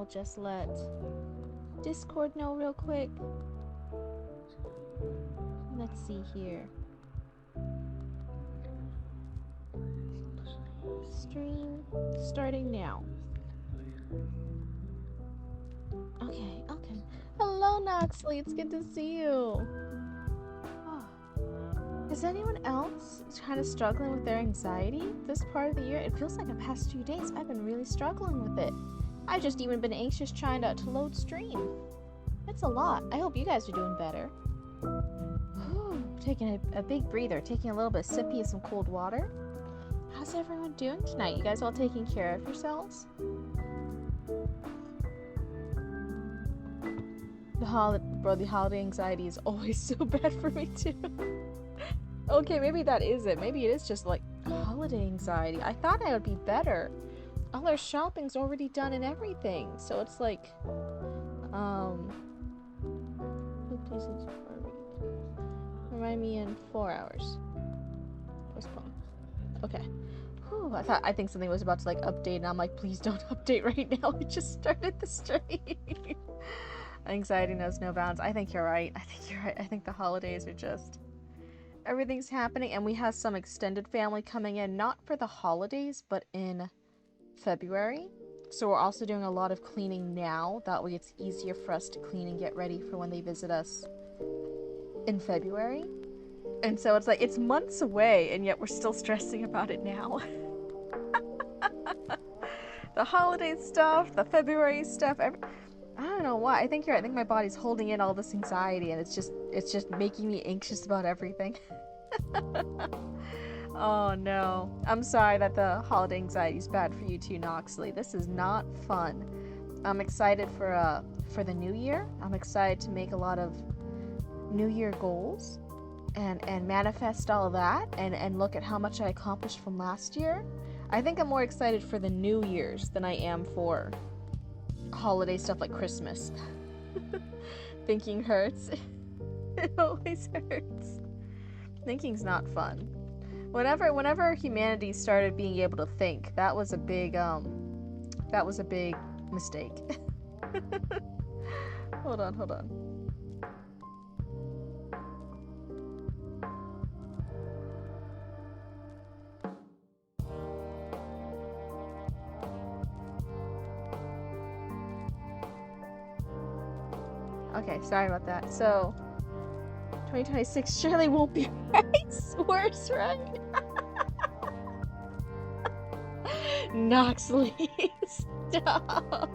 will just let Discord know real quick. Let's see here. Stream starting now. Okay. Hello, Noxley. It's good to see you. Oh. Is anyone else kind of struggling with their anxiety this part of the year? It feels like the past 2 days I've been really struggling with it. I've just even been anxious trying to load stream. It's a lot. I hope you guys are doing better. Taking a big breather, taking a little bit of sippy of some cold water. How's everyone doing tonight? You guys all taking care of yourselves? The holiday anxiety is always so bad for me too. Okay, maybe that is it. Maybe it is just like holiday anxiety. I thought I would be better. All our shopping's already done and everything. So it's like, remind me in 4 hours. Postpone. Okay. Whew, I think something was about to like update and I'm like, please don't update right now. I just started the stream. Anxiety knows no bounds. I think you're right. I think the holidays are just... Everything's happening and we have some extended family coming in, not for the holidays, but in February. So we're also doing a lot of cleaning now. That way it's easier for us to clean and get ready for when they visit us in February. And so it's like, it's months away and yet we're still stressing about it now. The holiday stuff, the February stuff, I don't know why. I think you're right. I think my body's holding in all this anxiety and it's just making me anxious about everything. Oh no. I'm sorry that the holiday anxiety is bad for you too, Noxley. This is not fun. I'm excited for the new year. I'm excited to make a lot of new year goals and manifest all of that and look at how much I accomplished from last year. I think I'm more excited for the New Year's than I am for holiday stuff like Christmas. Thinking hurts. It always hurts. Thinking's not fun. Whenever humanity started being able to think, that was a big mistake. Hold on. Okay, sorry about that. So, 2026 surely won't be worse, right? Noxley, stop.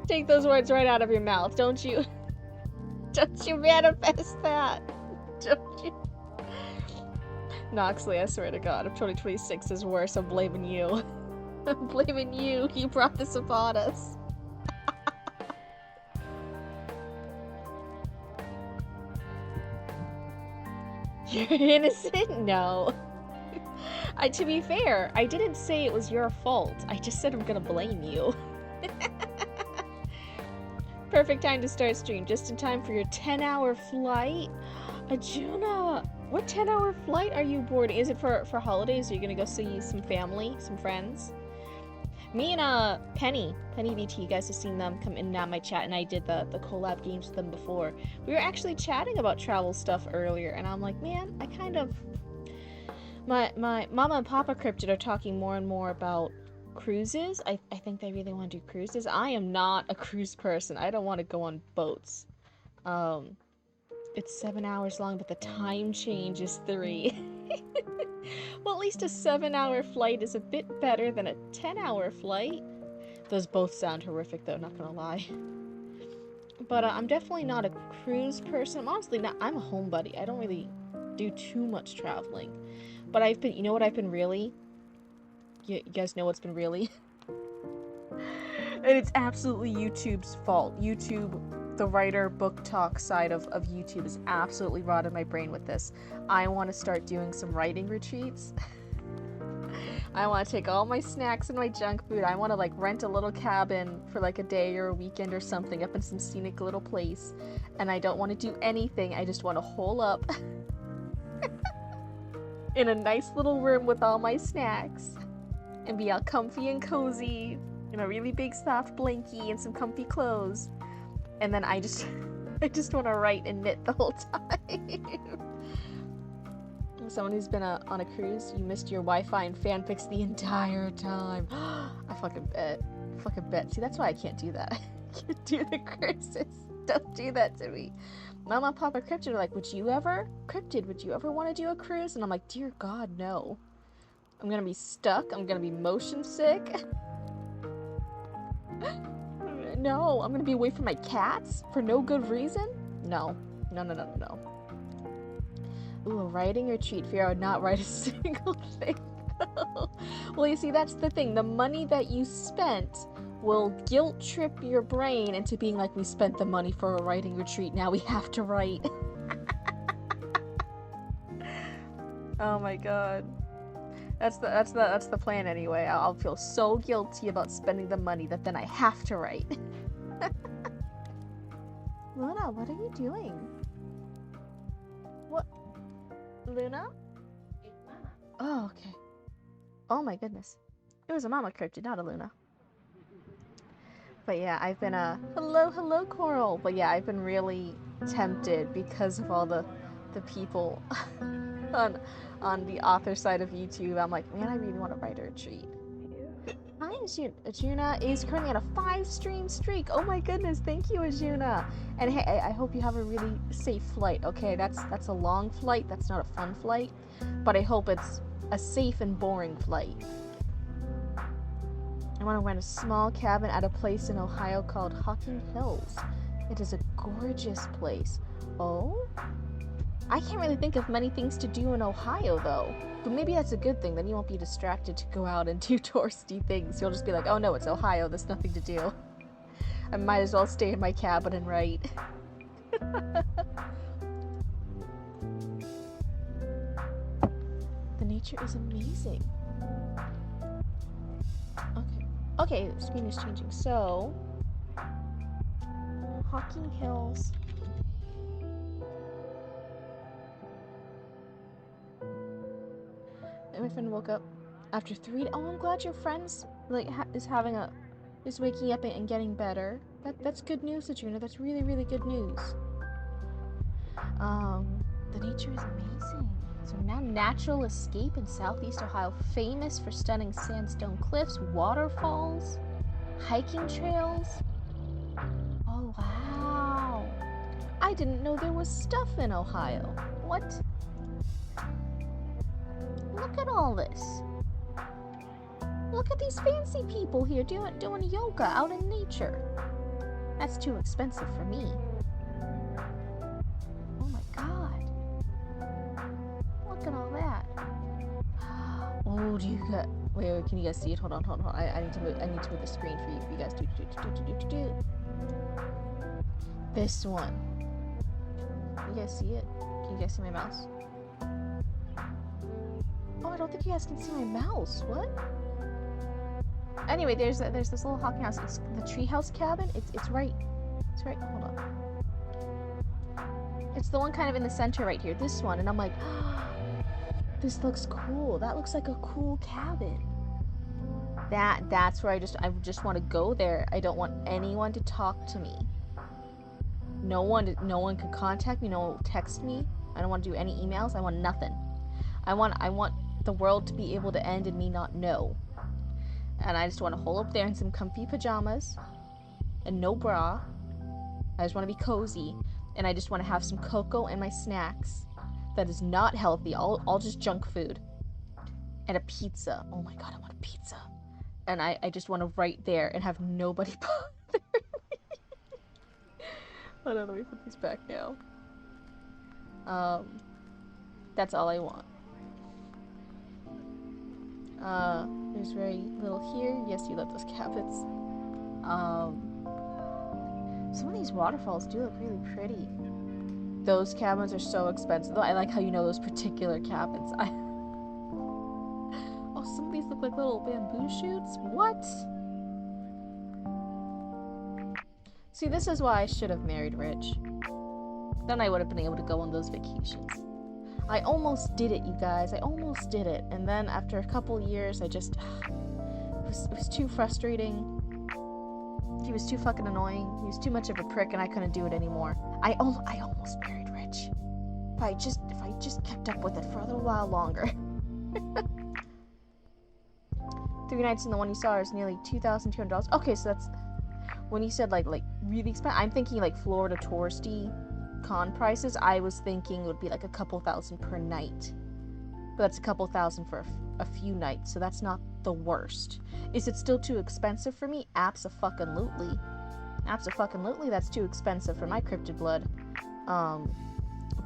Take those words right out of your mouth. Don't you manifest that. Don't you? Noxley, I swear to God, if 2026 is worse, I'm blaming you. I'm blaming you. You brought this upon us. You're innocent? No. To be fair, I didn't say it was your fault. I just said I'm gonna blame you. Perfect time to start stream, just in time for your 10-hour flight. Ajuna, what 10-hour flight are you boarding? Is it for holidays? Are you gonna go see some family, some friends? Me and Penny VT, you guys have seen them come in and out of my chat, and I did the collab games with them before. We were actually chatting about travel stuff earlier, and I'm like, man, I kind of... My mama and papa Cryptid are talking more and more about cruises. I think they really want to do cruises. I am not a cruise person. I don't want to go on boats. It's 7 hours long, but the time change is 3. Well, at least a 7-hour flight is a bit better than a 10-hour flight. Those both sound horrific, though, not gonna lie. But I'm definitely not a cruise person. I'm honestly not. I'm a homebody. I don't really do too much traveling. But I've been, you know what I've been really? You guys know what's been really? And it's absolutely YouTube's fault. YouTube, the writer book talk side of YouTube is absolutely rotted my brain with this. I want to start doing some writing retreats. I want to take all my snacks and my junk food. I want to like rent a little cabin for like a day or a weekend or something up in some scenic little place. And I don't want to do anything. I just want to hole up in a nice little room with all my snacks and be all comfy and cozy in a really big soft blankie and some comfy clothes. And then I just I just want to write and knit the whole time. Someone who's been on a cruise, you missed your Wi-Fi and fanfics the entire time. I fucking bet. See, that's why I can't do that. I can't do the cruises. Don't do that to me. Mama and Papa Cryptid are like, would you ever want to do a cruise? And I'm like, dear God, no. I'm gonna be stuck. I'm gonna be motion sick. No, I'm gonna be away from my cats for no good reason? No. Ooh, a writing retreat. Fear I would not write a single thing. Well, you see, that's the thing. The money that you spent will guilt trip your brain into being like, we spent the money for a writing retreat, now we have to write. Oh my god. That's the plan anyway. I'll feel so guilty about spending the money that then I have to write. Luna, what are you doing? What? Luna? Oh, okay. Oh my goodness. It was a Mama Cryptid, not a Luna. But yeah, I've been hello Coral. But yeah, I've been really tempted because of all the people on the author side of YouTube. I'm like, man, I really want to write a retreat. Hi, Ajuna is currently on a 5-stream streak. Oh my goodness, thank you, Ajuna. And hey, I hope you have a really safe flight. Okay, that's a long flight. That's not a fun flight, but I hope it's a safe and boring flight. I want to rent a small cabin at a place in Ohio called Hocking Hills. It is a gorgeous place. Oh? I can't really think of many things to do in Ohio, though. But maybe that's a good thing. Then you won't be distracted to go out and do touristy things. You'll just be like, oh no, it's Ohio. There's nothing to do. I might as well stay in my cabin and write. The nature is amazing. Okay, the screen is changing. So, Hocking Hills. And my friend woke up after 3. Oh, I'm glad your friend's like is waking up and getting better. That's good news, Adrina. That's really, really good news. The nature is amazing. So now natural escape in southeast Ohio, famous for stunning sandstone cliffs, waterfalls, hiking trails. Oh, wow. I didn't know there was stuff in Ohio. What? Look at all this. Look at these fancy people here doing yoga out in nature. That's too expensive for me. Oh my god. Look at all that. Oh, do you got... Wait, can you guys see it? Hold on. I need to move the screen for you guys to do. This one. You guys see it? Can you guys see my mouse? Oh, I don't think you guys can see my mouse. What? Anyway, there's this little hocking house. It's the treehouse cabin. It's right. Hold on. It's the one kind of in the center right here. This one, and I'm like, this looks cool. That looks like a cool cabin. That's where I just want to go there. I don't want anyone to talk to me. No one could contact me. No one will text me. I don't want to do any emails. I want nothing. I want the world to be able to end and me not know. And I just want to hole up there in some comfy pajamas and no bra. I just want to be cozy, and I just want to have some cocoa and my snacks. That is not healthy. All just junk food. And a pizza. Oh my god, I want a pizza. And I just want to write there and have nobody bother me. Hold on, let me put these back now. That's all I want. There's very little here. Yes, you love those cabins. Some of these waterfalls do look really pretty. Those cabins are so expensive. I like how you know those particular cabins. Oh, some of these look like little bamboo shoots. What? See, this is why I should have married rich. Then I would have been able to go on those vacations. I almost did it, you guys. I almost did it. And then after a couple years, I just was too frustrating. He was too fucking annoying. He was too much of a prick, and I couldn't do it anymore. I almost married Rich. If I just kept up with it for a little while longer. 3 nights in the one you saw is nearly $2,200. Okay, so that's when you said like really expensive. I'm thinking like Florida touristy con prices. I was thinking it would be like a couple thousand per night, but that's a couple thousand for a few nights, so that's not the worst. Is it still too expensive for me? Abso-fucking-lutely. Abso-fucking-lutely, that's too expensive for my cryptid blood.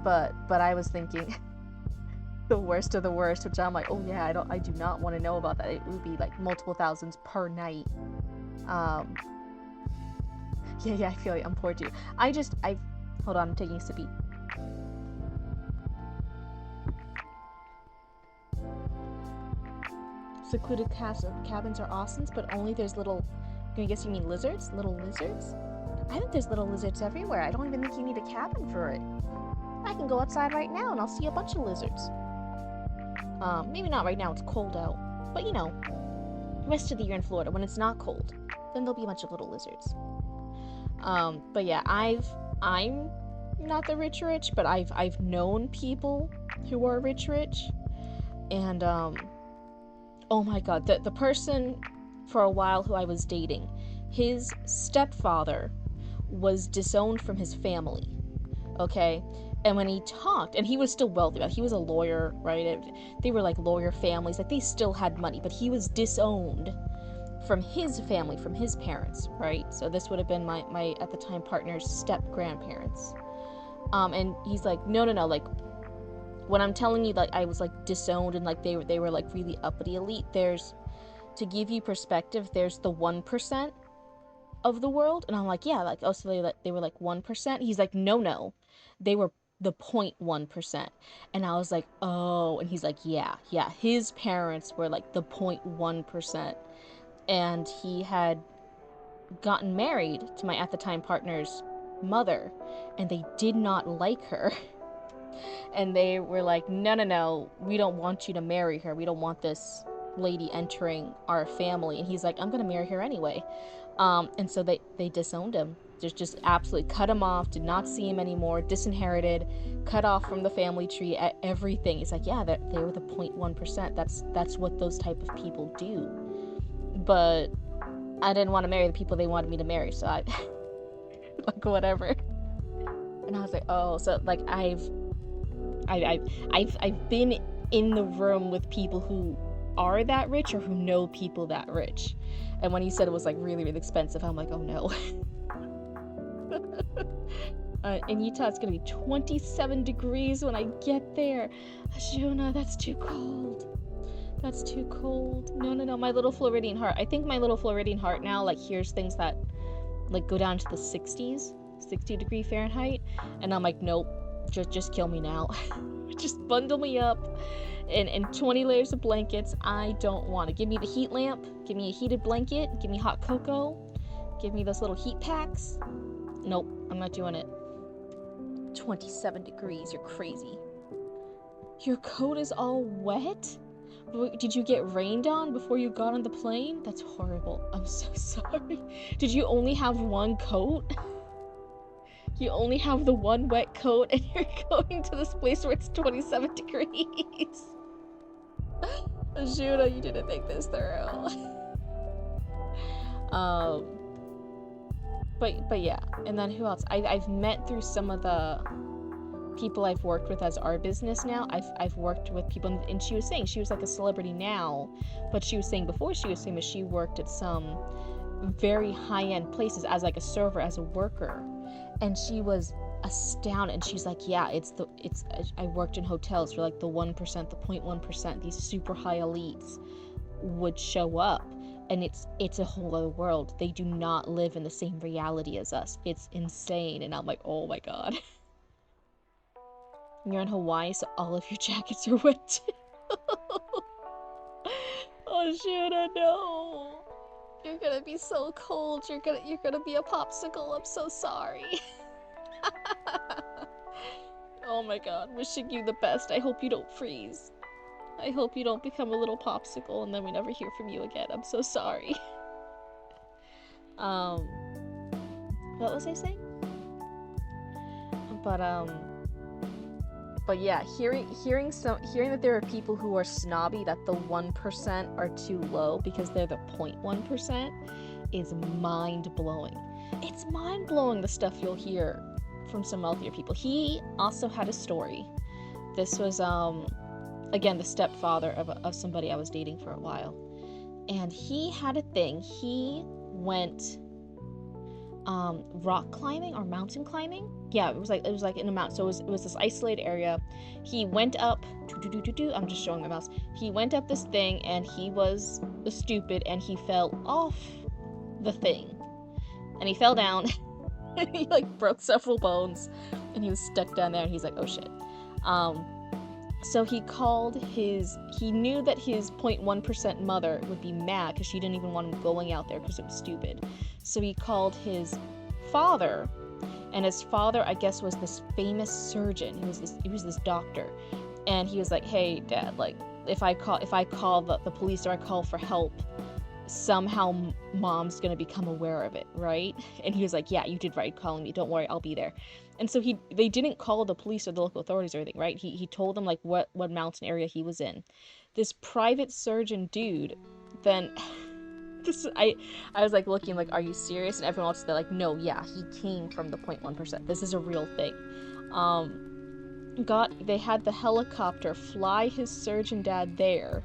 But I was thinking the worst of the worst, which I'm like, oh yeah, I do not want to know about that. It would be like multiple thousands per night. Yeah, I feel like I'm poor too. Hold on, I'm taking a sippy. Secluded cabins are awesomes, but only there's little, I guess you mean lizards? Little lizards? I think there's little lizards everywhere. I don't even think you need a cabin for it. I can go outside right now and I'll see a bunch of lizards. Maybe not right now, it's cold out. But you know, the rest of the year in Florida, when it's not cold, then there'll be a bunch of little lizards. But yeah, I'm not the rich, but I've known people who are rich, and, oh my god, the person for a while who I was dating, his stepfather was disowned from his family, okay? And when he talked, and he was still wealthy, he was a lawyer, right? They were like lawyer families, like they still had money, but he was disowned from his family, from his parents, right? So this would have been my at the time partner's step-grandparents. And he's like, no, like, when I'm telling you, like, I was, like, disowned and, like, they were like, really uppity elite, to give you perspective, there's the 1% of the world, and I'm like, yeah, like, oh, so they were, like, 1%? He's like, no, they were the 0.1%, and I was like, oh, and he's like, yeah, his parents were, like, the 0.1%, and he had gotten married to my, at the time, partner's mother, and they did not like her. And they were like, no, we don't want you to marry her. We don't want this lady entering our family. And he's like, I'm going to marry her anyway. And so they disowned him. Just absolutely cut him off, did not see him anymore, disinherited, cut off from the family tree, everything. It's like, yeah, they were the 0.1%. That's what those type of people do. But I didn't want to marry the people they wanted me to marry, so I, like, whatever. And I was like, oh, so, like, I've been in the room with people who are that rich or who know people that rich. And when he said it was like really, really expensive, I'm like, oh no. In Utah, it's gonna be 27 degrees when I get there. Ashuna, that's too cold. That's too cold. No, my little Floridian heart. I think my little Floridian heart now, like, hears things that, like, go down to the 60s, 60-degree Fahrenheit. And I'm like, nope. Just kill me now. Just bundle me up in 20 layers of blankets. I don't want to. Give me the heat lamp. Give me a heated blanket. Give me hot cocoa. Give me those little heat packs. Nope, I'm not doing it. 27 degrees. You're crazy. Your coat is all wet? Did you get rained on before you got on the plane? That's horrible. I'm so sorry. Did you only have one coat? You only have the one wet coat and you're going to this place where it's 27 degrees. Judah, you didn't think this through. But yeah, and then who else? I've met through some of the people I've worked with as our business now. I've worked with people, and she was saying she was like a celebrity now, but she was saying before she was famous, she worked at some very high-end places as like a server, as a worker. And she was astounded, and she's like, yeah, I worked in hotels for like the 1%, the 0.1%, these super high elites would show up, and it's a whole other world. They do not live in the same reality as us. It's insane. And I'm like, oh my god. You're in Hawaii, so all of your jackets are wet too. Oh shit, I know. You're gonna be so cold. You're gonna be a popsicle. I'm so sorry. Oh my god, wishing you the best. I hope you don't freeze. I hope you don't become a little popsicle and then we never hear from you again. I'm so sorry. um, what was I saying? But yeah, hearing that there are people who are snobby that the 1% are too low because they're the 0.1% is mind-blowing. It's mind-blowing the stuff you'll hear from some wealthier people. He also had a story. This was again the stepfather of somebody I was dating for a while. And he had a thing. He went rock climbing or mountain climbing. Yeah, it was like in a mountain. So it was this isolated area. He went up. I'm just showing my mouse. He went up this thing and he was stupid and he fell off the thing, and he fell down. And he like broke several bones, and he was stuck down there. And he's like, oh shit. So he knew that his 0.1% mother would be mad because she didn't even want him going out there because it was stupid. So he called his father, and his father, I guess, was this famous surgeon. He was this doctor, and he was like, hey dad, like if I call the police or I call for help, somehow mom's gonna become aware of it, right? And he was like, yeah, you did right calling me, don't worry, I'll be there. And so they didn't call the police or the local authorities or anything, right? He told them like what mountain area he was in. This private surgeon dude then I was like looking like, are you serious? And everyone else, they're like, no, yeah, he came from the 0.1%, this is a real thing. They had the helicopter fly his surgeon dad there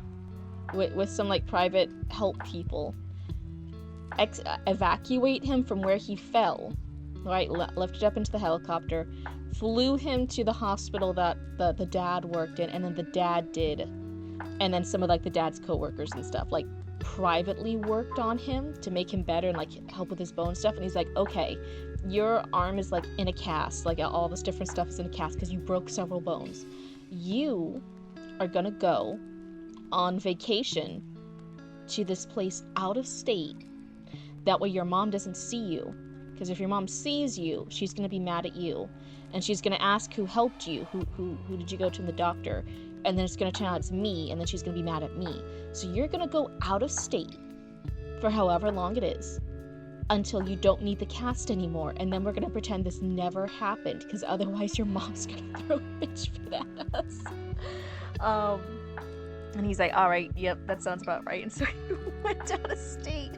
with some like private help people, evacuate him from where he fell, right? Lifted up into the helicopter, flew him to the hospital that the dad worked in, and then the dad did, and then some of like the dad's co-workers and stuff like privately worked on him to make him better and like help with his bone stuff. And he's like, okay, your arm is like in a cast, like all this different stuff is in a cast because you broke several bones. You are gonna go on vacation to this place out of state. That way your mom doesn't see you, because if your mom sees you, she's going to be mad at you, and she's going to ask who helped you, who did you go to in the doctor, and then it's going to turn out it's me, and then she's going to be mad at me. So you're going to go out of state for however long it is until you don't need the cast anymore, and then we're going to pretend this never happened, because otherwise your mom's going to throw a bitch fit at us. And he's like, all right, yep, that sounds about right. And so he went out of state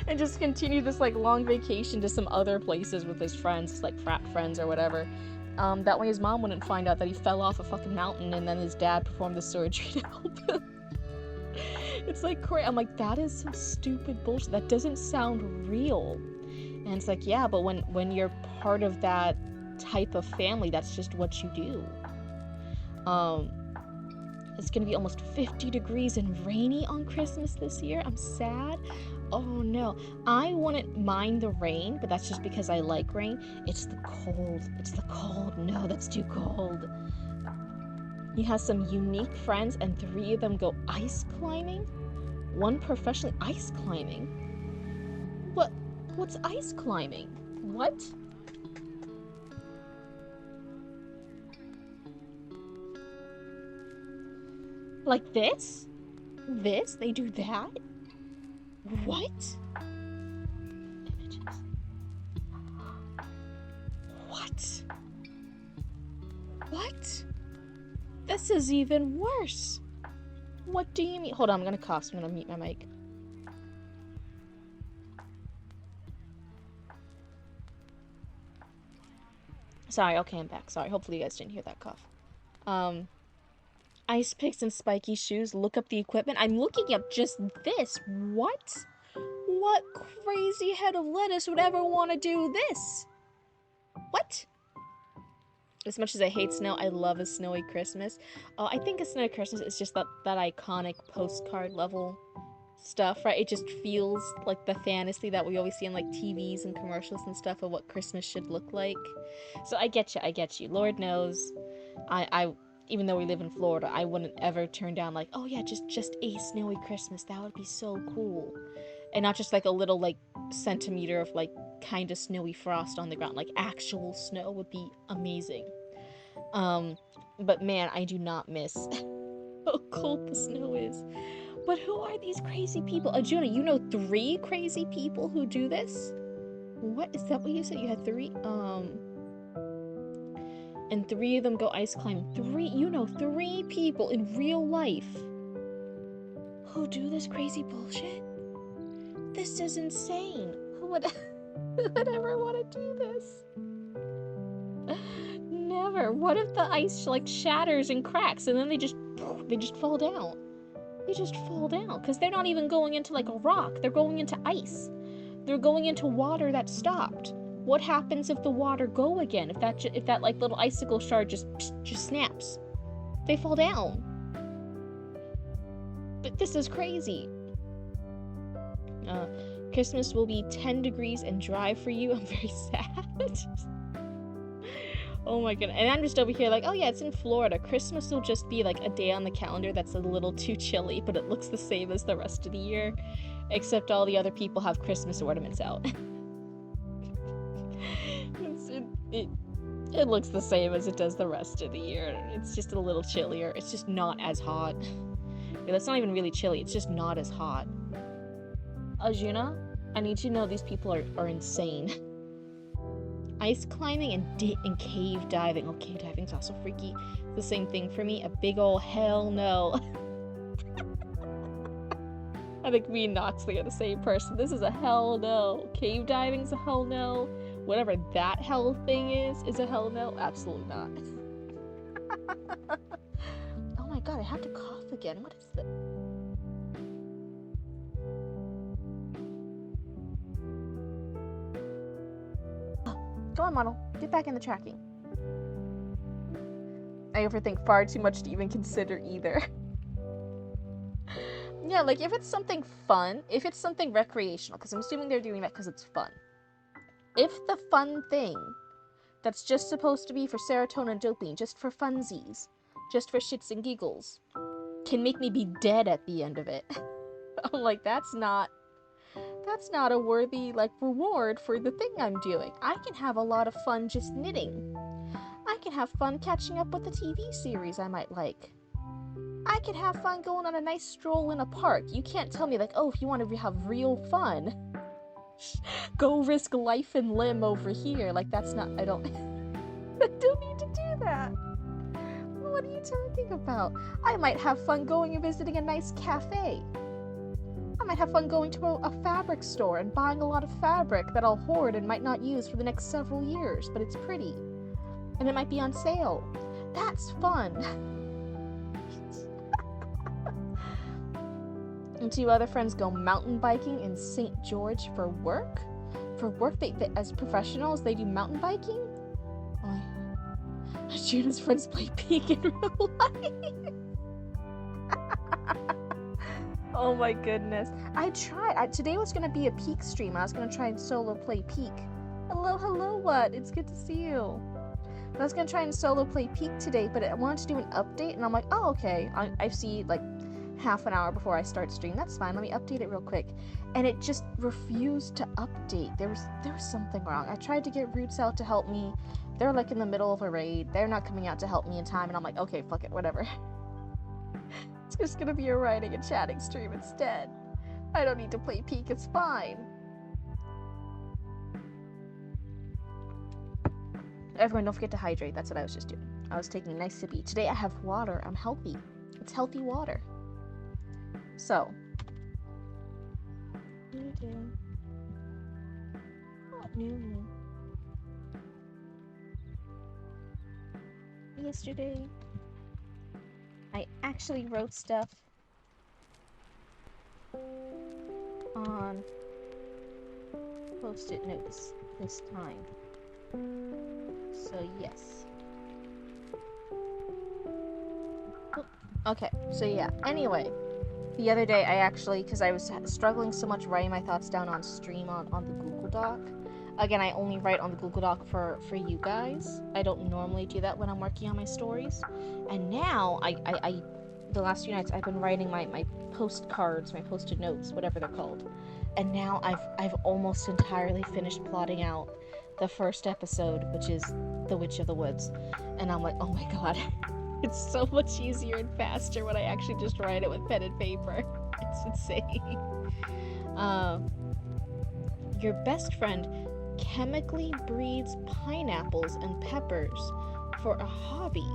and just continued this like long vacation to some other places with his friends, like frat friends or whatever. That way his mom wouldn't find out that he fell off a fucking mountain and then his dad performed the surgery to help him. It's like crazy. I'm like, that is some stupid bullshit. That doesn't sound real. And it's like, yeah, but when you're part of that type of family, that's just what you do. It's gonna be almost 50 degrees and rainy on Christmas this year. I'm sad. Oh no. I wouldn't mind the rain, but that's just because I like rain. It's the cold. It's the cold. No, that's too cold. He has some unique friends, and 3 of them go ice climbing. 1 professionally ice climbing. What's ice climbing? What? Like this? This? They do that? What? Images. What? What? This is even worse. What do you mean? Hold on, I'm gonna cough. I'm gonna mute my mic. Sorry, okay, I'm back. Sorry, hopefully you guys didn't hear that cough. Ice picks and spiky shoes. Look up the equipment. I'm looking up just this. What? What crazy head of lettuce would ever want to do this? What? As much as I hate snow, I love a snowy Christmas. I think a snowy Christmas is just that iconic postcard level stuff, right? It just feels like the fantasy that we always see in like TVs and commercials and stuff of what Christmas should look like. So I get you. Lord knows, I even though we live in Florida, I wouldn't ever turn down like, oh yeah, just a snowy Christmas. That would be so cool. And not just like a little like centimeter of like kind of snowy frost on the ground. Like actual snow would be amazing. But man, I do not miss how cold the snow is. But who are these crazy people? Jonah, you know 3 crazy people who do this? What is that? What you said? You had 3? And 3 of them go ice climbing. 3, you know 3 people in real life who do this crazy bullshit? This is insane. Who would ever want to do this? Never. What if the ice like shatters and cracks and then they just fall down? They just fall down because they're not even going into like a rock. They're going into ice. They're going into water that stopped. What happens if the water go again? If that like little icicle shard just snaps? They fall down. But this is crazy. Christmas will be 10 degrees and dry for you. I'm very sad. Oh my goodness. And I'm just over here like, oh yeah, it's in Florida. Christmas will just be like a day on the calendar that's a little too chilly, but it looks the same as the rest of the year. Except all the other people have Christmas ornaments out. It looks the same as it does the rest of the year. It's just a little chillier. It's just not as hot. That's not even really chilly. It's just not as hot. Arjuna, I need you to know these people are insane. Ice climbing and cave diving. Oh, cave diving's also freaky. It's the same thing for me. A big ol' hell no. I think me and Noxley are the same person. This is a hell no. Cave diving's a hell no. Whatever that hell thing is a hell no. Absolutely not. Oh my god, I have to cough again. What is this? Go on, model. Get back in the tracking. I overthink far too much to even consider either. Yeah, like if it's something fun, if it's something recreational, because I'm assuming they're doing that because it's fun. If the fun thing that's just supposed to be for serotonin and dopamine, just for funsies, just for shits and giggles, can make me be dead at the end of it. I'm like, that's not a worthy, like, reward for the thing I'm doing. I can have a lot of fun just knitting. I can have fun catching up with a TV series I might like. I can have fun going on a nice stroll in a park. You can't tell me, like, oh, if you want to have real fun, go risk life and limb over here. Like, that's not, I don't need to do that. What are you talking about? I might have fun going and visiting a nice cafe. I might have fun going to a fabric store and buying a lot of fabric that I'll hoard and might not use for the next several years, but it's pretty. And it might be on sale. That's fun. And 2 other friends go mountain biking in St. George for work. For work, they as professionals, they do mountain biking. Oh, Juna's friends play Peak in real life. Oh my goodness. Today was going to be a Peak stream. I was going to try and solo play Peak. Hello, what? It's good to see you. I was going to try and solo play Peak today, but I wanted to do an update, and I'm like, oh, okay. I see, like, half an hour before I start stream. That's fine. Let me update it real quick. And it just refused to update. There was something wrong. I tried to get Roots out to help me. They're, like, in the middle of a raid. They're not coming out to help me in time, and I'm like, okay, fuck it, whatever. It's just gonna be a writing and chatting stream instead. I don't need to play Peak, it's fine. Everyone, don't forget to hydrate. That's what I was just doing. I was taking a nice sippy. Today I have water. I'm healthy. It's healthy water. So. Yesterday, I actually wrote stuff on post-it notes this time. So yes. Oh, okay, so yeah. Anyway, the other day I actually, because I was struggling so much writing my thoughts down on stream on the Google Doc. Again, I only write on the Google Doc for you guys. I don't normally do that when I'm working on my stories. And now, the last few nights, I've been writing my postcards, my post-it notes, whatever they're called. And now I've almost entirely finished plotting out the first episode, which is The Witch of the Woods. And I'm like, oh my god. It's so much easier and faster when I actually just write it with pen and paper. It's insane. Your best friend chemically breeds pineapples and peppers for a hobby.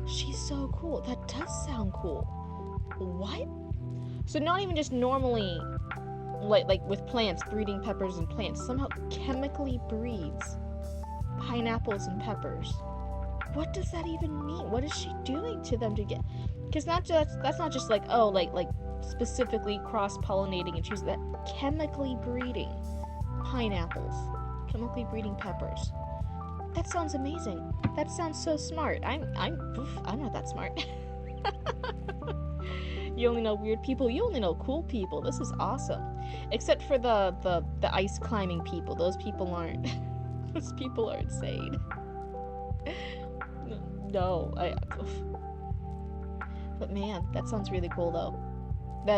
She's so cool. That does sound cool. What? So not even just normally, like with plants, breeding peppers and plants, somehow chemically breeds pineapples and peppers. What does that even mean? What is she doing to them to get? Because that's not just like, oh, like specifically cross-pollinating and choose that. Chemically breeding pineapples, chemically breeding peppers. That sounds amazing. That sounds so smart. I'm not that smart. You only know weird people. You only know cool people. This is awesome. Except for the ice climbing people. Those people aren't. Those people are insane. No, but man, that sounds really cool though.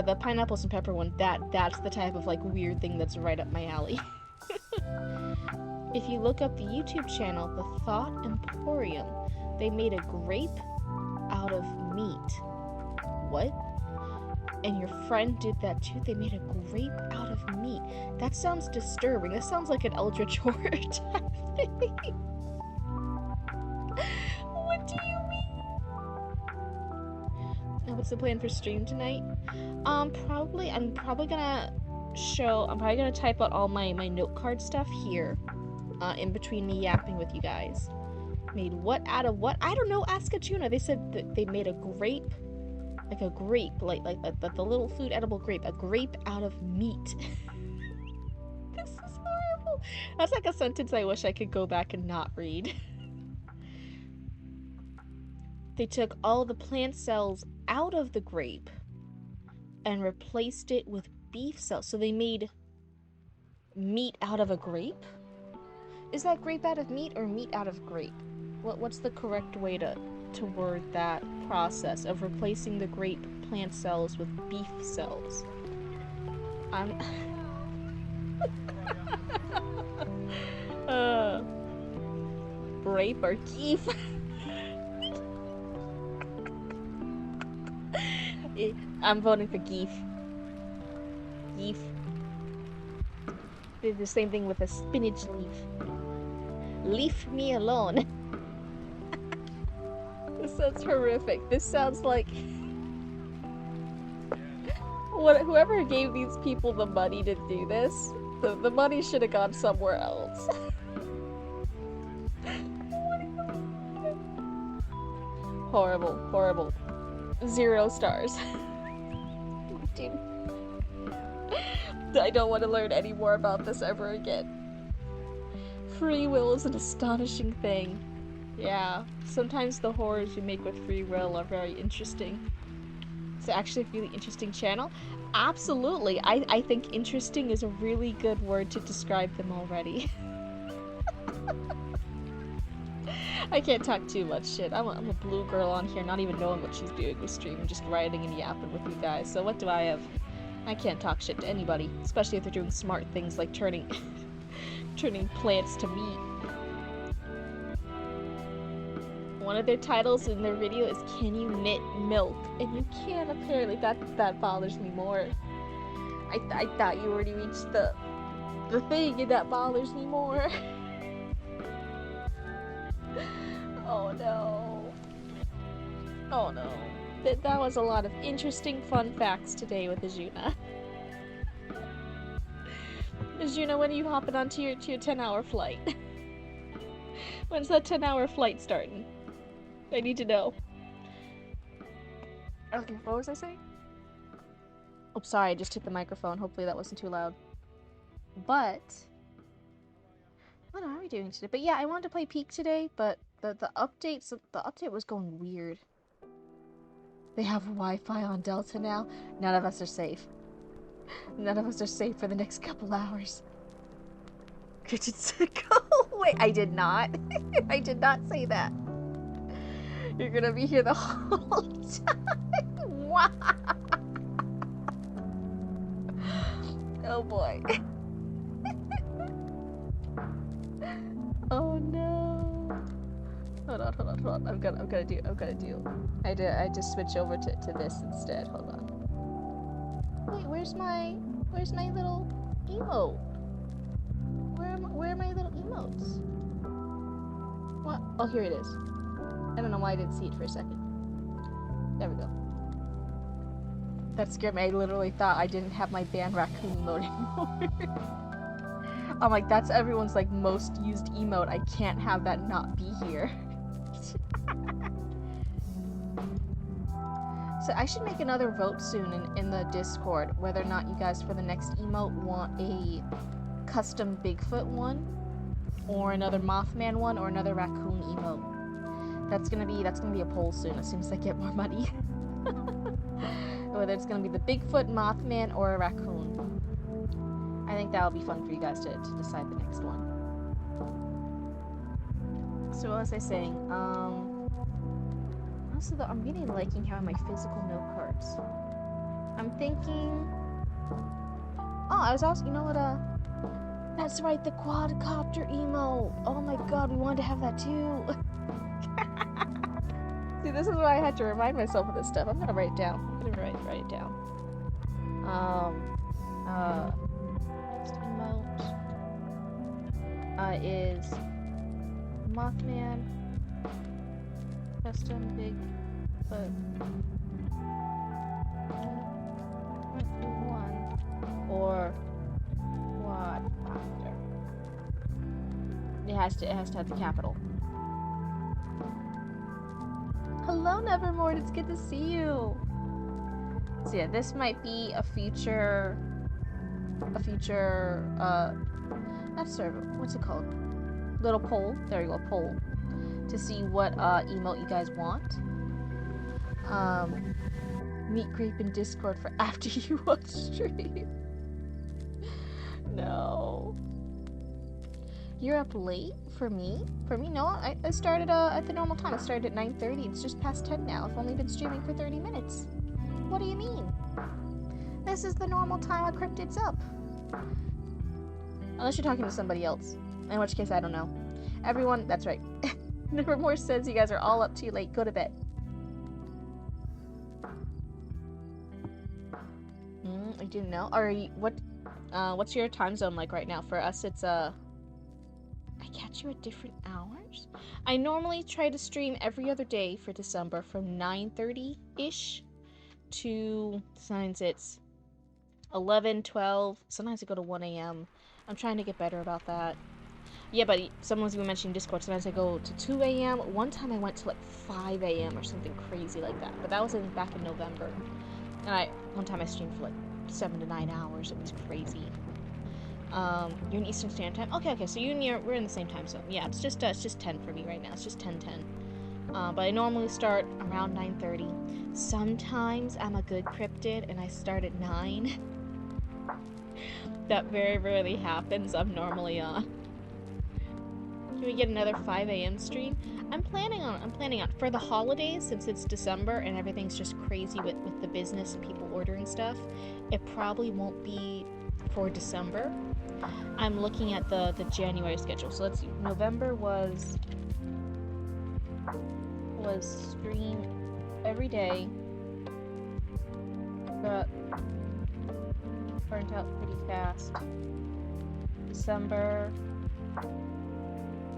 The pineapples and pepper one, that's the type of like weird thing that's right up my alley. If you look up the YouTube channel, The Thought Emporium, they made a grape out of meat. What? And your friend did that too. They made a grape out of meat. That sounds disturbing. That sounds like an Eldritch Horror type thing. What do you mean? Now, what's the plan for stream tonight? I'm probably gonna type out all my note card stuff here, in between me yapping with you guys. Made what out of what? I don't know. Ask a tuna. They said that they made a grape, like the little food edible grape, a grape out of meat. This is horrible. That's like a sentence I wish I could go back and not read. They took all the plant cells out of the grape and replaced it with beef cells. So they made meat out of a grape? Is that grape out of meat or meat out of grape? What's the correct way to word that process of replacing the grape plant cells with beef cells? Grape or geef? I'm voting for geef. Geef. Did the same thing with a spinach leaf. Leave me alone. This sounds horrific. This sounds like whoever gave these people the money to do this, the money should have gone somewhere else. Horrible, horrible. 0 stars. Dude. I don't want to learn any more about this ever again. Free will is an astonishing thing. Yeah, sometimes the horrors you make with free will are very interesting. It's actually a really interesting channel. Absolutely, I think interesting is a really good word to describe them already. I can't talk too much shit. I'm a blue girl on here, not even knowing what she's doing with stream and just writing and yapping with you guys. So what do I have? I can't talk shit to anybody, especially if they're doing smart things like turning plants to meat. One of their titles in their video is "Can you knit milk?" And you can, apparently. That bothers me more. I thought you already reached the thing, and that bothers me more. Oh no. Oh no. That was a lot of interesting fun facts today with Azuna. Azuna, when are you hopping onto your 10-hour flight? When's that 10-hour flight starting? I need to know. Okay, what was I saying? Oh, sorry, I just hit the microphone. Hopefully that wasn't too loud. But what are we doing today? But yeah, I wanted to play Peak today, but the update was going weird. They have Wi-Fi on Delta now. None of us are safe. None of us are safe for the next couple hours. Cryptid said, go away. I did not. I did not say that. You're gonna be here the whole time. Wow. Oh boy. Oh no. Hold on. I've got to do. I just switch over to this instead. Hold on. Wait, where's my little emote? Where are my little emotes? What? Oh, here it is. I don't know why I didn't see it for a second. There we go. That scared me. I literally thought I didn't have my band raccoon emote anymore. I'm like, that's everyone's like most used emote. I can't have that not be here. So I should make another vote soon in the Discord whether or not you guys for the next emote want a custom Bigfoot one or another Mothman one or another raccoon emote. That's gonna be a poll soon as soon as I get more money. Whether it's gonna be the Bigfoot, Mothman, or a raccoon. I think that'll be fun for you guys to decide the next one. So what was I saying? Also though, I'm really liking having my physical note cards. I'm thinking... Oh, I was also, you know what, that's right, the quadcopter emote. Oh my god, we wanted to have that too. See, this is why I had to remind myself of this stuff. I'm gonna write it down. I'm gonna write it down. Next emote is Mothman custom Bigfoot one or quadcopter. It has to have the capital. Hello, Nevermore. It's good to see you. So yeah, this might be a future, not server. What's it called? Little poll. There you go, poll. To see what emote you guys want. Meet Grape in Discord for after you watch stream. No. You're up late for me? For me, no. I started at the normal time. I started at 9:30. It's just past 10 now. I've only been streaming for 30 minutes. What do you mean? This is the normal time a Cryptid's up. Unless you're talking to somebody else. In which case, I don't know. Everyone, that's right. Nevermore says you guys are all up too late. Go to bed. I didn't know. Are you, what's your time zone like right now? For us, it's, I catch you at different hours? I normally try to stream every other day for December from 9:30-ish to sometimes it's 11, 12, sometimes I go to 1 a.m. I'm trying to get better about that. Yeah, but someone's been mentioning Discord, sometimes I go to 2 a.m. One time I went to like 5 a.m. or something crazy like that, but that was back in November. And one time I streamed for like 7 to 9 hours, it was crazy. You're in Eastern Standard Time? Okay, so we're in the same time zone. Yeah, it's just 10 for me right now. It's just 10:10. But I normally start around 9:30. Sometimes I'm a good cryptid and I start at 9. That very rarely happens. I'm normally on. Can we get another 5 a.m. stream? I'm planning on for the holidays, since it's December and everything's just crazy with the business and people ordering stuff. It probably won't be for December. I'm looking at the January schedule. So let's see. November was stream every day. Got burnt out pretty fast. December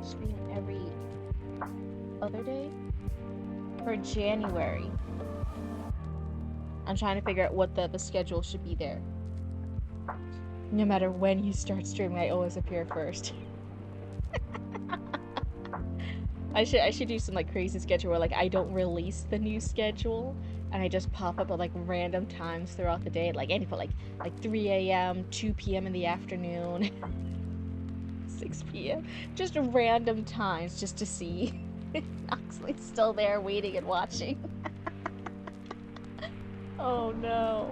stream every other day. For January, I'm trying to figure out what the schedule should be there. No matter when you start streaming, I always appear first. I should do some like crazy schedule where like I don't release the new schedule and I just pop up at like random times throughout the day. Like any put like 3 a.m., 2 p.m. in the afternoon, 6 p.m. Just random times just to see if Noxley's still there waiting and watching. Oh no.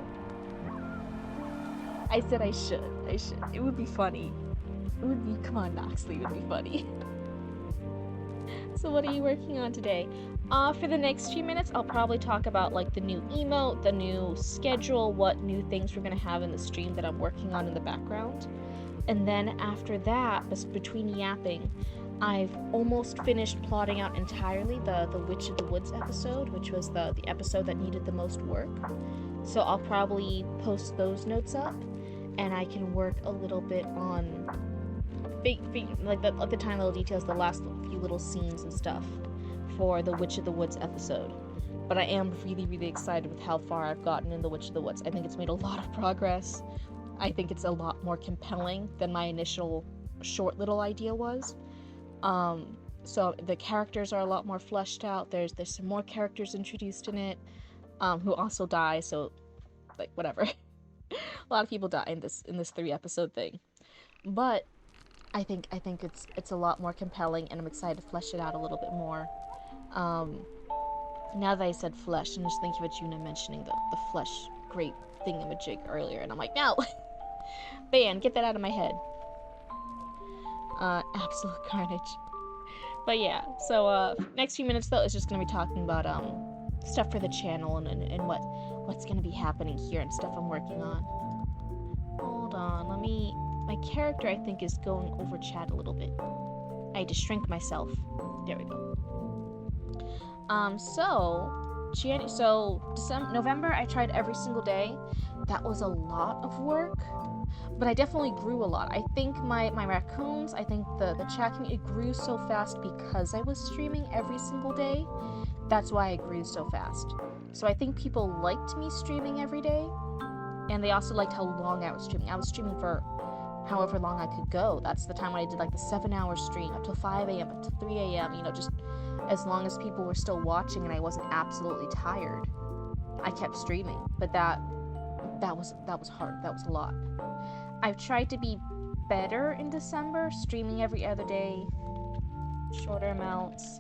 I said I should. It would be funny. It would be, come on, Noxley, it would be funny. So what are you working on today? For the next few minutes, I'll probably talk about like the new emote, the new schedule, what new things we're gonna have in the stream that I'm working on in the background. And then after that, between yapping, I've almost finished plotting out entirely the Witch of the Woods episode, which was the episode that needed the most work. So I'll probably post those notes up, and I can work a little bit on like the tiny little details, the last few little scenes and stuff for the Witch of the Woods episode. But I am really, really excited with how far I've gotten in the Witch of the Woods. I think it's made a lot of progress. I think it's a lot more compelling than my initial short little idea was. So the characters are a lot more fleshed out. There's some more characters introduced in it, who also die. So, like, whatever. A lot of people die in this 3-episode thing, but I think it's a lot more compelling, and I'm excited to flesh it out a little bit more. Now that I said flesh, I'm just thinking about Juna mentioning the flesh grape thingamajig earlier, and I'm like, no, ban, get that out of my head. Absolute carnage. But yeah, so next few minutes though is just gonna be talking about stuff for the channel and what's gonna be happening here and stuff I'm working on. Hold on, my character I think is going over chat a little bit. I had to shrink myself. There we go. November I tried every single day. That was a lot of work, but I definitely grew a lot. I think my raccoons, I think the chat community grew so fast because I was streaming every single day. That's why I grew so fast. So I think people liked me streaming every day, and they also liked how long I was streaming. I was streaming for however long I could go. That's the time when I did like the 7-hour stream up till 5 a.m., up to 3 a.m., you know, just as long as people were still watching and I wasn't absolutely tired. I kept streaming, but that was hard. That was a lot. I've tried to be better in December, streaming every other day, shorter amounts.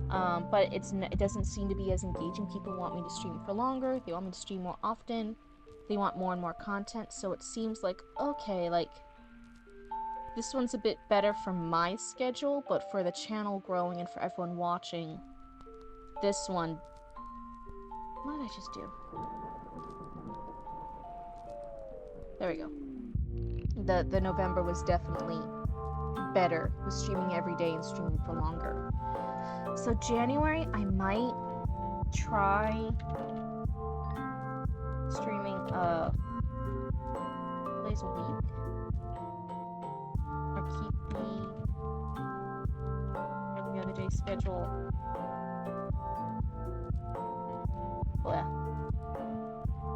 But it doesn't seem to be as engaging. People want me to stream for longer. They want me to stream more often. They want more and more content. So it seems like, okay, like, this one's a bit better for my schedule, but for the channel growing and for everyone watching, this one... What did I just do? There we go. The November was definitely better with streaming every day and streaming for longer. So January, I might try streaming days a week, or keep the every other day schedule.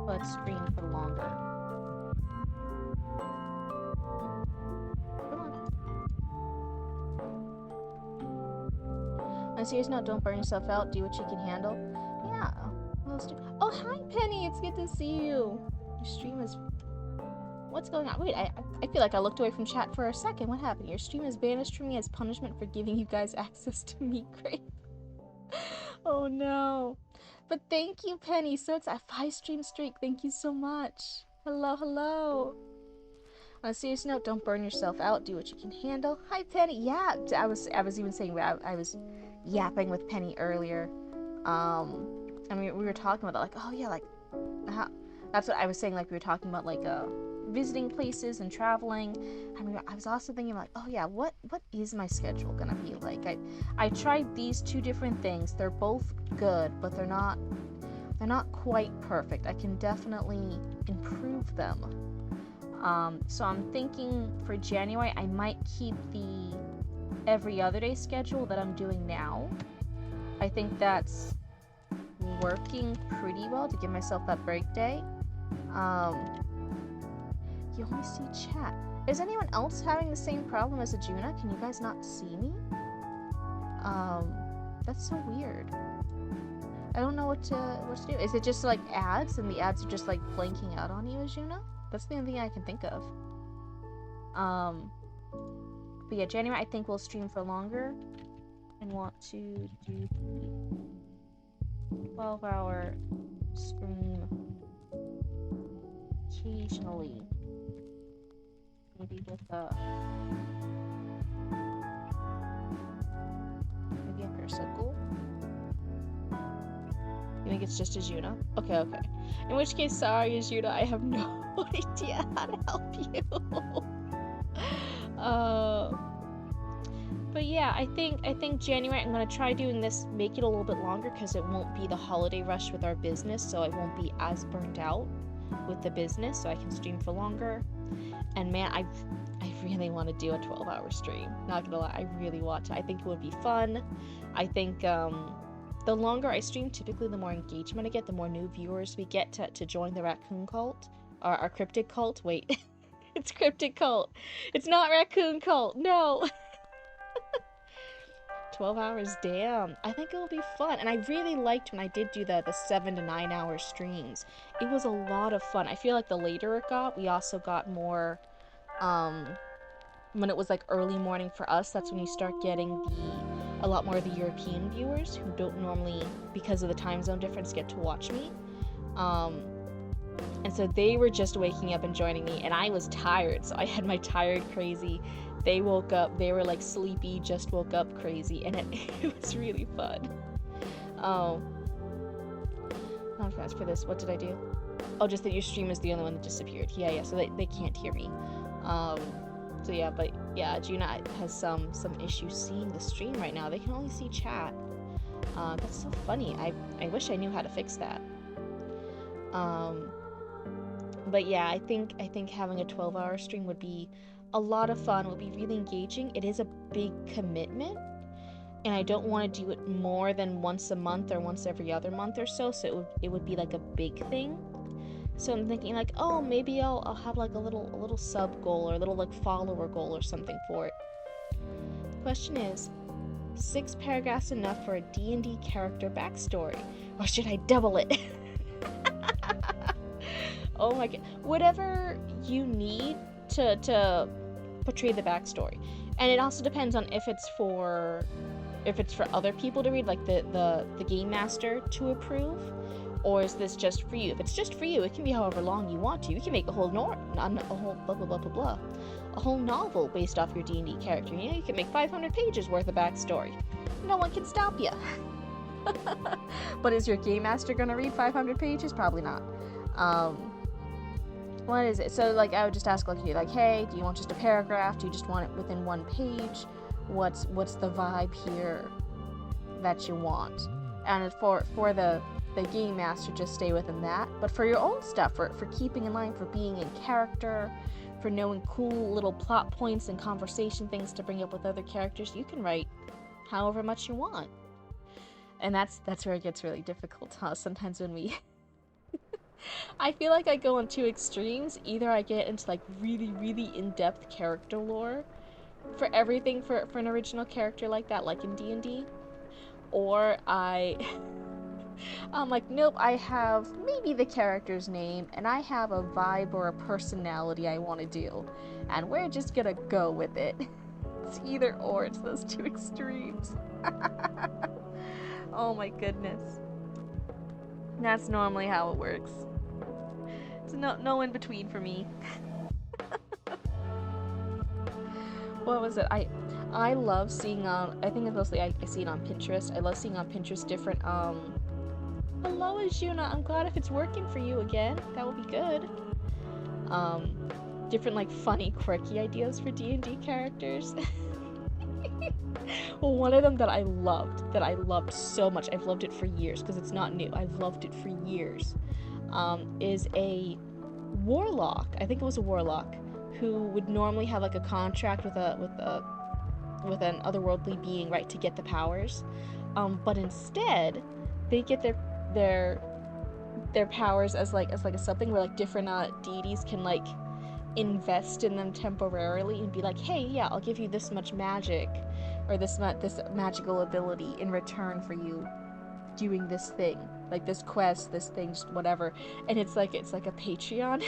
But stream for longer. On a serious note, don't burn yourself out. Do what you can handle. Yeah. Oh, hi, Penny. It's good to see you. Your stream is... What's going on? Wait, I feel like I looked away from chat for a second. What happened? Your stream is banished from me as punishment for giving you guys access to me. Great. Oh, no. But thank you, Penny. So it's a 5-stream streak. Thank you so much. Hello, hello. On a serious note, don't burn yourself out. Do what you can handle. Hi, Penny. Yeah, I was even saying I was yapping with Penny earlier. I mean, we were talking about like, oh yeah, like, that's what I was saying. Like, we were talking about like visiting places and traveling. I mean, I was also thinking like, oh yeah, what is my schedule gonna be like? I tried these 2 different things. They're both good, but they're not quite perfect. I can definitely improve them. So I'm thinking for January, I might keep the every other day schedule that I'm doing now. I think that's working pretty well to give myself that break day. You only see chat. Is anyone else having the same problem as Ajuna? Can you guys not see me? That's so weird. I don't know what to do. Is it just like ads and the ads are just like blanking out on you, Ajuna? That's the only thing I can think of. But yeah, January I think we'll stream for longer and want to do the 12-hour stream occasionally. Maybe with maybe after a circle. You think it's just Ajuna? Okay. In which case, sorry, Ajuna, I have no idea how to help you. yeah, I think January I'm gonna try doing this, make it a little bit longer because it won't be the holiday rush with our business, so I won't be as burnt out with the business, so I can stream for longer. And man, I really want to do a 12-hour stream. Not gonna lie, I really want to. I think it would be fun. I think the longer I stream, typically the more engagement I get, the more new viewers we get to join the raccoon cult, or our cryptid cult. Wait, it's cryptid cult. It's not raccoon cult. No. 12 hours, damn. I think it will be fun. And I really liked when I did do the 7 to 9 hour streams. It was a lot of fun. I feel like the later it got, we also got more, when it was like early morning for us, that's when you start getting a lot more of the European viewers who don't normally, because of the time zone difference, get to watch me. And so they were just waking up and joining me, and I was tired, so I had my tired crazy. They woke up, they were like sleepy, just woke up crazy, and it was really fun. Not fast for this. What did I do? Oh, just that your stream is the only one that disappeared. Yeah, so they can't hear me. So yeah, but yeah, Juna has some issues seeing the stream right now. They can only see chat. That's so funny. I wish I knew how to fix that. But yeah, I think having a 12-hour stream would be a lot of fun, would be really engaging. It is a big commitment, and I don't want to do it more than once a month or once every other month or so, it would be like a big thing. So I'm thinking like, oh, maybe I'll have like a little sub goal or a little like follower goal or something for it. The question is, 6 paragraphs enough for a D&D character backstory, or should I double it? Oh my god, whatever you need to portray the backstory. And it also depends on if it's for other people to read, like the game master to approve, or is this just for you? If it's just for you, it can be however long you want to. You can make a whole a whole novel based off your D&D character. You know, you can make 500 pages worth of backstory. No one can stop you. But is your game master gonna read 500 pages? Probably not. What is it? So like I would just ask like, hey, do you want just a paragraph? Do you just want it within one page? What's the vibe here that you want? And for the game master, just stay within that. But for your own stuff, for keeping in line, for being in character, for knowing cool little plot points and conversation things to bring up with other characters, you can write however much you want. And that's where it gets really difficult, huh? Sometimes when we I feel like I go on two extremes. Either I get into like really, really in-depth character lore for everything for an original character like that, like in D&D, or I'm like, nope, I have maybe the character's name and I have a vibe or a personality I want to do, and we're just gonna go with it. It's either or. It's those two extremes. Oh my goodness. That's normally how it works. It's no in between for me. What was it? I love seeing I think it's mostly I see it on Pinterest. I love seeing on Pinterest different hello Ajuna, I'm glad if it's working for you again. That would be good. Different like funny, quirky ideas for D&D characters. Well, one of them that I loved so much, I've loved it for years because it's not new, I've loved it for years, is a warlock. I think it was a warlock who would normally have like a contract with an otherworldly being, right, to get the powers, but instead they get their powers as like a something where like different deities can like invest in them temporarily and be like, hey, yeah, I'll give you this much magic or this magical ability in return for you doing this thing, like this quest, this thing, just whatever. And it's like a Patreon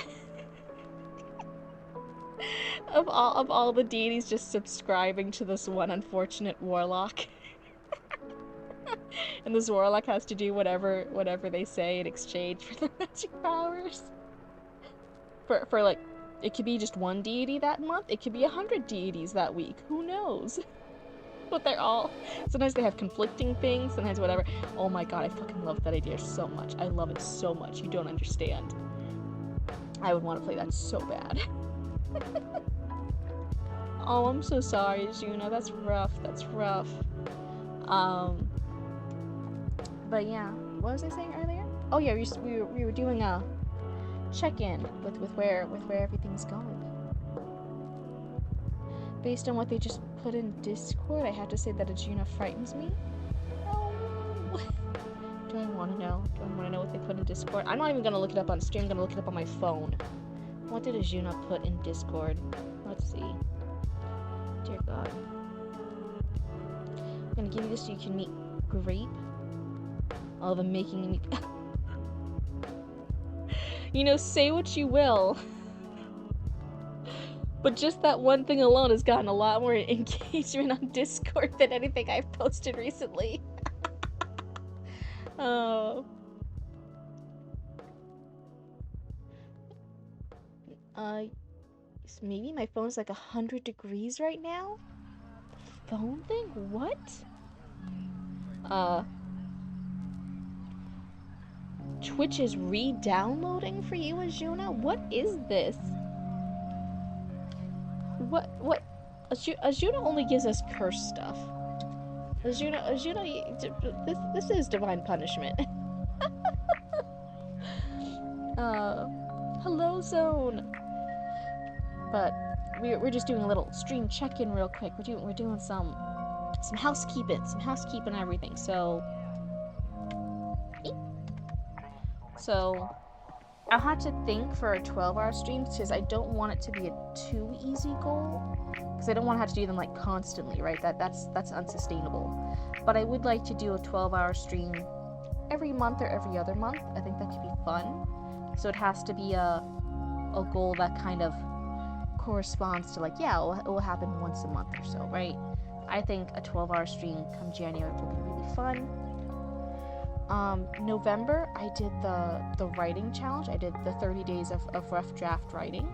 of all the deities just subscribing to this one unfortunate warlock. And this warlock has to do whatever they say in exchange for the magic powers. For like, it could be just one deity that month, it could be 100 deities that week, who knows? But they're all, sometimes they have conflicting things, sometimes whatever. Oh my god, I fucking love that idea so much. I love it so much, you don't understand. I would want to play that so bad. Oh, I'm so sorry, Juna. That's rough. That's rough. Um, but yeah, what was I saying earlier? Oh yeah, we were doing a check-in with where everything's going. Based on what they just put in Discord, I have to say that Ajuna frightens me. No. Do I want to know? Do I want to know what they put in Discord? I'm not even gonna look it up on stream. I'm gonna look it up on my phone. What did Ajuna put in Discord? Let's see. Dear God. I'm gonna give you this so you can meet Grape. All the making me. You know, say what you will. But just that one thing alone has gotten a lot more engagement on Discord than anything I've posted recently. Oh. Maybe my phone's like 100 degrees right now? The phone thing? What? Twitch is re-downloading for you, Ajuna? What is this? What? Ajuna only gives us curse stuff. Ajuna, this is divine punishment. Hello, Zone. But we're just doing a little stream check-in real quick. We're doing some housekeeping, and everything. So I'll have to think for a 12-hour stream because I don't want it to be a too easy goal. Because I don't want to have to do them like constantly, right? That's unsustainable. But I would like to do a 12-hour stream every month or every other month. I think that could be fun. So it has to be a goal that kind of corresponds to like, yeah, it will happen once a month or so, right? I think a 12-hour stream come January will be really fun. November, I did the writing challenge. I did the 30 days of rough draft writing.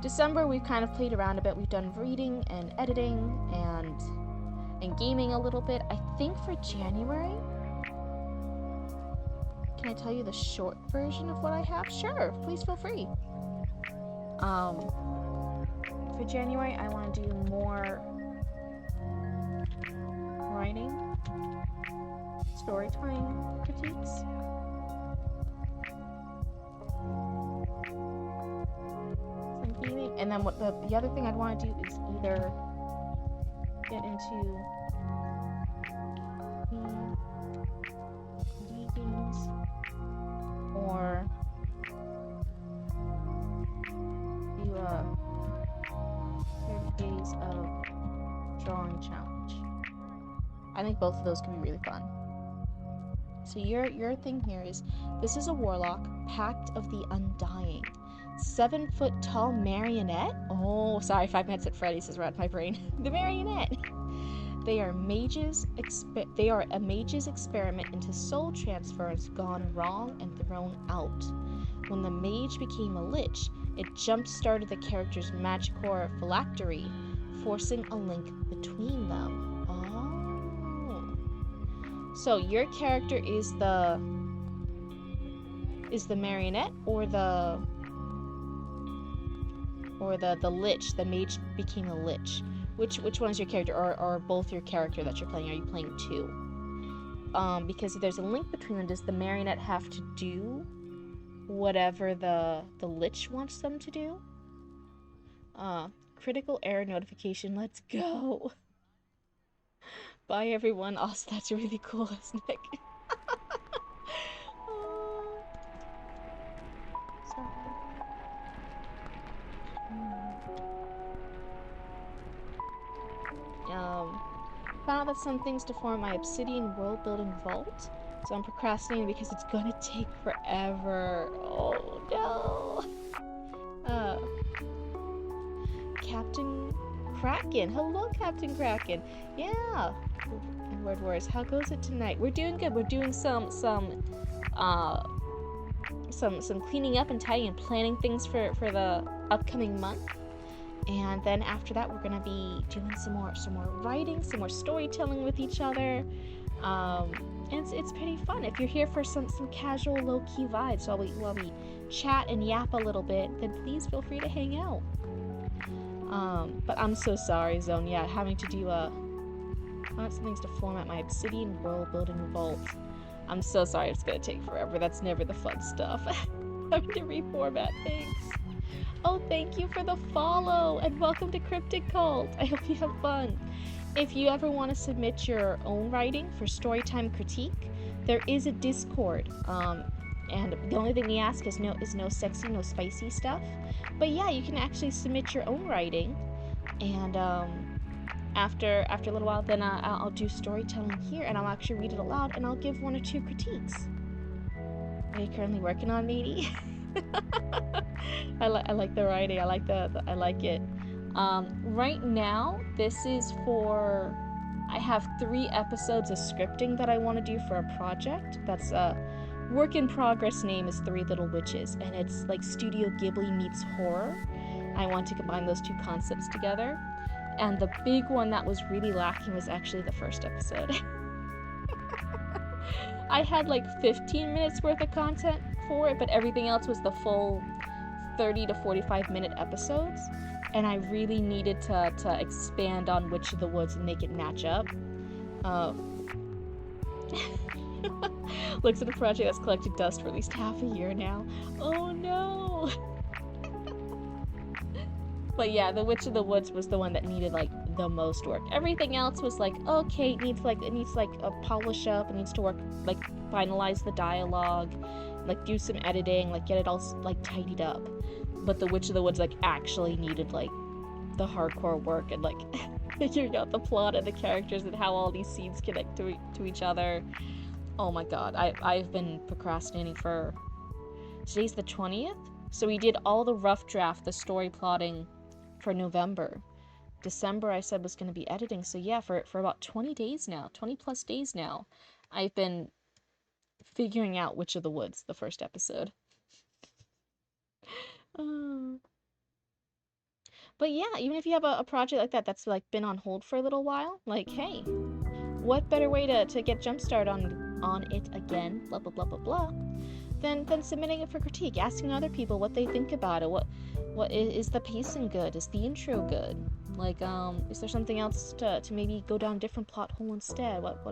December, we've kind of played around a bit. We've done reading and editing and gaming a little bit. I think for January, can I tell you the short version of what I have? Sure, please feel free. For January, I want to do more writing, storytelling critiques, some gaming, and then what the other thing I'd want to do is either get into League games or do 30 days of drawing challenge. I think both of those could be really fun. So your thing here is, this is a warlock, Pact of the Undying. 7-foot tall marionette? Oh, sorry, 5 minutes at Freddy's is around my brain. The marionette! They are a mage's experiment into soul transference gone wrong and thrown out. When the mage became a lich, it jump-started the character's magicore phylactery, forcing a link between them. So your character is the marionette or the lich. The mage became a lich. Which one is your character, or both your character that you're playing? Are you playing two? Because if there's a link between them, does the marionette have to do whatever the lich wants them to do? Critical error notification. Let's go. Bye, everyone. Also, that's really cool, Nick. Sorry. Found out that some things to form my obsidian world building vault, so I'm procrastinating because it's gonna take forever. Oh no. Captain Kraken. Hello, Captain Kraken. Yeah. And Word Wars. How goes it tonight? We're doing good. We're doing some cleaning up and tidying and planning things for the upcoming month. And then after that, we're gonna be doing some more writing, some more storytelling with each other. And it's pretty fun. If you're here for some casual, low-key vibes while we chat and yap a little bit, then please feel free to hang out. But I'm so sorry, Zone. Yeah, having to do some things to format my obsidian world building vault. I'm so sorry it's gonna take forever. That's never the fun stuff. Having to reformat things. Oh, thank you for the follow, and welcome to Cryptid Cult. I hope you have fun. If you ever want to submit your own writing for Storytime Critique, there is a Discord. And the only thing we ask is no sexy, no spicy stuff. But yeah, you can actually submit your own writing, and after a little while, then I'll do storytelling here, and I'll actually read it aloud, and I'll give 1 or 2 critiques. What are you currently working on, matey? I like the writing. I like it. Right now, this is for. I have 3 episodes of scripting that I want to do for a project. That's a work in progress. Name is 3 Little Witches, and it's like Studio Ghibli meets horror. I want to combine those 2 concepts together. And the big one that was really lacking was actually the first episode. I had like 15 minutes worth of content for it, but everything else was the full 30 to 45 minute episodes. And I really needed to expand on Witch of the Woods and make it match up. Looks at a project that's collected dust for at least half a year now. Oh no! But yeah, the Witch of the Woods was the one that needed like the most work. Everything else was like, okay, it needs a polish up, it needs to work, like finalize the dialogue, like do some editing, like get it all like tidied up. But the Witch of the Woods like actually needed like the hardcore work and like figuring out the plot and the characters and how all these scenes connect to each other. Oh my god, I've been procrastinating for... Today's the 20th? So we did all the rough draft, the story plotting for November. December I said was going to be editing, so yeah, for about 20 days now, 20 plus days now, I've been figuring out Witch of the Woods, the first episode. But yeah, even if you have a project like that that's like been on hold for a little while, like, hey, what better way to get jumpstart on it again, blah blah blah blah blah, than submitting it for critique, asking other people what they think about it. What is the pacing good? Is the intro good? Like, is there something else to maybe go down a different plot hole instead? What?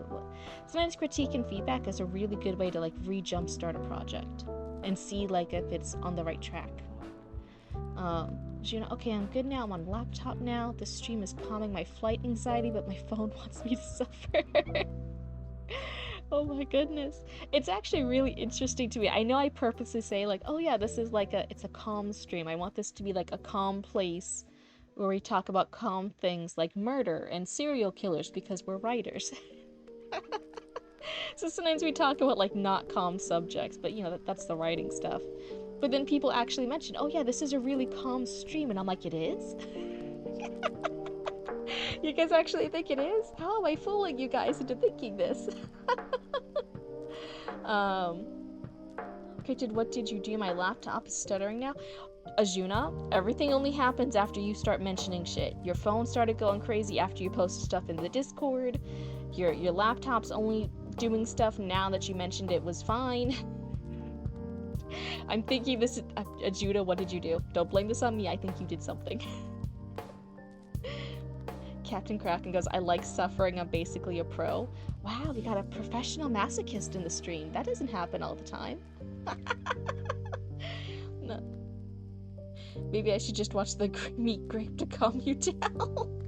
Sometimes critique and feedback is a really good way to like re-jumpstart a project and see like if it's on the right track. Okay, I'm good now. I'm on laptop now. This stream is calming my flight anxiety, but my phone wants me to suffer. Oh my goodness. It's actually really interesting to me. I know I purposely say like, oh yeah, this is like it's a calm stream. I want this to be like a calm place where we talk about calm things like murder and serial killers because we're writers. So sometimes we talk about like not calm subjects, but you know, that's the writing stuff. But then people actually mention, oh yeah, this is a really calm stream, and I'm like, it is? You guys actually think it is? How am I fooling you guys into thinking this? Cryptid, what did you do? My laptop is stuttering now. Azuna, everything only happens after you start mentioning shit. Your phone started going crazy after you posted stuff in the Discord. Your laptop's only doing stuff now that you mentioned it was fine. I'm thinking this is... Azuna, what did you do? Don't blame this on me, I think you did something. Captain Kraken goes, I like suffering, I'm basically a pro. Wow, we got a professional masochist in the stream. That doesn't happen all the time. No. Maybe I should just watch the meat grape to calm you down.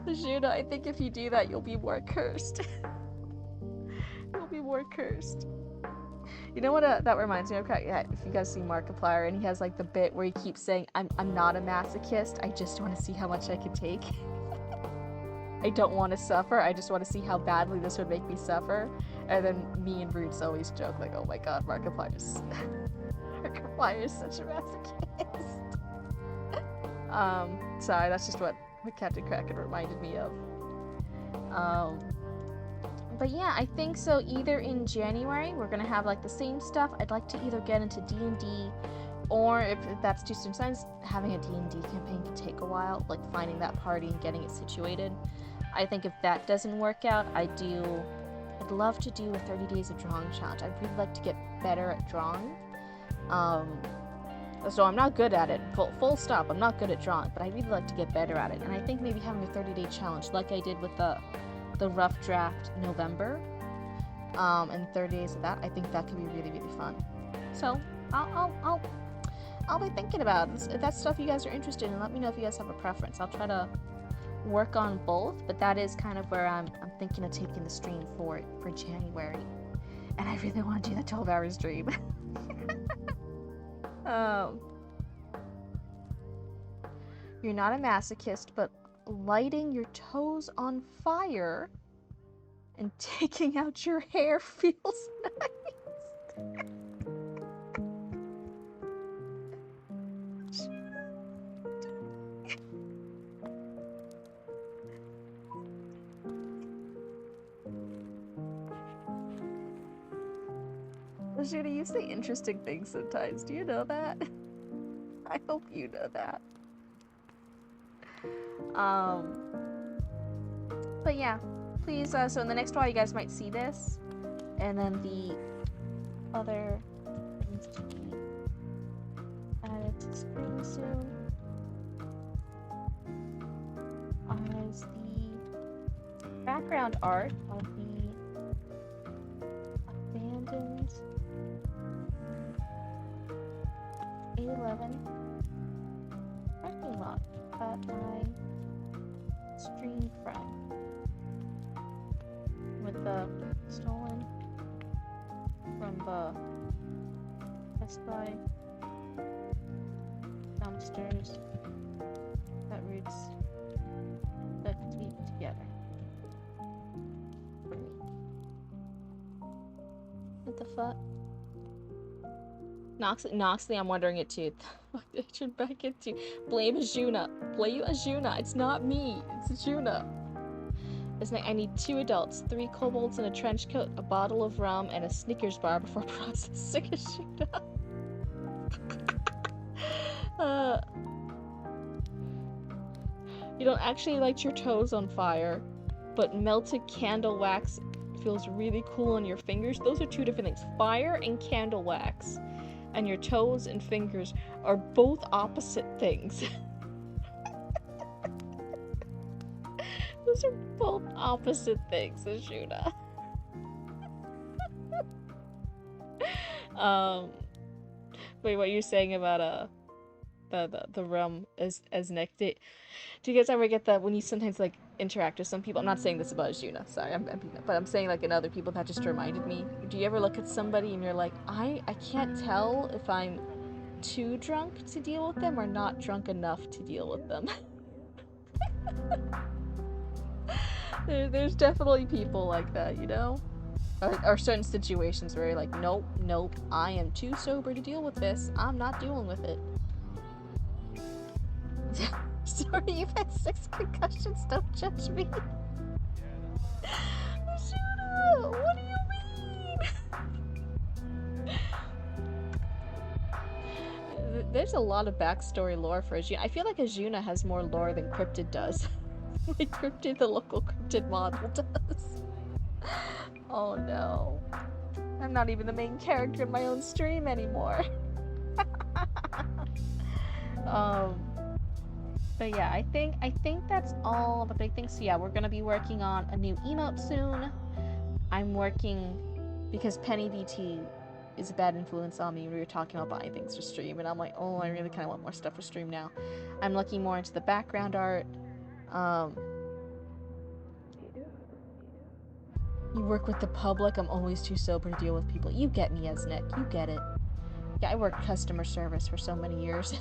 Azuna, I think if you do that, you'll be more cursed. You'll be more cursed. You know what that reminds me of? Yeah, if you guys see Markiplier, and he has like the bit where he keeps saying, I'm not a masochist, I just want to see how much I can take. I don't want to suffer, I just want to see how badly this would make me suffer. And then me and Roots always joke like, oh my god, Markiplier is such a masochist. Sorry, that's just what Captain Kraken reminded me of. But yeah, I think so. Either in January, we're gonna have like the same stuff. I'd like to either get into D&D, or if that's too soon, sometimes having a D&D campaign can take a while, like finding that party and getting it situated. I think if that doesn't work out, I'd love to do a 30 days of drawing challenge. I'd really like to get better at drawing. So I'm not good at it. Full stop. I'm not good at drawing, but I really like to get better at it. And I think maybe having a 30-day challenge, like I did with the rough draft November, and 30 days of that, I think that could be really, really fun. So I'll be thinking about it. If that's stuff you guys are interested in, let me know if you guys have a preference. I'll try to work on both, but that is kind of where I'm thinking of taking the stream for January. And I really want to do the 12-hour stream. You're not a masochist, but lighting your toes on fire and taking out your hair feels nice. Judy, you say interesting things sometimes. Do you know that? I hope you know that. But yeah, please, so in the next while you guys might see this, and then the other things to be added to screen soon is the background art of the abandoned A11 parking lot that I streamed from, with the stolen from the Best Buy dumpsters that roots that tweet together for me. What the fuck? Noxley, I'm wondering it too. I should back into blame Azuna. Blame Azuna. It's not me. It's Azuna. It's like I need 2 adults, 3 kobolds in a trench coat, a bottle of rum, and a Snickers bar before processing Azuna. You don't actually light your toes on fire, but melted candle wax feels really cool on your fingers. Those are 2 different things. Fire and candle wax. And your toes and fingers are both opposite things. Those are both opposite things, Ashuna. Wait, what you're saying about the rum as neck? Do you guys ever get that when you sometimes like interact with some people? I'm not saying this about Ashuna, sorry, but I'm saying like in other people that just reminded me. Do you ever look at somebody and you're like, I can't tell if I'm too drunk to deal with them or not drunk enough to deal with them? There's definitely people like that, you know? Or certain situations where you're like, nope, I am too sober to deal with this. I'm not dealing with it. Sorry, you've had 6 concussions, don't judge me. Ashuna, what do you mean? There's a lot of backstory lore for Azuna. I feel like Azuna has more lore than Cryptid does. Like Cryptid, the local Cryptid model does. Oh no. I'm not even the main character in my own stream anymore. But yeah, I think that's all the big things. So yeah, we're gonna be working on a new emote soon. I'm working because Penny BT is a bad influence on me. We were talking about buying things for stream, and I'm like, oh, I really kind of want more stuff for stream now. I'm looking more into the background art. You work with the public. I'm always too sober to deal with people. You get me, Esnick. You get it. Yeah, I worked customer service for so many years.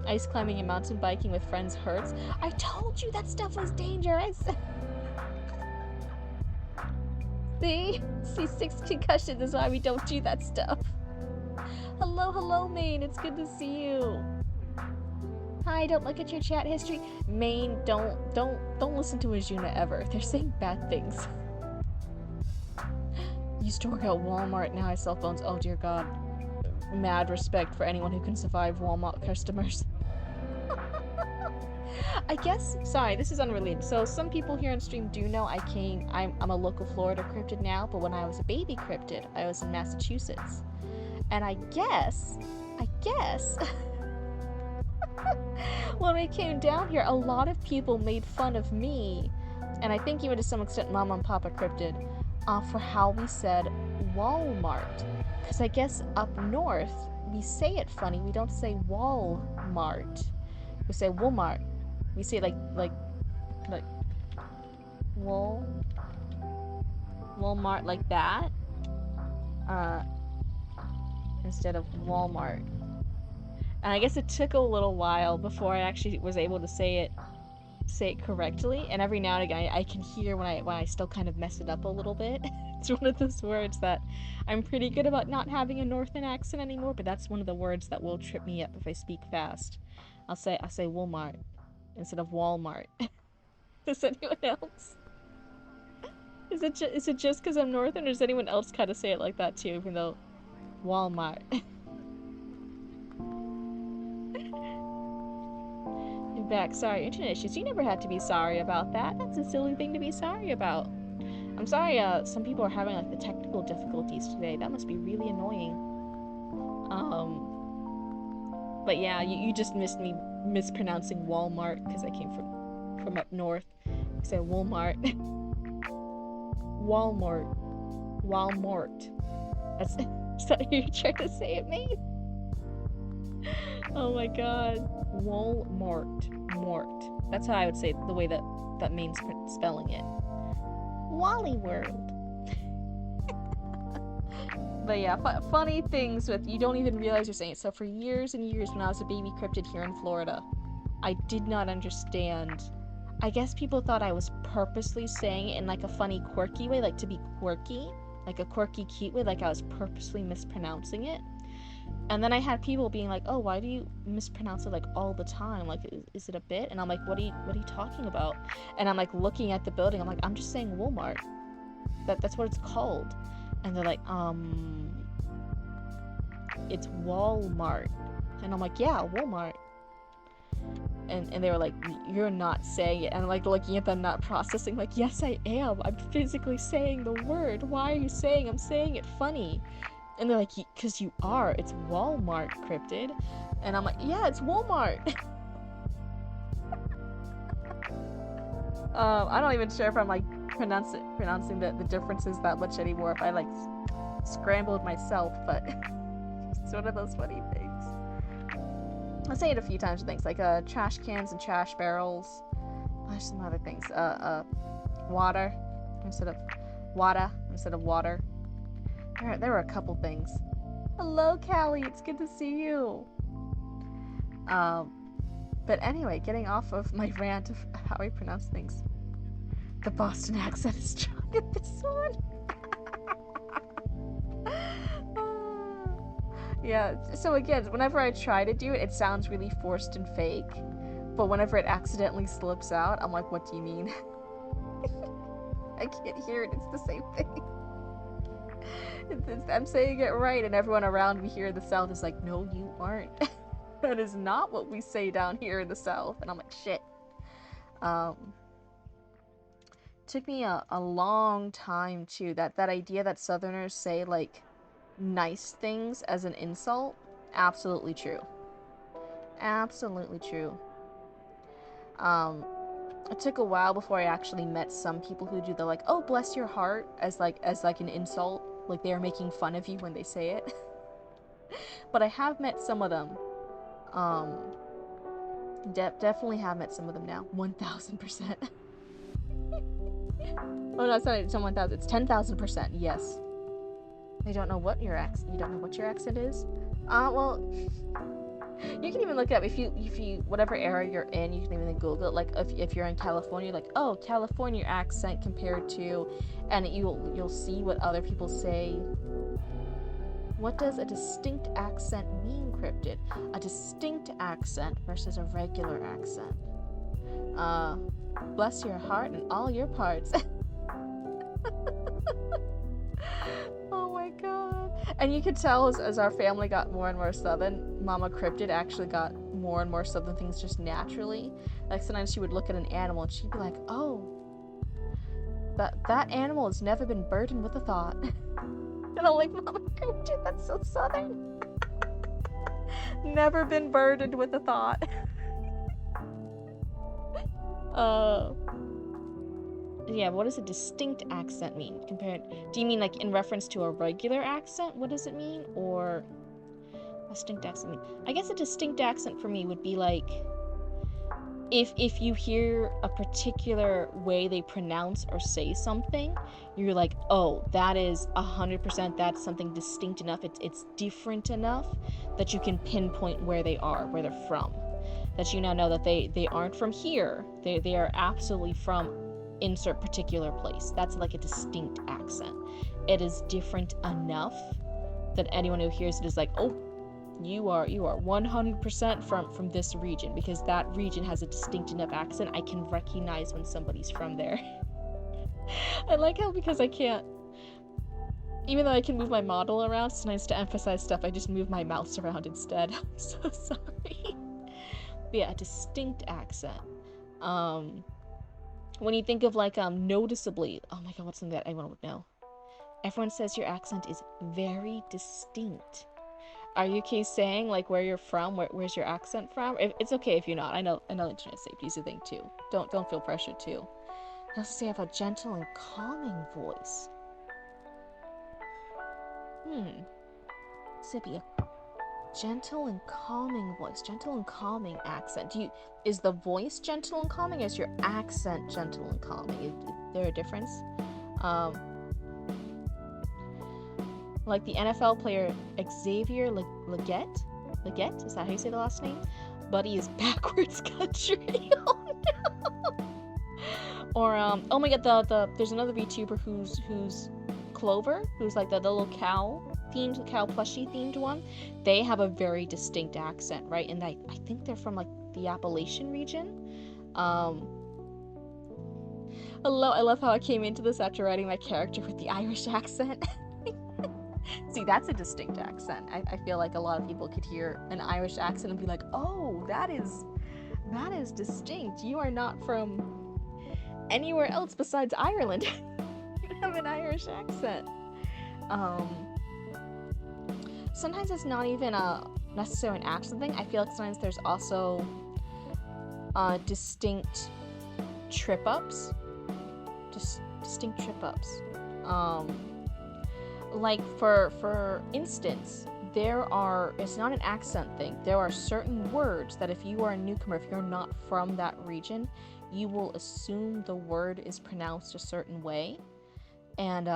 Ice climbing and mountain biking with friends hurts. I told you that stuff was dangerous. See, 6 concussions is why we don't do that stuff. Hello, Maine. It's good to see you. Hi, don't look at your chat history. Maine, don't listen to Azuna ever. They're saying bad things. Used to work at Walmart, now I sell phones. Oh dear God. Mad respect for anyone who can survive Walmart customers. I guess, sorry, this is unrelated. So some people here on stream do know I'm a local Florida cryptid now, but when I was a baby cryptid, I was in Massachusetts. And I guess, when we came down here, a lot of people made fun of me, and I think even to some extent Mama and Papa Cryptid, for how we said Walmart. Because I guess up north, we say it funny. We don't say Walmart. We say Walmart. We say like Walmart like that. Instead of Walmart. And I guess it took a little while before I actually was able to say it correctly. And every now and again, I can hear when I still kind of mess it up a little bit. It's one of those words that I'm pretty good about not having a northern accent anymore. But that's one of the words that will trip me up if I speak fast. I'll say Walmart instead of Walmart. Does anyone else? Is it just because I'm northern, or does anyone else kind of say it like that too? Even though Walmart. Back. Sorry, internet issues. You never had to be sorry about that. That's a silly thing to be sorry about. I'm sorry, some people are having like the technical difficulties today. That must be really annoying. But yeah, you just missed me mispronouncing Walmart because I came from up north. I said Walmart. Walmart. That's is that what you're trying to say it, mate? Oh my god. Walmart. Mort. That's how I would say the way that means spelling it. Wally World. But yeah, funny things with you don't even realize you're saying it. So for years and years when I was a baby cryptid here in Florida, I did not understand. I guess people thought I was purposely saying it in like a funny, quirky way, like to be quirky, like a quirky, cute way, like I was purposely mispronouncing it. And then I had people being like, "Oh, why do you mispronounce it like all the time? Like, is it a bit?" And I'm like, "What are you talking about?" And I'm like looking at the building. I'm like, "I'm just saying Walmart. That's what it's called." And they're like, "It's Walmart." And I'm like, "Yeah, Walmart." And they were like, "You're not saying it." And I'm like looking at them, not processing. Like, "Yes, I am. I'm physically saying the word. Why are you saying I'm saying it funny?" And they're like, "Because you are. It's Walmart, Cryptid." And I'm like, "Yeah, it's Walmart." I don't even sure if I'm like pronouncing the differences that much anymore. If I like scrambled myself, but it's one of those funny things. I say it a few times. Things like trash cans and trash barrels. There's some other things. Water instead of water. There were a couple things. Hello, Callie. It's good to see you. But anyway, getting off of my rant of how I pronounce things. The Boston accent is strong at this one. Yeah, so again, whenever I try to do it, it sounds really forced and fake. But whenever it accidentally slips out, I'm like, "What do you mean?" I can't hear it. It's the same thing. I'm saying it right, and everyone around me here in the South is like, "No, you aren't." That is not what we say down here in the South. And I'm like, shit. Took me a long time too. That idea that Southerners say like nice things as an insult, absolutely true. Absolutely true. It took a while before I actually met some people who do the like, "Oh, bless your heart," as like an insult, like they are making fun of you when they say it. But I have met some of them. Definitely have met some of them now. 1000%. Oh no, it's not 1,000. It's 10,000%. Yes. I don't know what your accent. You don't know what your accent is? Well, you can even look it up if you whatever area you're in. You can even Google it. Like if you're in California, like, "Oh, California accent compared to," and you'll see what other people say. What does a distinct accent mean, Cryptid? A distinct accent versus a regular accent. Bless your heart and all your parts. Oh my god. And you could tell as our family got more and more Southern, Mama Cryptid actually got more and more Southern things just naturally. Like sometimes she would look at an animal and she'd be like, "Oh, that animal has never been burdened with a thought." And I'm like, "Mama Dude, that's so southern. Never been burdened with the thought. Yeah, what does a distinct accent mean compared? Do you mean like in reference to a regular accent? What does it mean? Or a distinct accent? I guess a distinct accent for me would be like if you hear a particular way they pronounce or say something, you're like, oh, that is 100%, that's something distinct enough, it's different enough that you can pinpoint where they are, where they're from. That you now know that they aren't from here, they are absolutely from insert particular place. That's like a distinct accent. It is different enough that anyone who hears it is like, oh, you are 100% from this region, because that region has a distinct enough accent. I can recognize when somebody's from there. I like how, because I can't, even though I can move my model around, sometimes to emphasize stuff I just move my mouse around instead. I'm so sorry. But yeah, a distinct accent. When you think of like noticeably, oh my god, what's something that everyone would know? Everyone says your accent is very distinct. Are you okay saying like where you're from? Where's your accent from? It's okay if you're not. I know internet safety is a thing too. Don't feel pressured too. I also say I have a gentle and calming voice. Sippy, a gentle and calming voice, gentle and calming accent. Is the voice gentle and calming, or is your accent gentle and calming? Is there a difference? Like the NFL player Xavier Leggett, is that how you say the last name? Buddy is backwards country. Oh no. Or oh my god, there's another VTuber who's Clover, who's like the little cow plushie themed one. They have a very distinct accent, right? And I think they're from like the Appalachian region. I love how I came into this after writing my character with the Irish accent. See, that's a distinct accent. I feel like a lot of people could hear an Irish accent and be like, oh, that is distinct. You are not from anywhere else besides Ireland. You have an Irish accent. Sometimes it's not even necessarily an accent thing. I feel like sometimes there's also distinct trip-ups. Distinct trip-ups. Like for instance, it's not an accent thing. There are certain words that if you are a newcomer, if you're not from that region, you will assume the word is pronounced a certain way. And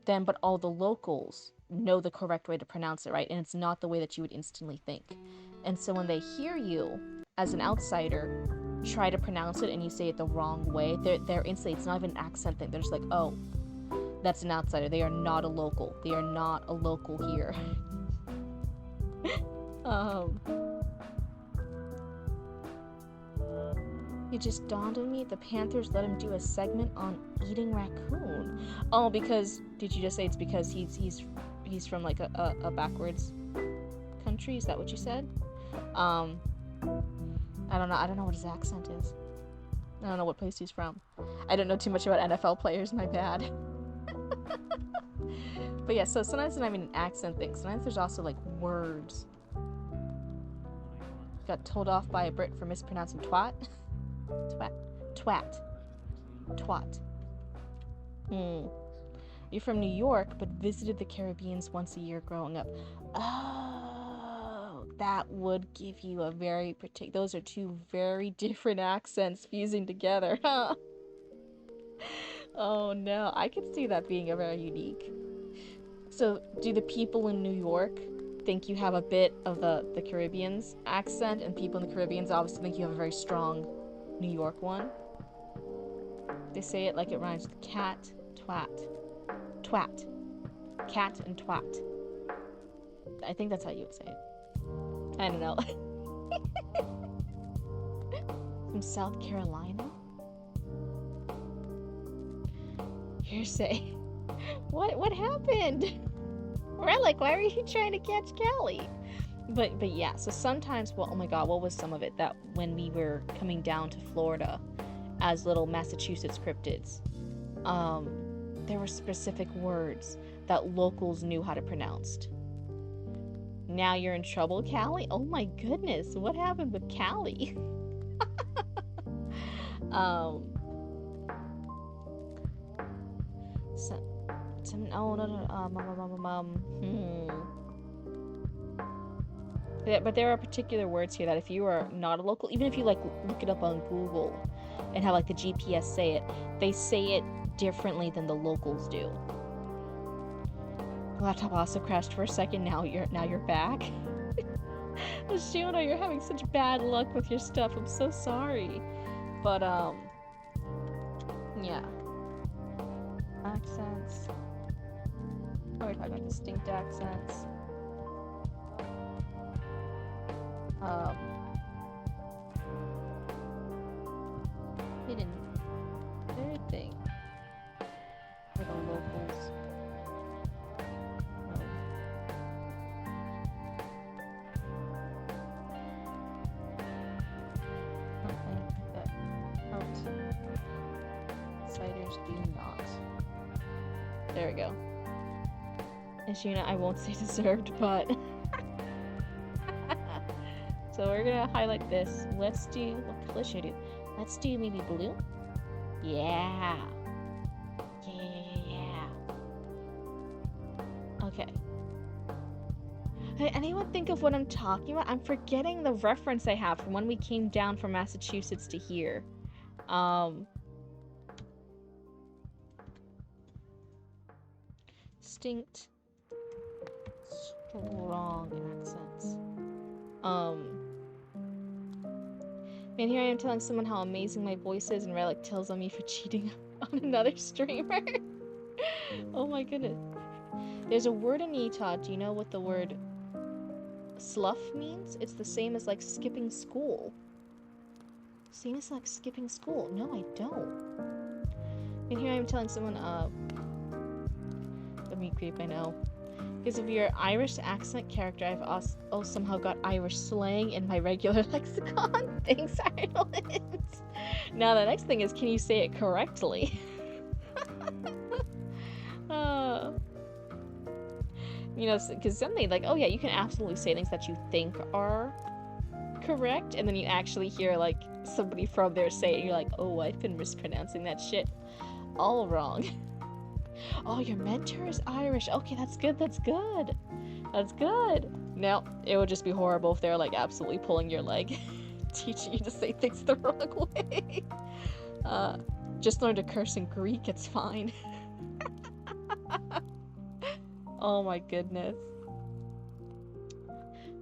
but all the locals know the correct way to pronounce it, right? And it's not the way that you would instantly think. And so when they hear you as an outsider try to pronounce it and you say it the wrong way, they're instantly, it's not even an accent thing. They're just like, oh, that's an outsider. They are not a local. They are not a local here. It just dawned on me, the Panthers let him do a segment on eating raccoon. Oh, because did you just say it's because he's from like a backwards country? Is that what you said? I don't know what his accent is. I don't know what place he's from. I don't know too much about NFL players. My bad. But yeah, so sometimes it's not even an accent thing. Sometimes there's also like words. Got told off by a Brit for mispronouncing twat. Twat. You're from New York, but visited the Caribbean once a year growing up. Oh, that would give you a very particular. Those are two very different accents fusing together, huh? Oh no, I could see that being a very unique. So, do the people in New York think you have a bit of the Caribbean's accent, and people in the Caribbean's obviously think you have a very strong New York one? They say it like it rhymes with cat, twat. Twat. Cat and twat. I think that's how you would say it. I don't know. From South Carolina? Hearsay. What happened? Relic, why were you trying to catch Callie? But yeah, so sometimes, well, oh my god, what was some of it? That when we were coming down to Florida as little Massachusetts cryptids, there were specific words that locals knew how to pronounce. Now you're in trouble, Callie? Oh my goodness, what happened with Callie? Yeah, but there are particular words here that if you are not a local, even if you like look it up on Google and have like the GPS say it, they say it differently than the locals do. The laptop also crashed for a second. Now you're back. Shiona, you're having such bad luck with your stuff. I'm so sorry. But yeah. Accents. Oh, we're talking about distinct accents. Hidden third thing for the locals. Something that outsiders do not. There we go. Ishuna, I won't say deserved, but so we're gonna highlight this. Let's do, what color should I do? Let's do maybe blue. Yeah. Yeah. Okay. Hey, anyone think of what I'm talking about? I'm forgetting the reference I have from when we came down from Massachusetts to here. Distinct, strong accents. And here I am telling someone how amazing my voice is, and Relic tells on me for cheating on another streamer. Oh my goodness. There's a word in Utah. Do you know what the word slough means? It's the same as like skipping school. Same as like skipping school. No, I don't. And here I am telling someone, let me creep, I know. Because of your Irish accent character, I've also somehow got Irish slang in my regular lexicon. Thanks, Ireland. Now the next thing is, can you say it correctly? You know, because something like, oh yeah, you can absolutely say things that you think are correct, and then you actually hear like somebody from there say it, and you're like, oh, I've been mispronouncing that shit all wrong. Oh, your mentor is Irish. Okay, that's good, that's good. That's good. Now, it would just be horrible if they're like absolutely pulling your leg, teaching you to say things the wrong way. Just learn to curse in Greek, it's fine. Oh my goodness.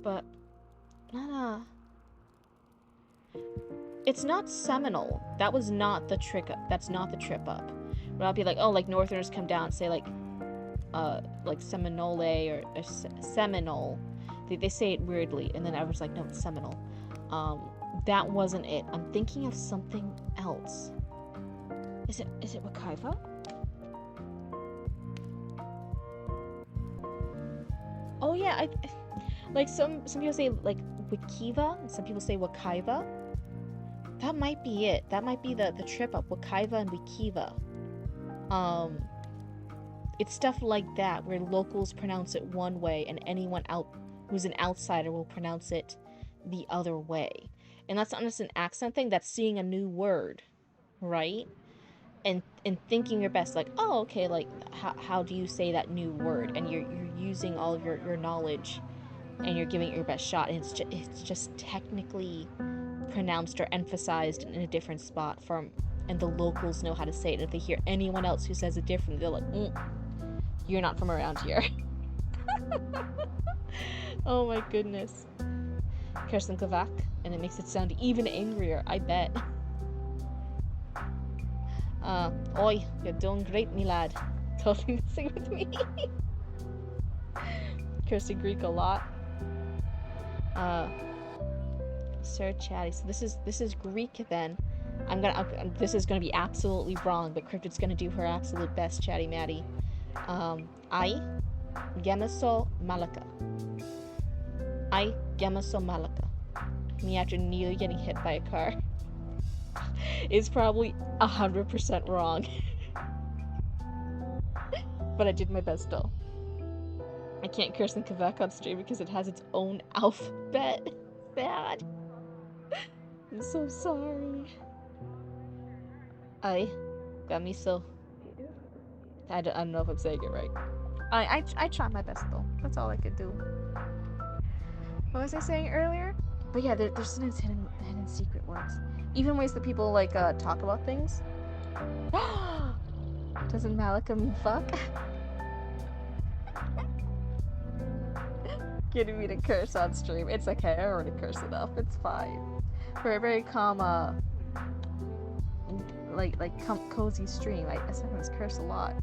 But, it's not Seminole. That was not the trick up. That's not the trip up. Where I'll be like, oh, like Northerners come down and say like Seminole or Seminole. They say it weirdly, and then everyone's like, no, it's Seminole. That wasn't it. I'm thinking of something else. Is it Wakaiva? Oh yeah, like some people say like Wakiva, and some people say Wakaiva. That might be it. That might be the trip up, Wakaiva and Wakiva. It's stuff like that where locals pronounce it one way and anyone who's an outsider will pronounce it the other way. And that's not just an accent thing, that's seeing a new word, right? And thinking your best, like, oh, okay, like, how do you say that new word? And you're using all of your knowledge and you're giving it your best shot, and it's just technically pronounced or emphasized in a different spot and the locals know how to say it. And if they hear anyone else who says it differently, they're like, you're not from around here. Oh my goodness. Kirsten Kovac, and it makes it sound even angrier, I bet. Oi, you're doing great, me lad. Totally messing with me. Kirsty Greek a lot. Sir Chatty. So this is Greek then. This is gonna be absolutely wrong, but Cryptid's gonna do her absolute best, Chatty Matty. I Gemaso Malaka. I Gemaso Malaka. Me after nearly getting hit by a car. Is probably 100% wrong. But I did my best though. I can't curse in Quebec on stream because it has its own alphabet. Sad. I'm so sorry. I got me so. I don't know if I'm saying it right. I try my best though. That's all I could do. What was I saying earlier? But yeah, there's hidden secret words. Even ways that people like talk about things. Doesn't Malika mean fuck? Getting me to curse on stream. It's okay, I already curse enough. It's fine. For a very calm, cozy stream, I sometimes curse a lot.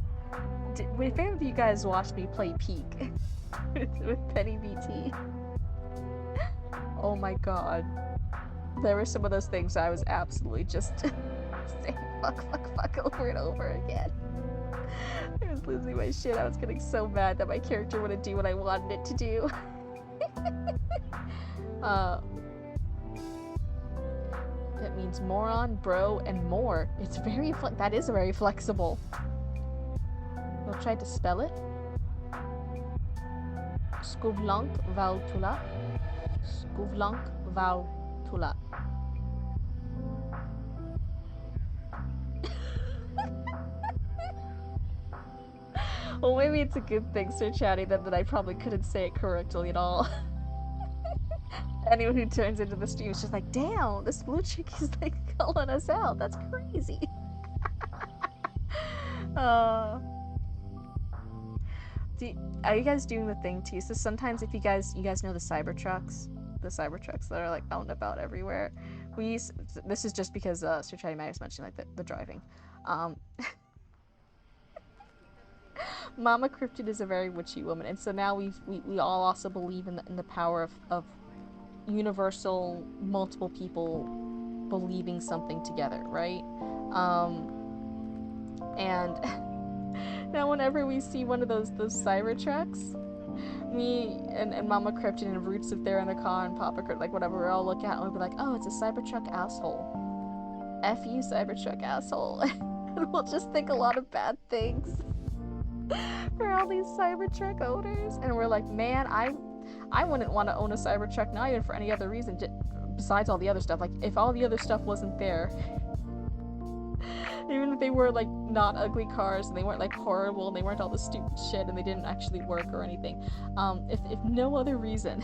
If any of you guys watched me play Peak with Penny BT, oh my god. There were some of those things I was absolutely just saying fuck over and over again. I was losing my shit. I was getting so mad that my character wouldn't do what I wanted it to do. That means moron, bro, and more. It's very that is very flexible. You'll try to spell it. Skuvlank Vautula. Skuvlank Vautula. Well, maybe it's a good thing, Sir Chatty, that I probably couldn't say it correctly at all. Anyone who turns into the stream is just like, damn, this blue chick is like calling us out. That's crazy. Are you guys doing the thing too? So sometimes if you guys know the Cybertrucks that are like out and about everywhere. This is just because Sir Chatty Mag was mentioning like the driving. Mama Cryptid is a very witchy woman, and so now we all also believe in the power of universal multiple people believing something together, right? And now whenever we see one of those Cybertrucks, me and Mama Cryptid and Roots if they're in the car and Papa Cryptid, like whatever, we'll all look at it and we'll be like, oh, it's a Cybertruck asshole. F you, Cybertruck asshole. And we'll just think a lot of bad things for all these Cybertruck owners, and we're like, man, I wouldn't want to own a Cybertruck, not even for any other reason besides all the other stuff. Like, if all the other stuff wasn't there, even if they were like not ugly cars and they weren't like horrible and they weren't all the stupid shit and they didn't actually work or anything, if no other reason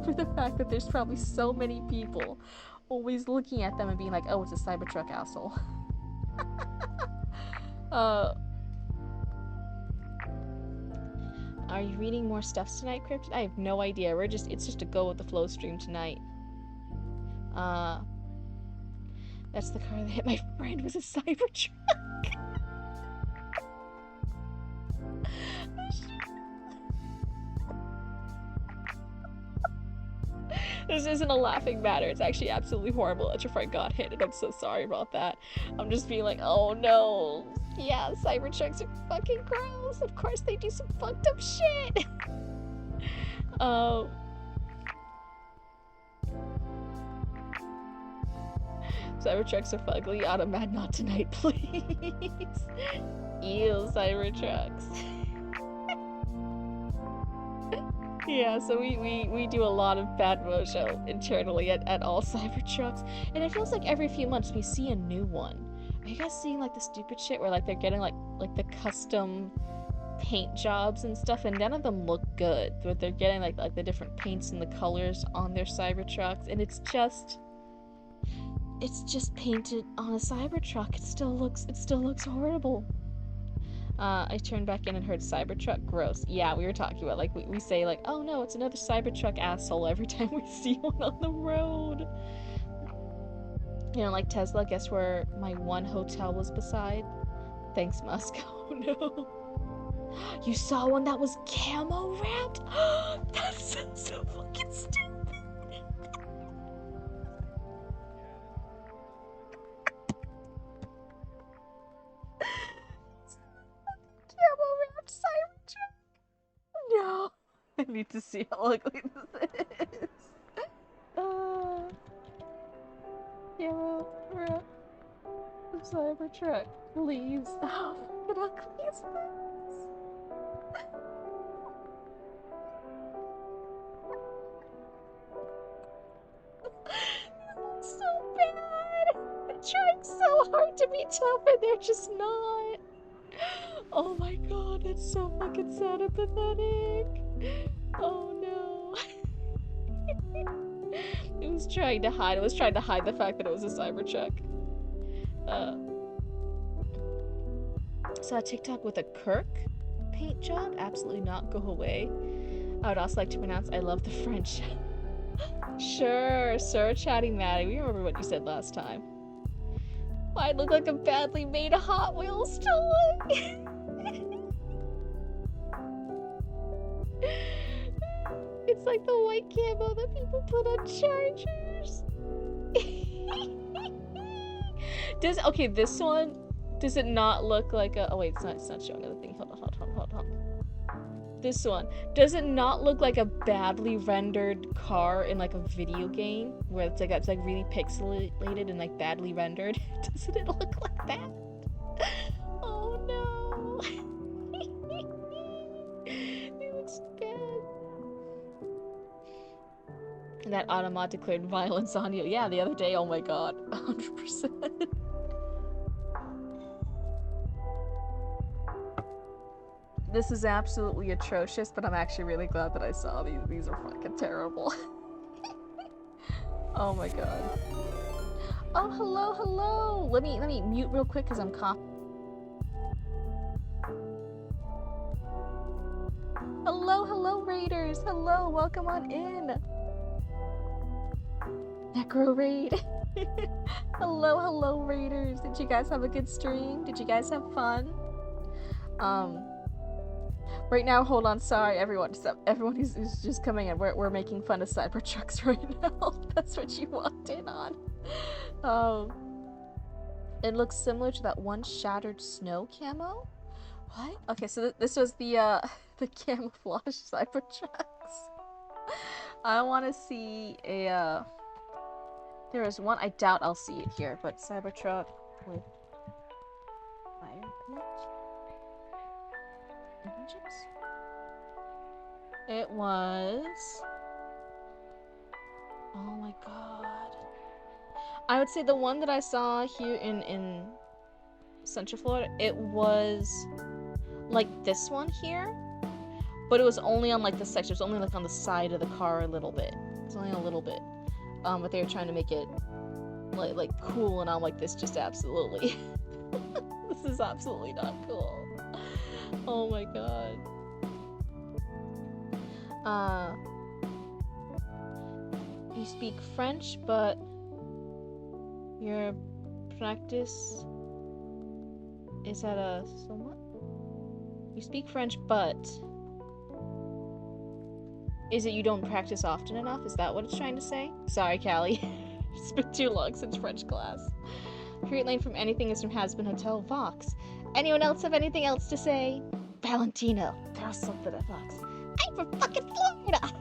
for the fact that there's probably so many people always looking at them and being like, oh, it's a Cybertruck asshole. Are you reading more stuffs tonight, Crypt? I have no idea. It's just a go with the flow stream tonight. That's the car that hit my friend was a Cybertruck. This isn't a laughing matter. It's actually absolutely horrible that your friend got hit, and I'm so sorry about that. I'm just being like, oh no. Yeah, Cybertrucks are fucking gross. Of course they do some fucked up shit. Cybertrucks are fugly. Automad, not tonight, please. Ew, Cybertrucks. Yeah, so we do a lot of bad mojo internally at all Cybertrucks, and it feels like every few months we see a new one. Are you guys seeing like the stupid shit where like they're getting like the custom paint jobs and stuff, and none of them look good, but they're getting like the different paints and the colors on their Cybertrucks, and it's just painted on a Cybertruck. It still looks horrible. I turned back in and heard Cybertruck, gross. Yeah, we were talking about, like, we say, like, oh no, it's another Cybertruck asshole every time we see one on the road. You know, like Tesla, guess where my one hotel was beside? Thanks, Musk. Oh no. You saw one that was camo wrapped? That sounds so fucking stupid. Camo-wrapped Cybertruck? No. I need to see how ugly this is. Camo-wrapped Cybertruck, please. How fucking ugly is this? to be tough and they're just not. Oh my god, that's so fucking sad and pathetic. Oh no. It was trying to hide the fact that it was a Cybertruck. Saw a TikTok with a Kirk paint job. Absolutely not. Go away. I would also like to pronounce I love the French. Sure, sir, chatting Maddie. We remember what you said last time. Why, I look like a badly made Hot Wheels toy. It's like the white camo that people put on Chargers. Okay, this one, does it not look like a... Oh wait, it's not showing the thing. Hold on. This one, does it not look like a badly rendered car in like a video game? Where it's like really pixelated and like badly rendered? Doesn't it look like that? Oh no. It looks bad. And that Automat declared violence on you. Yeah, the other day, oh my god. 100%. This is absolutely atrocious, but I'm actually really glad that I saw these. These are fucking terrible. Oh my god. Oh, hello. Let me mute real quick because I'm coughing. Hello, raiders. Hello, welcome on in. Necro raid. Hello, raiders. Did you guys have a good stream? Did you guys have fun? Right now, hold on, sorry everyone who's just coming in, we're making fun of Cybertrucks right now. That's what you walked in on. It looks similar to that one Shattered Snow camo? What? Okay, so this was the camouflage Cybertrucks. I want to see a, there is one, I doubt I'll see it here, but Cybertruck with fire pitch? Images? It was... Oh my god. I would say the one that I saw here in Central Florida, it was like this one here, but it was only on like the section, it was only like on the side of the car a little bit. It's only a little bit. But they were trying to make it like cool, and I'm like, this just absolutely this is absolutely not cool. Oh my god. You speak French, but your practice is at a somewhat? You speak French, but is it you don't practice often enough? Is that what it's trying to say? Sorry, Callie. It's been too long since French class. Create lane from anything is from Has-Been Hotel Vox. Anyone else have anything else to say? Valentino, throw something at Vox. I'm from fucking Florida!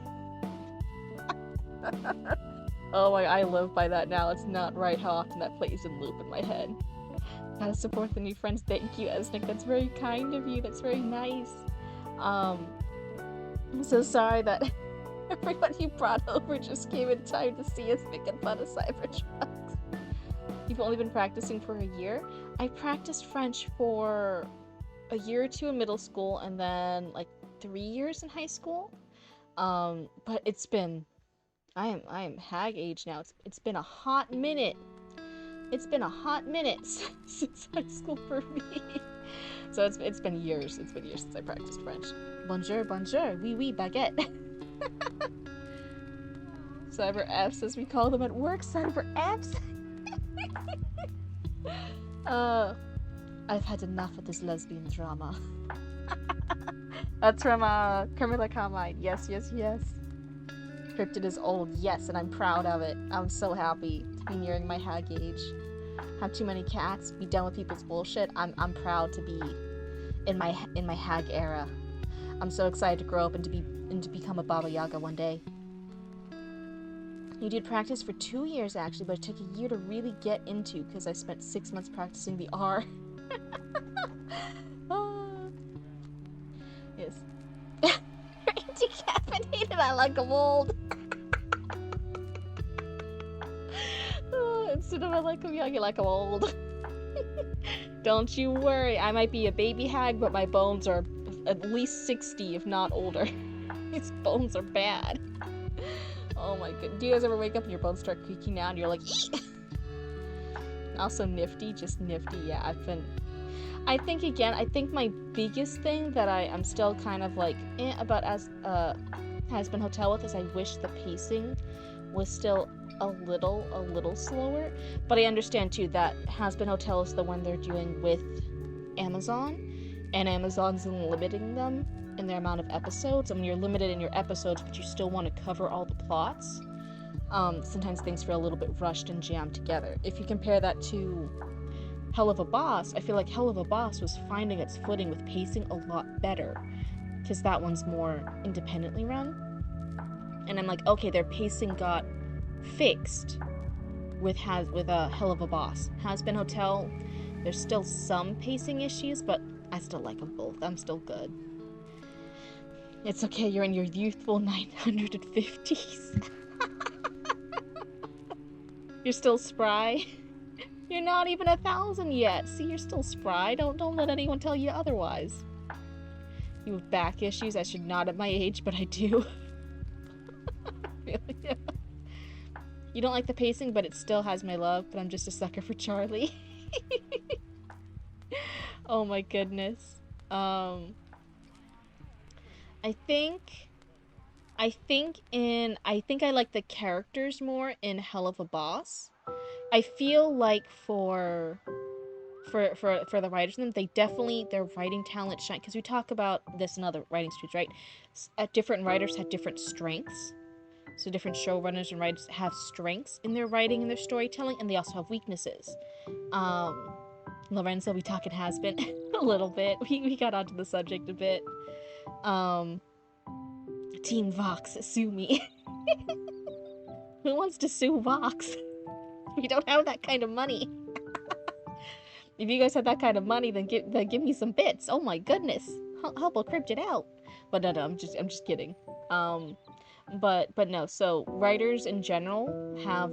Oh my, I live by that now. It's not right how often that plays in loop in my head. Gotta support the new friends. Thank you, Esnick. That's very kind of you. That's very nice. I'm so sorry that everyone you brought over just came in time to see us making fun of Cybertrucks. You've only been practicing for a year? I practiced French for a year or two in middle school and then like 3 years in high school. But it's been... I am hag age now. It's been a hot minute. It's been a hot minute since high school for me. So it's been years. It's been years since I practiced French. Bonjour, bonjour. Oui, oui, baguette. Cyber Fs, as we call them at work. Cyber Fs. I've had enough of this lesbian drama. That's from Camilla Carmine. Yes, yes, yes. Cryptid is old, yes, and I'm proud of it. I'm so happy to be nearing my hag age. Have too many cats, be done with people's bullshit. I'm proud to be in my hag era. I'm so excited to grow up and to become a Baba Yaga one day. You did practice for 2 years actually, but it took a year to really get into because I spent 6 months practicing the R. Yes. Decaffeinated, I like them old. Instead of I like them young, you like them old. Don't you worry. I might be a baby hag, but my bones are at least 60, if not older. These bones are bad. Oh my god. Do you guys ever wake up and your bones start creaking now and you're like, eek? Also nifty, just nifty. Yeah, I think my biggest thing that I'm still kind of like about as Has Been Hotel with is I wish the pacing was still a little slower. But I understand too that Has Been Hotel is the one they're doing with Amazon, and Amazon's limiting them in their amount of episodes. I mean, you're limited in your episodes, but you still want to cover all the plots. Sometimes things feel a little bit rushed and jammed together. If you compare that to Hell of a Boss, I feel like Hell of a Boss was finding its footing with pacing a lot better, because that one's more independently run. And I'm like, okay, their pacing got fixed with a Hell of a Boss. Has Been Hotel, there's still some pacing issues, but I still like them both. I'm still good. It's okay, you're in your youthful 950s. You're still spry. You're not even 1,000 yet. See, you're still spry. Don't let anyone tell you otherwise. You have back issues. I should not at my age, but I do. Really? You don't like the pacing, but it still has my love. But I'm just a sucker for Charlie. Oh my goodness. I think I like the characters more in Hell of a Boss. I feel like for the writers in them, their writing talent shine, because we talk about this in other writing studios, right? Different writers have different strengths. So different showrunners and writers have strengths in their writing and their storytelling, and they also have weaknesses. Lorenzo, we talking Has Been a little bit. We got onto the subject a bit. Team Vox, sue me. Who wants to sue Vox? We don't have that kind of money. If you guys had that kind of money, then give me some bits. Oh my goodness, help a Cryptid out. But no, I'm just kidding. But no. So writers in general have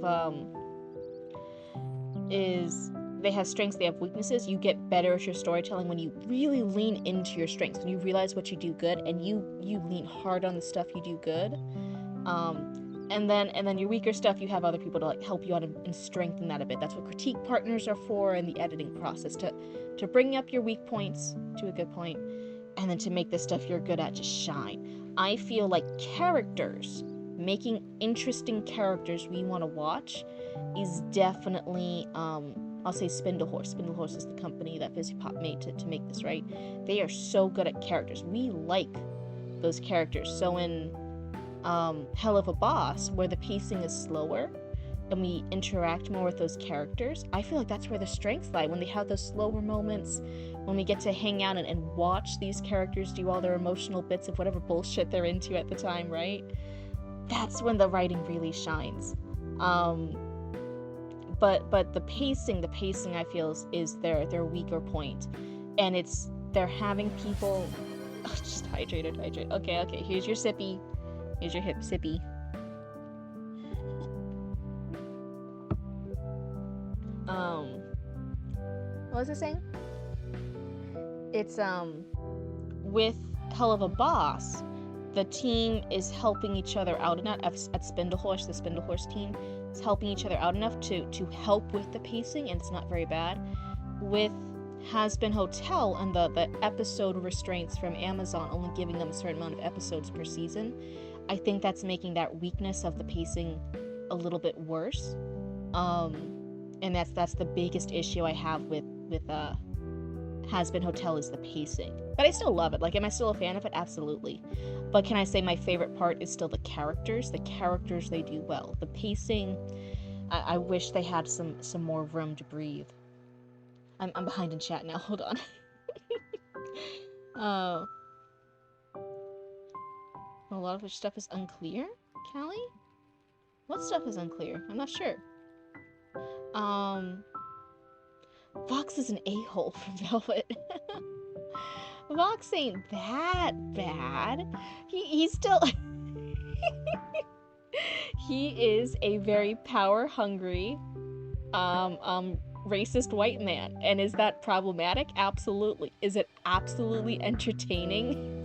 they have strengths, they have weaknesses. You get better at your storytelling when you really lean into your strengths, when you realize what you do good and you lean hard on the stuff you do good. And then your weaker stuff, you have other people to like help you out and strengthen that a bit. That's what critique partners are for in the editing process, to bring up your weak points to a good point, and then to make the stuff you're good at just shine. I feel like characters, making interesting characters we want to watch, is definitely I'll say Spindlehorse. Spindlehorse is the company that Fizzypop made to make this, right? They are so good at characters. We like those characters. So in Hell of a Boss, where the pacing is slower and we interact more with those characters, I feel like that's where the strengths lie. When they have those slower moments, when we get to hang out and watch these characters do all their emotional bits of whatever bullshit they're into at the time, right? That's when the writing really shines. But the pacing I feel is their weaker point. And they're having people just hydrate. Okay, here's your sippy. Here's your hip sippy. What was I saying? It's with Hell of a Boss, the team is helping each other out enough at Spindlehorse. The Spindlehorse team is helping each other out enough to help with the pacing, and it's not very bad. With Has Been Hotel and the episode restraints from Amazon only giving them a certain amount of episodes per season, I think that's making that weakness of the pacing a little bit worse. And that's the biggest issue I have with Has Been Hotel, is the pacing. But I still love it. Like, am I still a fan of it? Absolutely. But can I say my favorite part is still the characters? The characters, they do well. The pacing, I wish they had some more room to breathe. I'm behind in chat now. Hold on. A lot of which stuff is unclear? Callie? What stuff is unclear? I'm not sure. Vox is an a-hole from Velvet. Vox ain't that bad. He's still... He is a very power-hungry, racist white man. And is that problematic? Absolutely. Is it absolutely entertaining?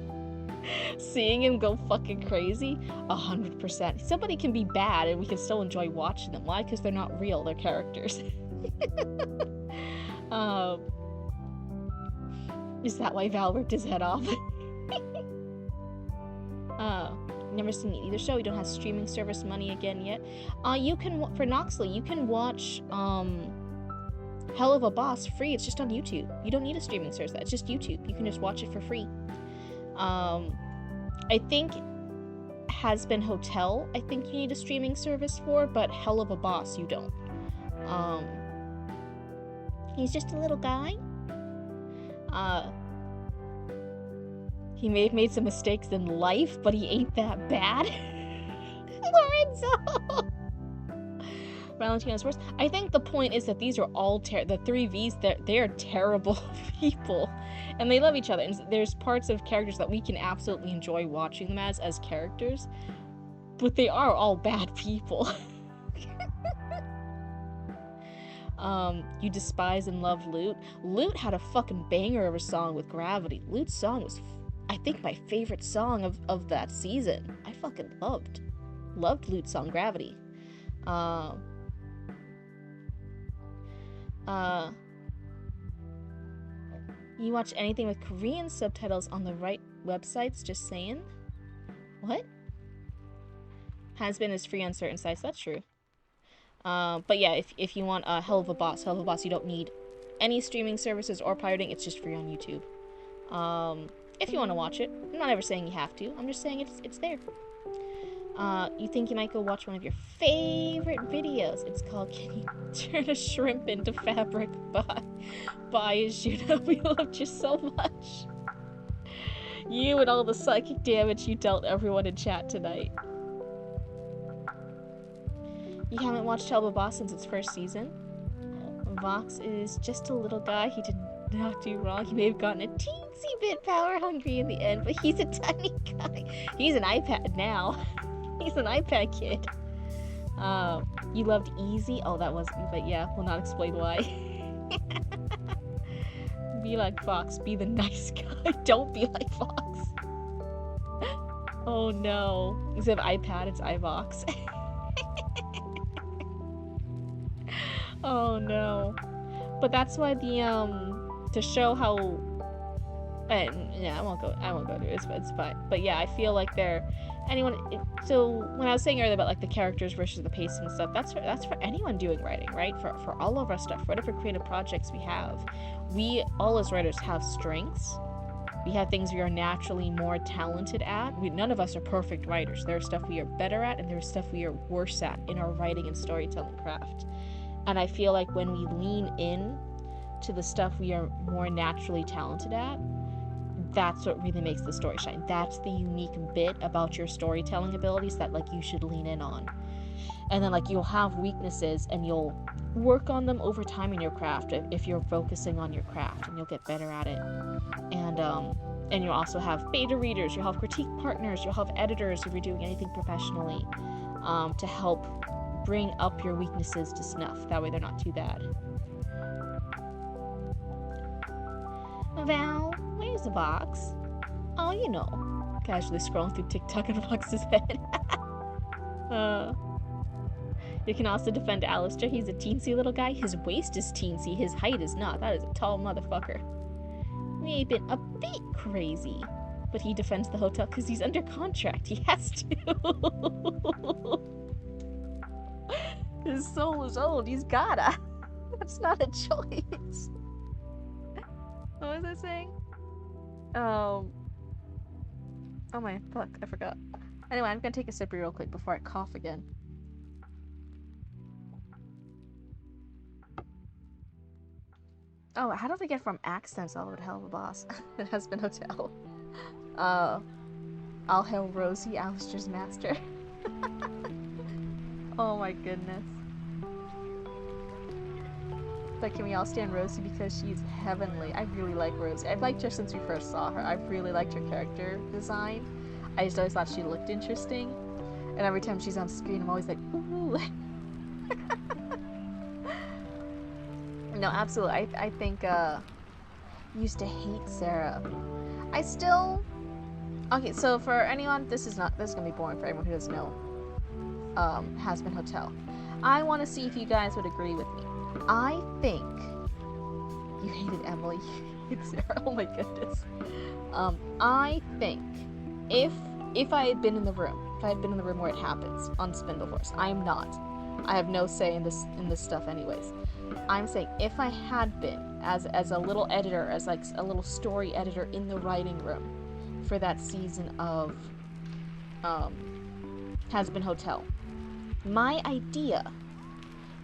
Seeing him go fucking crazy? 100%. Somebody can be bad and we can still enjoy watching them. Why? Because they're not real, they're characters. Is that why Val ripped his head off? Never seen either show. You don't have streaming service money again yet. You can, for Noxley, you can watch Hell of a Boss free. It's just on YouTube. You don't need a streaming service. It's just YouTube. You can just watch it for free. I think Has Been Hotel, I think you need a streaming service for, but Hell of a Boss you don't. He's just a little guy. He may have made some mistakes in life, but he ain't that bad. Lorenzo! Valentina's worse. I think the point is that these are all the three Vs, they're terrible people. And they love each other. And there's parts of characters that we can absolutely enjoy watching them as characters. But they are all bad people. You despise and love Lute. Lute had a fucking banger of a song with Gravity. Lute's song was, I think, my favorite song of that season. I fucking loved Lute's song, Gravity. You watch anything with Korean subtitles on the right websites, just saying? What? Has Been is free on certain sites, that's true. But yeah, if you want Hell of a Boss, you don't need any streaming services or pirating, it's just free on YouTube. If you want to watch it. I'm not ever saying you have to, I'm just saying it's there. You think you might go watch one of your favorite videos. It's called Can You Turn a Shrimp into Fabric by Juno. We loved you so much. You and all the psychic damage you dealt everyone in chat tonight. You haven't watched Hell of a Boss since its first season. Vox is just a little guy. He did not do wrong. He may have gotten a teensy bit power hungry in the end, but he's a tiny guy. He's an iPad now. He's an iPad kid. You loved Easy? Oh, that wasn't me, but yeah, we'll not explain why. Be like Fox, be the nice guy. Don't be like Fox. Oh no. Instead of iPad, it's iVox. Oh no. But that's why to show how yeah, I won't go to it, it's fine. But yeah, I feel like so when I was saying earlier about like the characters versus the pacing and stuff, that's for anyone doing writing, right? For all of our stuff, whatever creative projects we have, we all as writers have strengths. We have things we are naturally more talented at. None of us are perfect writers. There's stuff we are better at, and there's stuff we are worse at in our writing and storytelling craft. And I feel like when we lean in to the stuff we are more naturally talented at, that's what really makes the story shine. That's the unique bit about your storytelling abilities that like you should lean in on. And then like you'll have weaknesses and you'll work on them over time in your craft if you're focusing on your craft, and you'll get better at it. And you'll also have beta readers, you'll have critique partners, you'll have editors if you're doing anything professionally, to help bring up your weaknesses to snuff. That way they're not too bad. Val, where's the box? Oh, you know. Casually scrolling through TikTok and Vox's head. You can also defend Alistair. He's a teensy little guy. His waist is teensy. His height is not. That is a tall motherfucker. May have been a bit crazy. But he defends the hotel because he's under contract. He has to. His soul is old. He's gotta. That's not a choice. What was I saying? Oh my, fuck, I forgot. Anyway, I'm gonna take a sip real quick before I cough again. Oh, how did we get from accents all over to Hell of a Boss? It has been hotel. I'll hail Rosie, Alistair's master. Oh my goodness. But can we all stand Rosie because she's heavenly? I really like Rosie. I've liked her since we first saw her. I've really liked her character design. I just always thought she looked interesting. And every time she's on screen, I'm always like, ooh. No, absolutely. I think used to hate Sarah. I still okay. So for anyone, this is gonna be boring for anyone who doesn't know. Has Been Hotel. I want to see if you guys would agree with me. I think you hated Emily, you hated Sarah. Oh my goodness. I think if I had been in the room, if I had been in the room where it happens on Spindlehorse, I'm not. I have no say in this stuff, anyways. I'm saying if I had been as a little editor, as like a little story editor in the writing room for that season of Has Been Hotel, my idea,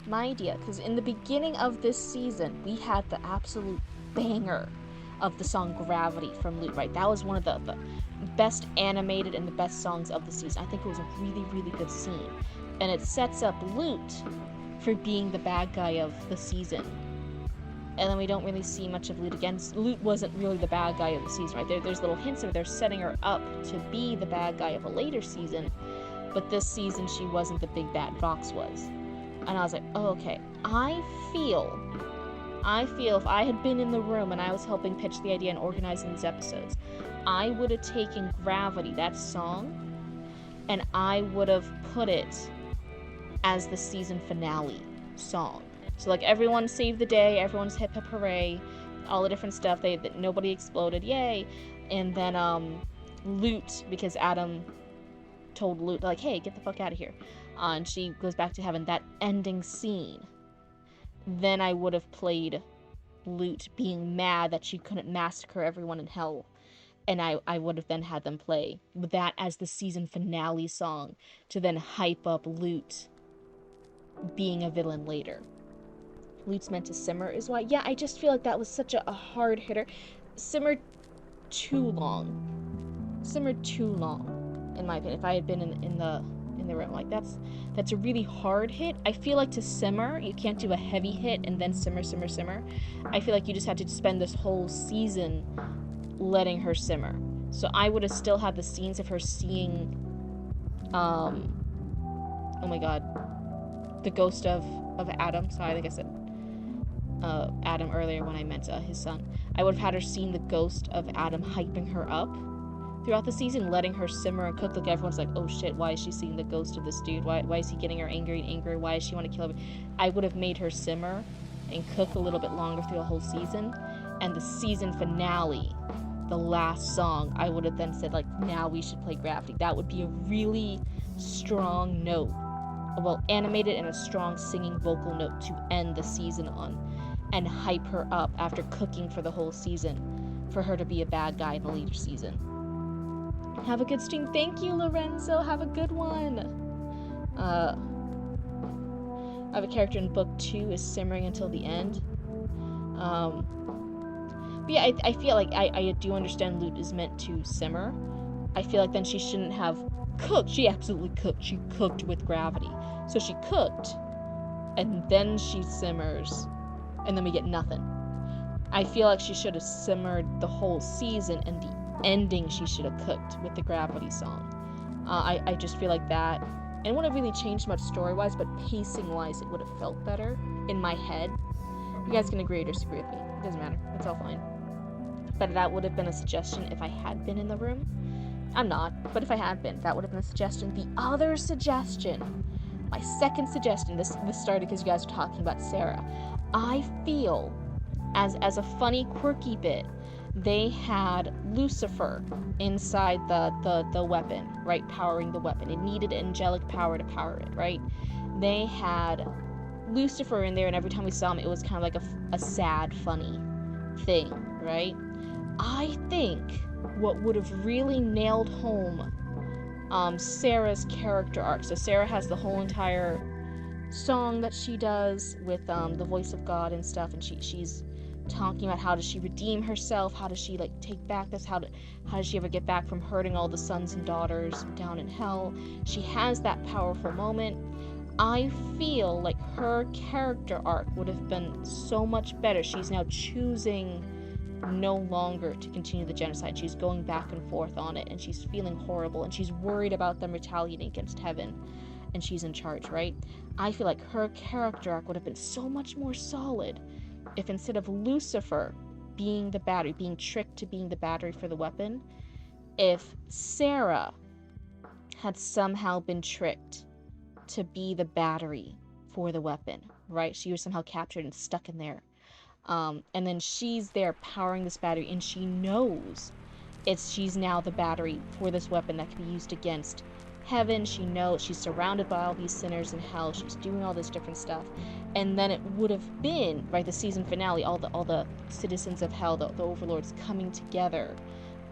because in the beginning of this season, we had the absolute banger of the song Gravity from Loot, right? That was one of the best animated and the best songs of the season. I think it was a really, really good scene. And it sets up Loot for being the bad guy of the season. And then we don't really see much of Loot again. Loot wasn't really the bad guy of the season, right? There's little hints of they're setting her up to be the bad guy of a later season. But this season, she wasn't the big bad. Vox was. And I was like, oh, okay. I feel if I had been in the room and I was helping pitch the idea and organizing these episodes, I would have taken Gravity, that song, and I would have put it as the season finale song. So like everyone saved the day, everyone's hip hip hooray, all the different stuff. Nobody exploded, yay. And then Loot, because Adam told Loot, like, hey, get the fuck out of here. And she goes back to heaven. That ending scene. Then I would have played Loot being mad that she couldn't massacre everyone in hell. And I would have then had them play that as the season finale song to then hype up Loot being a villain later. Loot's meant to simmer is why. Yeah, I just feel like that was such a hard hitter. Simmered too long, in my opinion. If I had been in the room, like that's a really hard hit. I feel like to simmer, you can't do a heavy hit and then simmer. I feel like you just had to spend this whole season letting her simmer. So I would have still had the scenes of her seeing, oh my god, the ghost of Adam. Sorry, I think I said Adam earlier when I meant his son. I would have had her seeing the ghost of Adam hyping her up throughout the season, letting her simmer and cook. Like everyone's like, oh shit, why is she seeing the ghost of this dude? Why is he getting her angry and angry? Why does she want to kill him? I would have made her simmer and cook a little bit longer through the whole season. And the season finale, the last song, I would have then said, like, now we should play Gravity. That would be a really strong note, well, animated and a strong singing vocal note to end the season on and hype her up after cooking for the whole season for her to be a bad guy in the later season. Have a good stream. Thank you, Lorenzo. Have a good one. I have a character in book 2 is simmering until the end. But yeah, I feel like I do understand Loot is meant to simmer. I feel like then she shouldn't have cooked. She absolutely cooked. She cooked with Gravity. So she cooked, and then she simmers, and then we get nothing. I feel like she should have simmered the whole season, and the ending she should have cooked with the Gravity song. I just feel like that, and it wouldn't have really changed much story-wise, but pacing-wise it would have felt better in my head. You guys can agree or disagree with me. It doesn't matter. It's all fine. But that would have been a suggestion if I had been in the room. I'm not, but if I had been, that would have been a suggestion. The other suggestion, my second suggestion, this started because you guys were talking about Sarah. I feel, as a funny, quirky bit, they had Lucifer inside the weapon, right? Powering the weapon. It needed angelic power to power it, right? They had Lucifer in there, and every time we saw him, it was kind of like a sad, funny thing, right? I think what would have really nailed home Sarah's character arc. So Sarah has the whole entire song that she does with the voice of God and stuff, and she's talking about how does she redeem herself, how does she like take back this, how does she ever get back from hurting all the sons and daughters down in hell. She has that powerful moment. I feel like her character arc would have been so much better. She's now choosing no longer to continue the genocide. She's going back and forth on it, and she's feeling horrible, and she's worried about them retaliating against heaven, and she's in charge, right? I feel like her character arc would have been so much more solid if instead of Lucifer being the battery, being tricked to being the battery for the weapon, if Sarah had somehow been tricked to be the battery for the weapon, right? She was somehow captured and stuck in there. And then she's there powering this battery, and she knows she's now the battery for this weapon that can be used against heaven. She knows she's surrounded by all these sinners in hell. She's doing all this different stuff. And then it would have been, right, the season finale, all the citizens of hell, the overlords coming together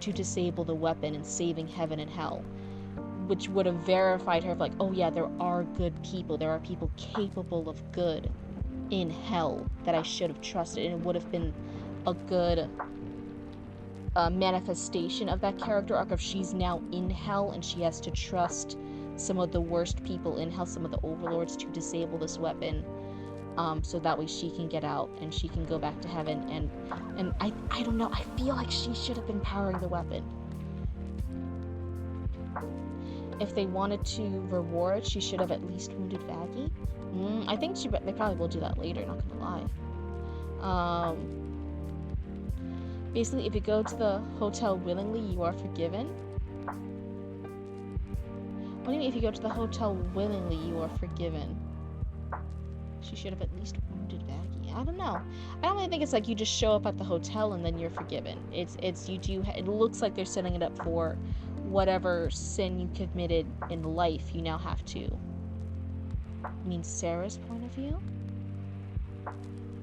to disable the weapon and saving heaven and hell, which would have verified her of like, oh yeah, there are good people. There are people capable of good in hell that I should have trusted. And it would have been a good manifestation of that character arc of she's now in hell and she has to trust some of the worst people in hell, some of the overlords, to disable this weapon, so that way she can get out and she can go back to heaven. And I don't know, I feel like she should have been powering the weapon. If they wanted to reward, she should have at least wounded Vaggie. I think they probably will do that later, not gonna lie. Basically, if you go to the hotel willingly, you are forgiven. What do you mean if you go to the hotel willingly, you are forgiven? She should have at least wounded Vaggie. I don't know. I don't really think it's like you just show up at the hotel and then you're forgiven. It's you do. It looks like they're setting it up for whatever sin you committed in life, you now have to. I mean, Sarah's point of view?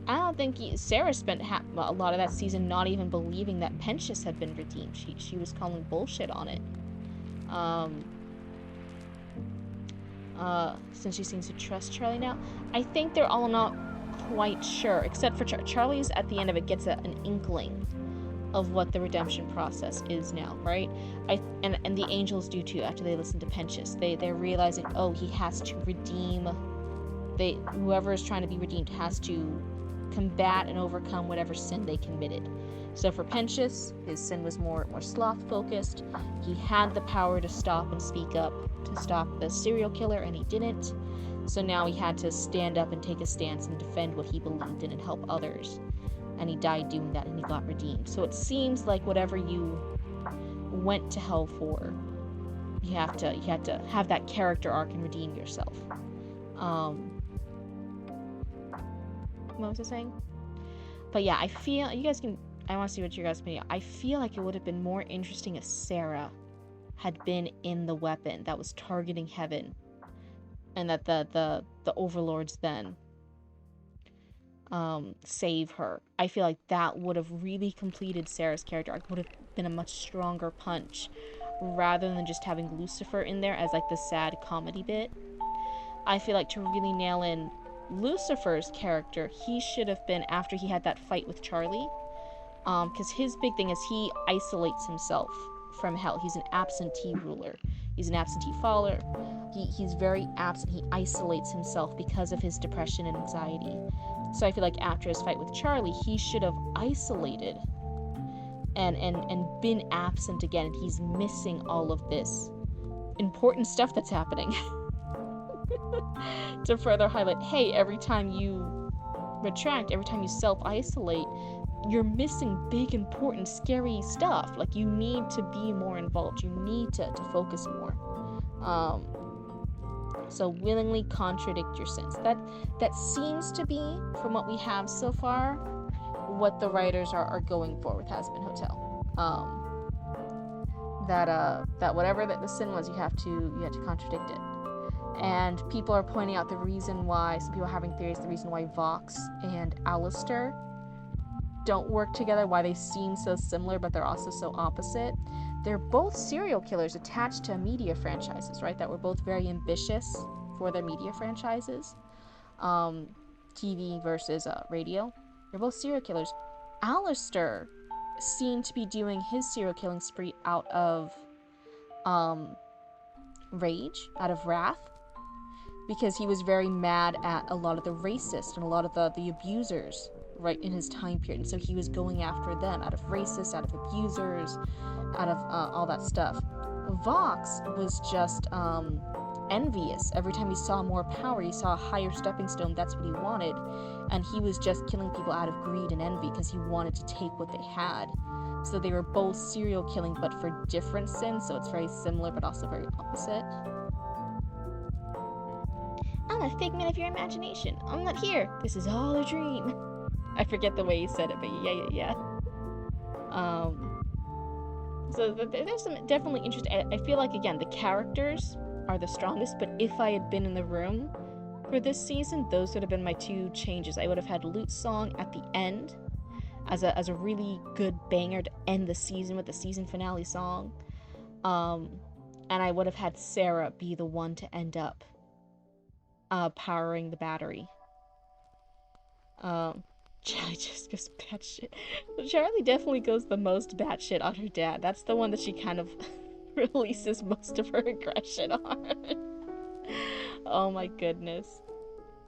I don't think Sarah spent a lot of that season not even believing that Pensius had been redeemed. She was calling bullshit on it. Since she seems to trust Charlie now, I think they're all not quite sure, except for Charlie's at the end of it gets an inkling of what the redemption process is now, right? And the angels do too after they listen to Pensius. They're realizing, oh, he has to redeem. Whoever is trying to be redeemed has to combat and overcome whatever sin they committed. So for Pensius, his sin was more sloth focused. He had the power to stop and speak up to stop the serial killer, and he didn't. So now he had to stand up and take a stance and defend what he believed in and help others. And he died doing that, and he got redeemed. So it seems like whatever you went to hell for, you had to have that character arc and redeem yourself. What was I saying? But yeah, I feel I want to see what you guys think. I feel like it would have been more interesting if Sarah had been in the weapon that was targeting heaven, and that the overlords then save her. I feel like that would have really completed Sarah's character arc. Would have been a much stronger punch, rather than just having Lucifer in there as like the sad comedy bit. I feel like to really nail in Lucifer's character, he should have been after he had that fight with Charlie, because his big thing is he isolates himself from hell. He's an absentee ruler. He's an absentee follower. He's very absent. He isolates himself because of his depression and anxiety. So I feel like after his fight with Charlie, he should have isolated and been absent again. And he's missing all of this important stuff that's happening. To further highlight, hey, every time you retract, every time you self-isolate, you're missing big, important, scary stuff. Like, you need to be more involved. You need to focus more. So willingly contradict your sins. That seems to be, from what we have so far, what the writers are going for with Hazbin Hotel. That whatever that the sin was, you have to contradict it. And people are pointing out the reason why, some people are having theories, the reason why Vox and Alistair don't work together, why they seem so similar but they're also so opposite. They're both serial killers attached to media franchises, right? That were both very ambitious for their media franchises. TV versus radio. They're both serial killers. Alistair seemed to be doing his serial killing spree out of rage, out of wrath, because he was very mad at a lot of the racists and a lot of the abusers, right, in his time period. And so he was going after them out of racists, out of abusers, out of all that stuff. Vox was just envious. Every time he saw more power, he saw a higher stepping stone, that's what he wanted. And he was just killing people out of greed and envy because he wanted to take what they had. So they were both serial killing, but for different sins, so it's very similar, but also very opposite. I'm a figment of your imagination. I'm not here. This is all a dream. I forget the way he said it, but yeah. So there's some definitely interesting. I feel like, again, the characters are the strongest, but if I had been in the room for this season, those would have been my two changes. I would have had Lute's song at the end as a really good banger to end the season with the season finale song. And I would have had Sarah be the one to end up powering the battery. Charlie just goes batshit. Charlie definitely goes the most batshit on her dad. That's the one that she kind of releases most of her aggression on. Oh my goodness.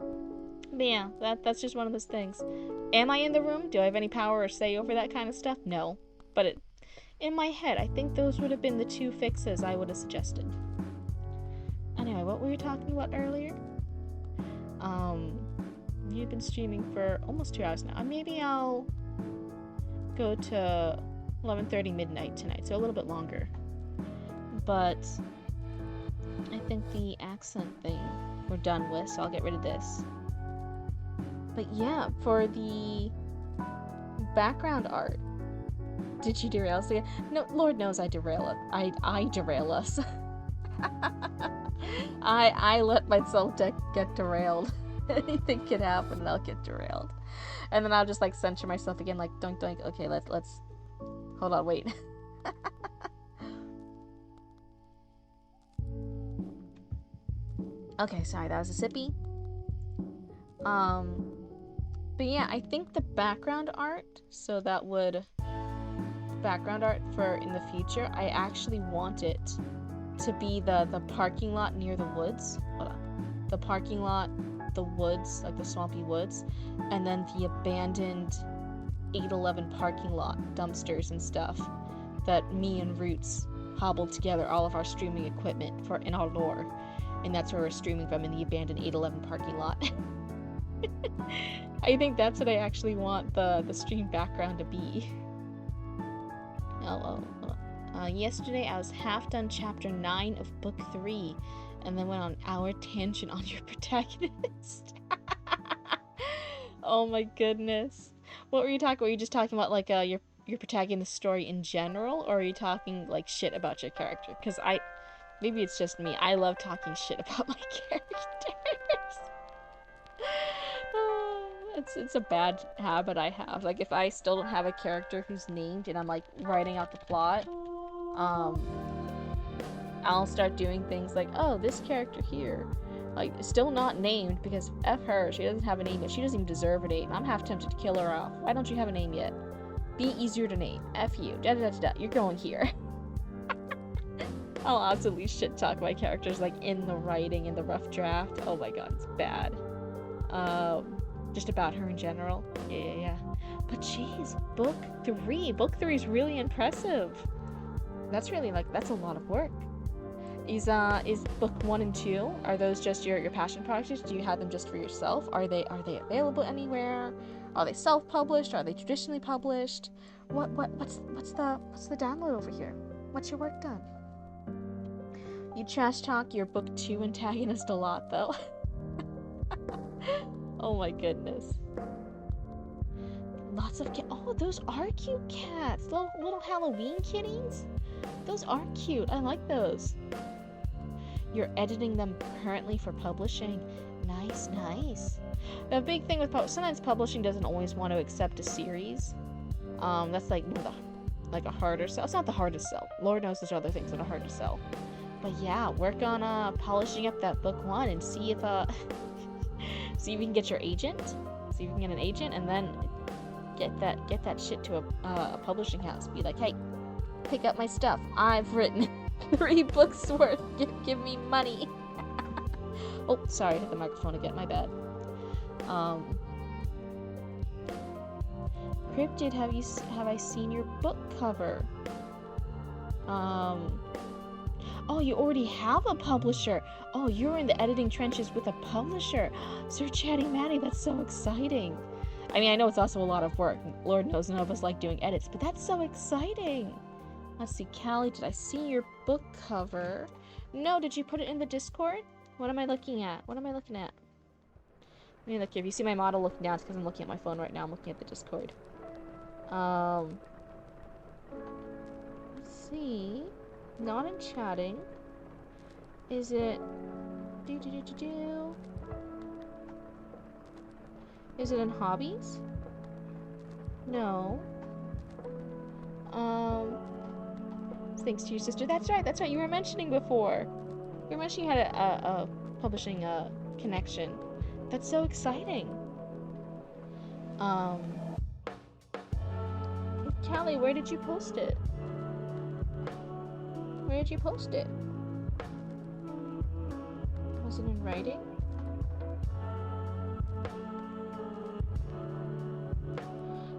But yeah, that's just one of those things. Am I in the room? Do I have any power or say over that kind of stuff? No. But in my head, I think those would have been the two fixes I would have suggested. Anyway, what were we talking about earlier? You've been streaming for almost 2 hours now. Maybe I'll go to 11:30 midnight tonight, so a little bit longer. But I think the accent thing we're done with, so I'll get rid of this. But yeah, for the background art, did you derail us again? No, Lord knows I derail it. I derail us. I let myself get derailed. Anything can happen and I'll get derailed. And then I'll just like censor myself again, like doink doink. Okay, let's hold on, wait. Okay, sorry, that was a sippy. But yeah, I think the background art, so that would background art for in the future, I actually want it to be the parking lot near the woods. Hold on. The parking lot, the woods, like the swampy woods, and then the abandoned 811 parking lot, dumpsters and stuff, that me and Roots hobbled together all of our streaming equipment for in our lore, and that's where we're streaming from, in the abandoned 811 parking lot. I think that's what I actually want the stream background to be. Yesterday I was half done chapter 9 of book 3, and then went on our tangent on your protagonist. Oh my goodness. What were you talking about? Were you just talking about like your protagonist story in general, or are you talking like shit about your character? Because maybe it's just me. I love talking shit about my characters. It's a bad habit I have. Like, if I still don't have a character who's named and I'm like writing out the plot, I'll start doing things like, oh, this character here, like, still not named because F her, she doesn't have a name yet. She doesn't even deserve a name. I'm half tempted to kill her off. Why don't you have a name yet? Be easier to name. F you. Da da da da. You're going here. I'll absolutely shit talk my characters like in the writing, in the rough draft. Oh my god, it's bad. Just about her in general. Yeah. But jeez, book 3. Book 3 is really impressive. That's really that's a lot of work. Is book 1 and 2, are those just your passion projects? Do you have them just for yourself? Are they available anywhere? Are they self-published? Are they traditionally published? What's the download over here? What's your work done? You trash talk your book 2 antagonist a lot though. Oh my goodness. Lots of oh, those are cute cats. Little Halloween kitties. Those are cute. I like those. You're editing them currently for publishing. Nice. The big thing with sometimes publishing doesn't always want to accept a series. That's like a harder sell. It's not the hardest sell. Lord knows there's other things that are hard to sell. But yeah, work on polishing up that book 1 and see if see if you can get your agent. See if you can get an agent, and then get that shit to a publishing house. Be like, hey, pick up my stuff. I've written 3 books worth. Give me money. Oh, sorry, I hit the microphone again. My bad. Cryptid, have I seen your book cover? Oh, you already have a publisher. Oh, you're in the editing trenches with a publisher. Sir Chatty Matty, that's so exciting. I mean, I know it's also a lot of work. Lord knows none of us like doing edits, but that's so exciting. Let's see, Callie, did I see your book cover? No, did you put it in the Discord? What am I looking at? What am I looking at? Let me look here. If you see my model looking down, it's because I'm looking at my phone right now. I'm looking at the Discord. Let's see. Not in chatting. Is it... Is it in hobbies? No. Thanks to your sister. That's right. You were mentioning before. You were mentioning you had a publishing connection. That's so exciting. Callie, where did you post it? Where did you post it? Was it in writing?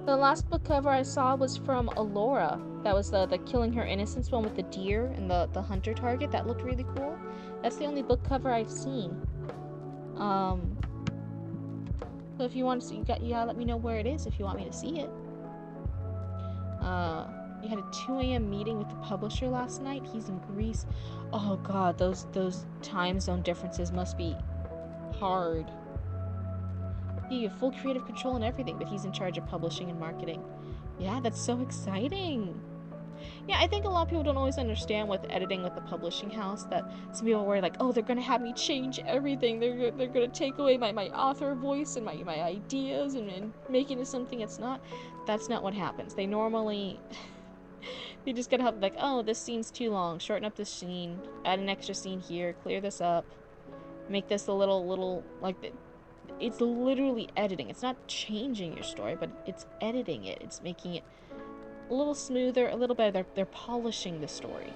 The last book cover I saw was from Alora. That was the Killing Her Innocence one with the deer and the hunter target. That looked really cool. That's the only book cover I've seen. So if you want to see, you gotta let me know where it is if you want me to see it. You had a 2 a.m. meeting with the publisher last night. He's in Greece. Oh god, those time zone differences must be hard. You have full creative control and everything, but he's in charge of publishing and marketing. Yeah, that's so exciting. Yeah, I think a lot of people don't always understand with editing with the publishing house that some people were like, oh, they're gonna have me change everything. They're gonna take away my author voice and my ideas and make it into something it's not. That's not what happens. They normally... you just gotta have like, oh, this scene's too long. Shorten up this scene. Add an extra scene here. Clear this up. Make this a little like... It's literally editing. It's not changing your story, but it's editing it. It's making it a little smoother, a little better. They're polishing the story.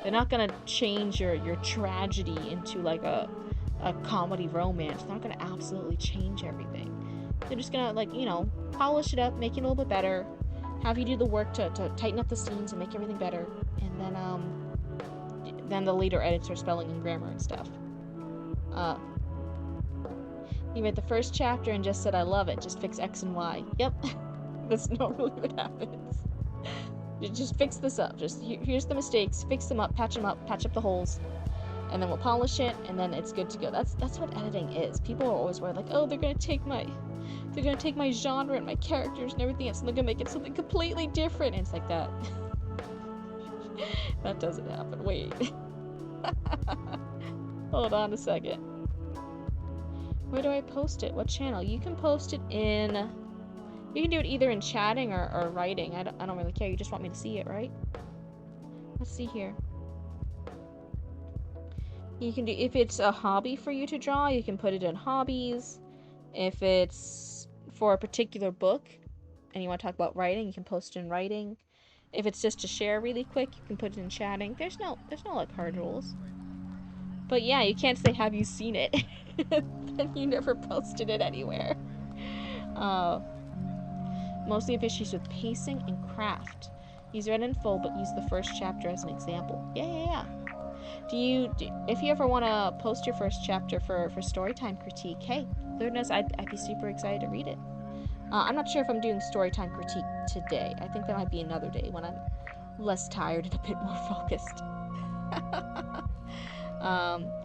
They're not gonna change your tragedy into like a comedy romance. They're not gonna absolutely change everything. They're just gonna, like, you know, polish it up, make it a little bit better, have you do the work to tighten up the scenes and make everything better, and then the later edits are spelling and grammar and stuff. You read the first chapter and just said, I love it, just fix X and Y. Yep. That's normally what happens. You just fix this up. Just, here's the mistakes, fix them up, patch up the holes, and then we'll polish it, and then it's good to go. That's what editing is. People are always worried, like, oh, they're gonna take my genre and my characters and everything else, and they're gonna make it something completely different. And it's like that. That doesn't happen. Wait. Hold on a second. Where do I post it? What channel? You can post it in... You can do it either in chatting or writing. I don't really care. You just want me to see it, right? Let's see here. You can do... If it's a hobby for you to draw, you can put it in hobbies. If it's for a particular book and you want to talk about writing, you can post it in writing. If it's just to share really quick, you can put it in chatting. There's no like hard rules. But yeah, you can't say, have you seen it? Then you never posted it anywhere. Mostly have issues with pacing and craft. Use read in full, but use the first chapter as an example. Yeah. If you ever want to post your first chapter for Storytime critique, hey, Lord knows I'd be super excited to read it. I'm not sure if I'm doing Storytime critique today. I think that might be another day when I'm less tired and a bit more focused.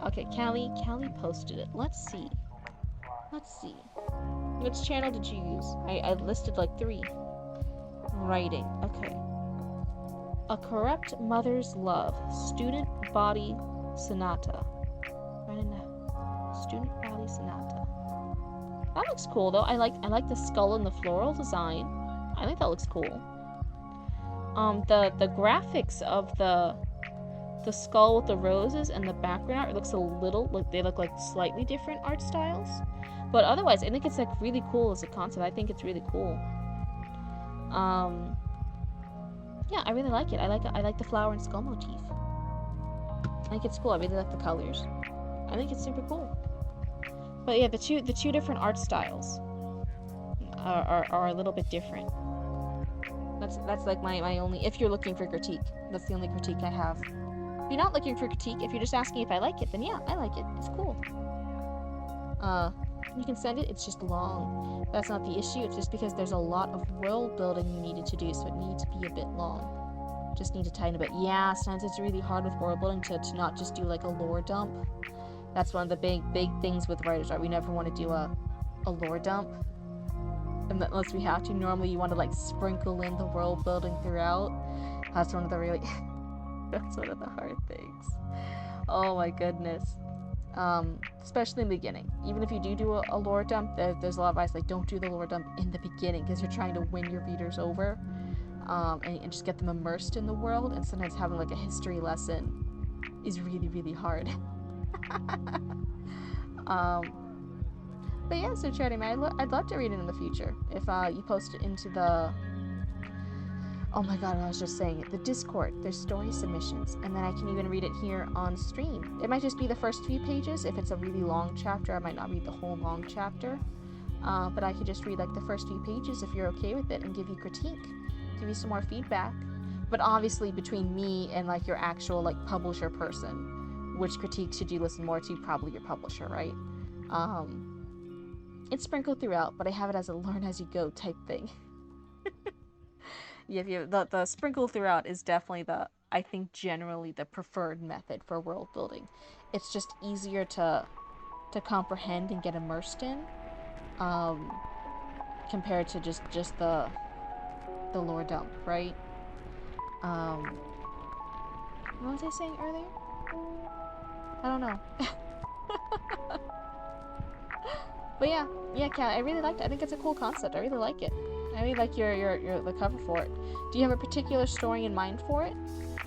Okay, Callie posted it. Let's see. Which channel did you use? I listed like 3. Writing. Okay. A Corrupt Mother's Love. Student Body Sonata. Right in there. Student Body Sonata. That looks cool though. I like the skull and the floral design. I think that looks cool. The graphics of the skull with the roses and the background art, it looks a little like they look like slightly different art styles, but otherwise I think it's like really cool as a concept. I think it's really cool. Yeah, I really like it. I like the flower and skull motif. I think it's cool. I really like the colors. I think it's super cool. But yeah, the two different art styles are a little bit different. That's like my only, if you're looking for critique, that's the only critique I have. If you're not looking for critique, if you're just asking if I like it, then yeah, I like it. It's cool. You can send it, it's just long. That's not the issue, it's just because there's a lot of world building you needed to do, so it needs to be a bit long. Just need to tighten a bit. Yeah, sometimes it's really hard with world building to not just do like a lore dump. That's one of the big things with writers, right? We never want to do a lore dump. Unless we have to. Normally you want to like sprinkle in the world building throughout. That's one of the really that's one of the hard things. Oh my goodness. Especially in the beginning. Even if you do a lore dump, there's a lot of advice like don't do the lore dump in the beginning because you're trying to win your readers over, and just get them immersed in the world. And sometimes having like a history lesson is really, really hard. But yeah, so Charity Man, I'd love to read it in the future if you post it into the. Oh my god, I was just saying it. The Discord, there's story submissions, and then I can even read it here on stream. It might just be the first few pages. If it's a really long chapter, I might not read the whole long chapter. But I could just read like the first few pages if you're okay with it and give you critique, give you some more feedback. But obviously between me and like your actual like publisher person, which critique should you listen more to? Probably your publisher, right? It's sprinkled throughout, but I have it as a learn as you go type thing. Yeah, the sprinkle throughout is definitely I think generally the preferred method for world building. It's just easier to comprehend and get immersed in, compared to just the lore dump, right? What was I saying earlier? I don't know. But yeah, Kat, I really liked it. I think it's a cool concept. I really like it. I really like the cover for it. Do you have a particular story in mind for it,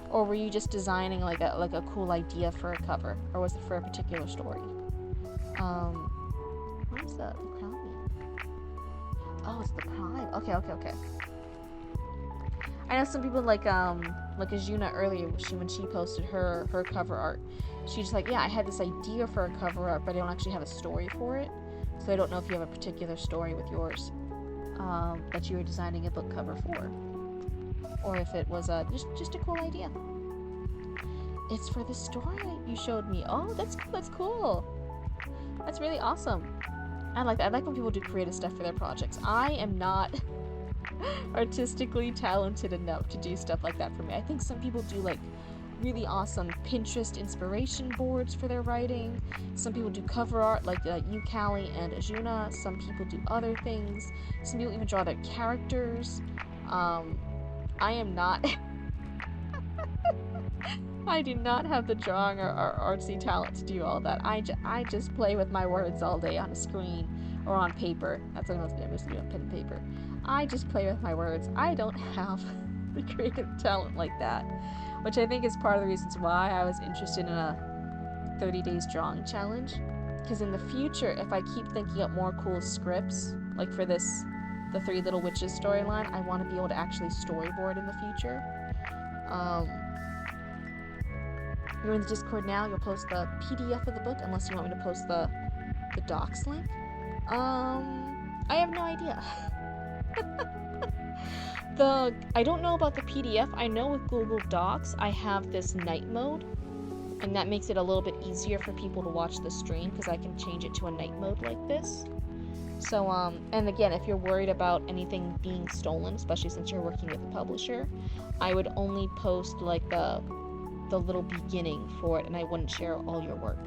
or were you just designing like a cool idea for a cover, or was it for a particular story? What is that? The crown? Oh, it's the prime. Okay. I know some people like Azuna earlier. When she posted her cover art, she's just like, yeah, I had this idea for a cover art, but I don't actually have a story for it. So I don't know if you have a particular story with yours that you were designing a book cover for, or if it was just a cool idea. It's for the story you showed me. Oh, that's cool. That's really awesome. I like that. I like when people do creative stuff for their projects. I am not artistically talented enough to do stuff like that for me. I think some people do like really awesome Pinterest inspiration boards for their writing. Some people do cover art like you, Callie, and Azuna. Some people do other things. Some people even draw their characters. I am not I do not have the drawing or artsy talent to do all that. I just play with my words all day on a screen or on paper. That's what I'm supposed to do on pen and paper. I just play with my words. I don't have the creative talent like that, which I think is part of the reasons why I was interested in a 30 days drawing challenge. Because in the future, if I keep thinking up more cool scripts, like for the Three Little Witches storyline, I want to be able to actually storyboard in the future. You're in the Discord now, you'll post the PDF of the book, unless you want me to post the docs link. I have no idea. I don't know about the PDF. I know with Google Docs, I have this night mode, and that makes it a little bit easier for people to watch the stream, because I can change it to a night mode like this. So, and again, if you're worried about anything being stolen, especially since you're working with a publisher, I would only post like the little beginning for it, and I wouldn't share all your work.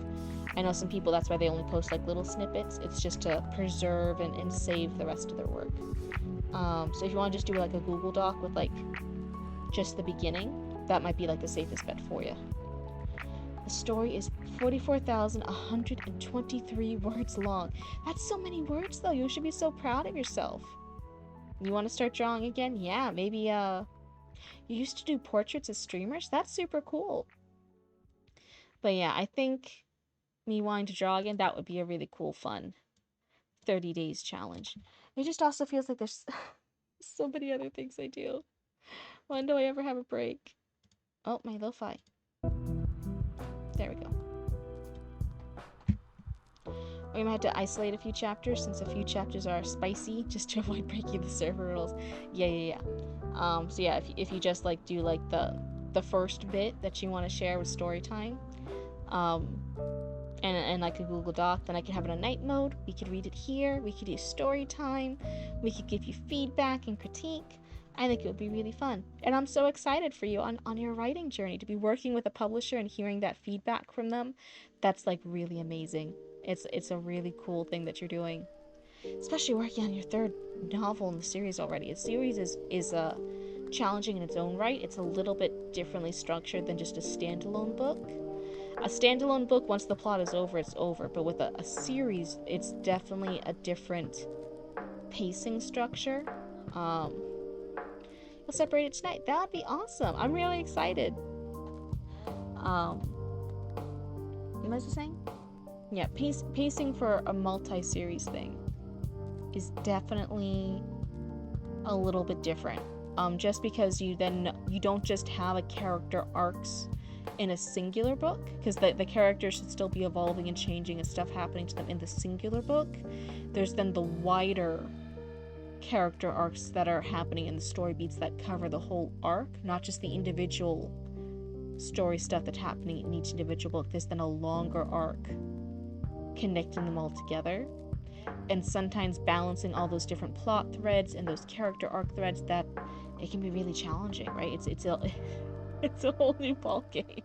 I know some people, that's why they only post like little snippets. It's just to preserve and save the rest of their work. So if you want to just do like a Google Doc with like just the beginning, that might be like the safest bet for you. The story is 44,123 words long. That's so many words though. You should be so proud of yourself. You want to start drawing again? Yeah, maybe you used to do portraits as streamers? That's super cool. But yeah, I think me wanting to draw again, that would be a really cool, fun 30 days challenge. It just also feels like there's so many other things I do. When do I ever have a break? Oh, my lo-fi. There we go. We might have to isolate a few chapters, since a few chapters are spicy, just to avoid breaking the server rules. Yeah. So yeah, if you just like do like the the first bit that you want to share with story time, and like a Google Doc, then I can have it on night mode. We could read it here. We could do story time. We could give you feedback and critique. I think it would be really fun. And I'm so excited for you on your writing journey, to be working with a publisher and hearing that feedback from them. That's like really amazing. It's a really cool thing that you're doing. Especially working on your third novel in the series already. A series is challenging in its own right. It's a little bit differently structured than just a standalone book. A standalone book, once the plot is over, it's over. But with a series, it's definitely a different pacing structure. We'll separate it tonight. That would be awesome. I'm really excited. What was I saying? Yeah, pacing for a multi-series thing is definitely a little bit different. Just because you don't just have a character arcs in a singular book, because the characters should still be evolving and changing and stuff happening to them in the singular book. There's then the wider character arcs that are happening in the story beats that cover the whole arc, not just the individual story stuff that's happening in each individual book. There's then a longer arc connecting them all together, and sometimes balancing all those different plot threads and those character arc threads, that it can be really challenging, right? It's a whole new ball game.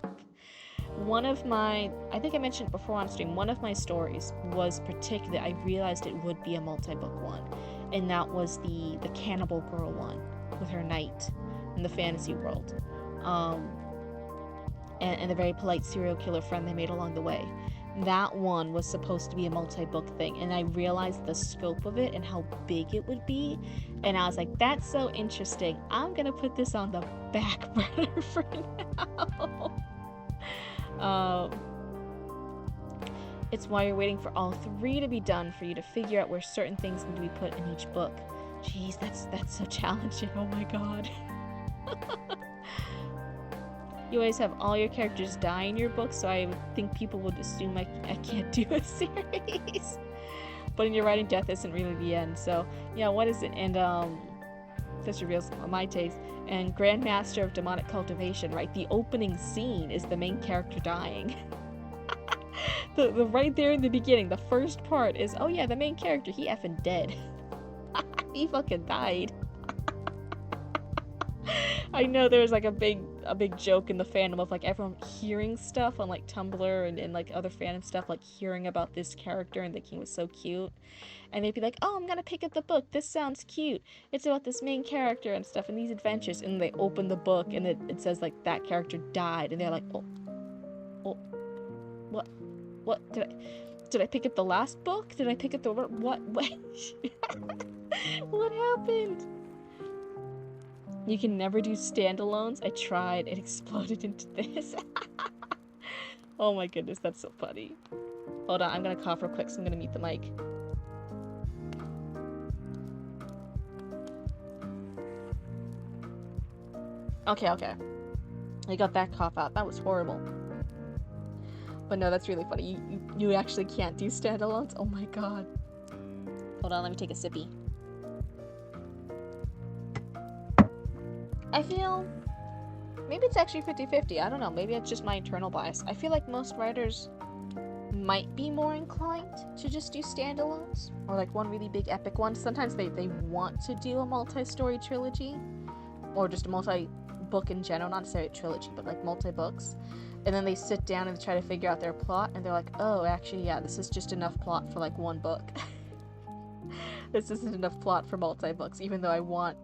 One of my, I think I mentioned it before on stream, one of my stories was particularly, I realized it would be a multi-book one, and that was the cannibal girl one with her knight in the fantasy world, and the very polite serial killer friend they made along the way. That one was supposed to be a multi-book thing, and I realized the scope of it and how big it would be, and I was like, that's so interesting. I'm gonna put this on the back burner for now. It's why you're waiting for all three to be done for you to figure out where certain things need to be put in each book. Jeez, that's so challenging. Oh my god. You always have all your characters die in your book, so I would think people would assume I can't do a series. But in your writing, death isn't really the end. So yeah, what is it? And such a real my taste. And Grandmaster of Demonic Cultivation, right? The opening scene is the main character dying. the right there in the beginning, the first part is, oh yeah, the main character, he effing dead. He fucking died. I know there's like a big joke in the fandom of like everyone hearing stuff on like Tumblr and like other fandom stuff, like hearing about this character and thinking it was so cute, and they'd be like, oh, I'm gonna pick up the book, this sounds cute, it's about this main character and stuff and these adventures, and they open the book and it says like that character died, and they're like, oh what did I pick up the last book? Did I pick up the what what happened? You can never do standalones. I tried. It exploded into this. Oh my goodness, that's so funny. Hold on, I'm gonna cough real quick, so I'm gonna mute the mic. Okay. I got that cough out. That was horrible. But no, that's really funny. You actually can't do standalones? Oh my god. Hold on, let me take a sippy. I feel maybe it's actually 50-50. I don't know. Maybe it's just my internal bias. I feel like most writers might be more inclined to just do standalones, or like one really big epic one. Sometimes they want to do a multi-story trilogy, or just a multi-book in general, not necessarily a trilogy, but like multi-books. And then they sit down and try to figure out their plot, and they're like, oh, actually, yeah, this is just enough plot for like one book. This isn't enough plot for multi-books, even though I want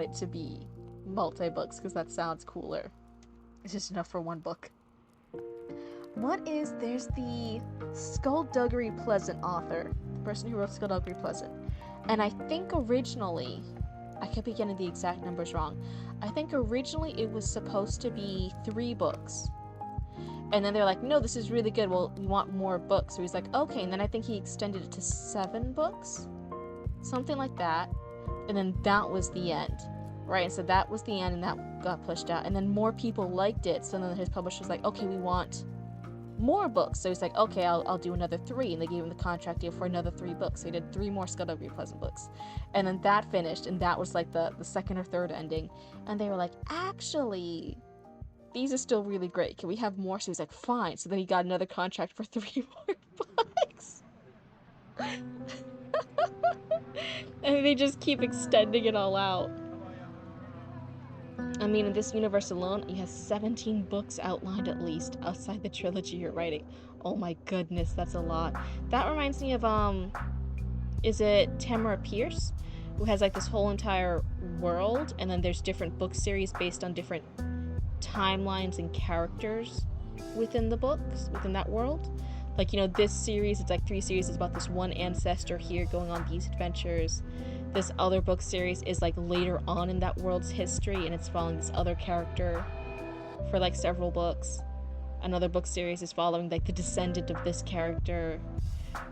it to be multi-books because that sounds cooler. It's just enough for one book. There's the Skullduggery Pleasant author, the person who wrote Skullduggery Pleasant, and I think originally, I could be getting the exact numbers wrong, I think originally it was supposed to be 3 books, and then they're like, no, this is really good, well, we want more books, so he's like, okay, and then I think he extended it to 7 books, something like that, and then that was the end. Right, and so that was the end, and that got pushed out, and then more people liked it, so then his publisher was like, okay, we want more books, so he's like, okay, I'll do another 3, and they gave him the contract deal for another 3 books, so he did 3 more Skullduggery Pleasant books, and then that finished, and that was like the second or third ending, and they were like, actually, these are still really great. Can we have more? So he's like, fine. So then he got another contract for 3 more books. And they just keep extending it all out. I mean, in this universe alone, he has 17 books outlined at least outside the trilogy you're writing. Oh my goodness, that's a lot. That reminds me of, is it Tamara Pierce? Who has like this whole entire world, and then there's different book series based on different timelines and characters within the books, within that world. Like, you know, this series, it's like 3 series, is about this one ancestor here going on these adventures. This other book series is like later on in that world's history, and it's following this other character for like several books. Another book series is following like the descendant of this character.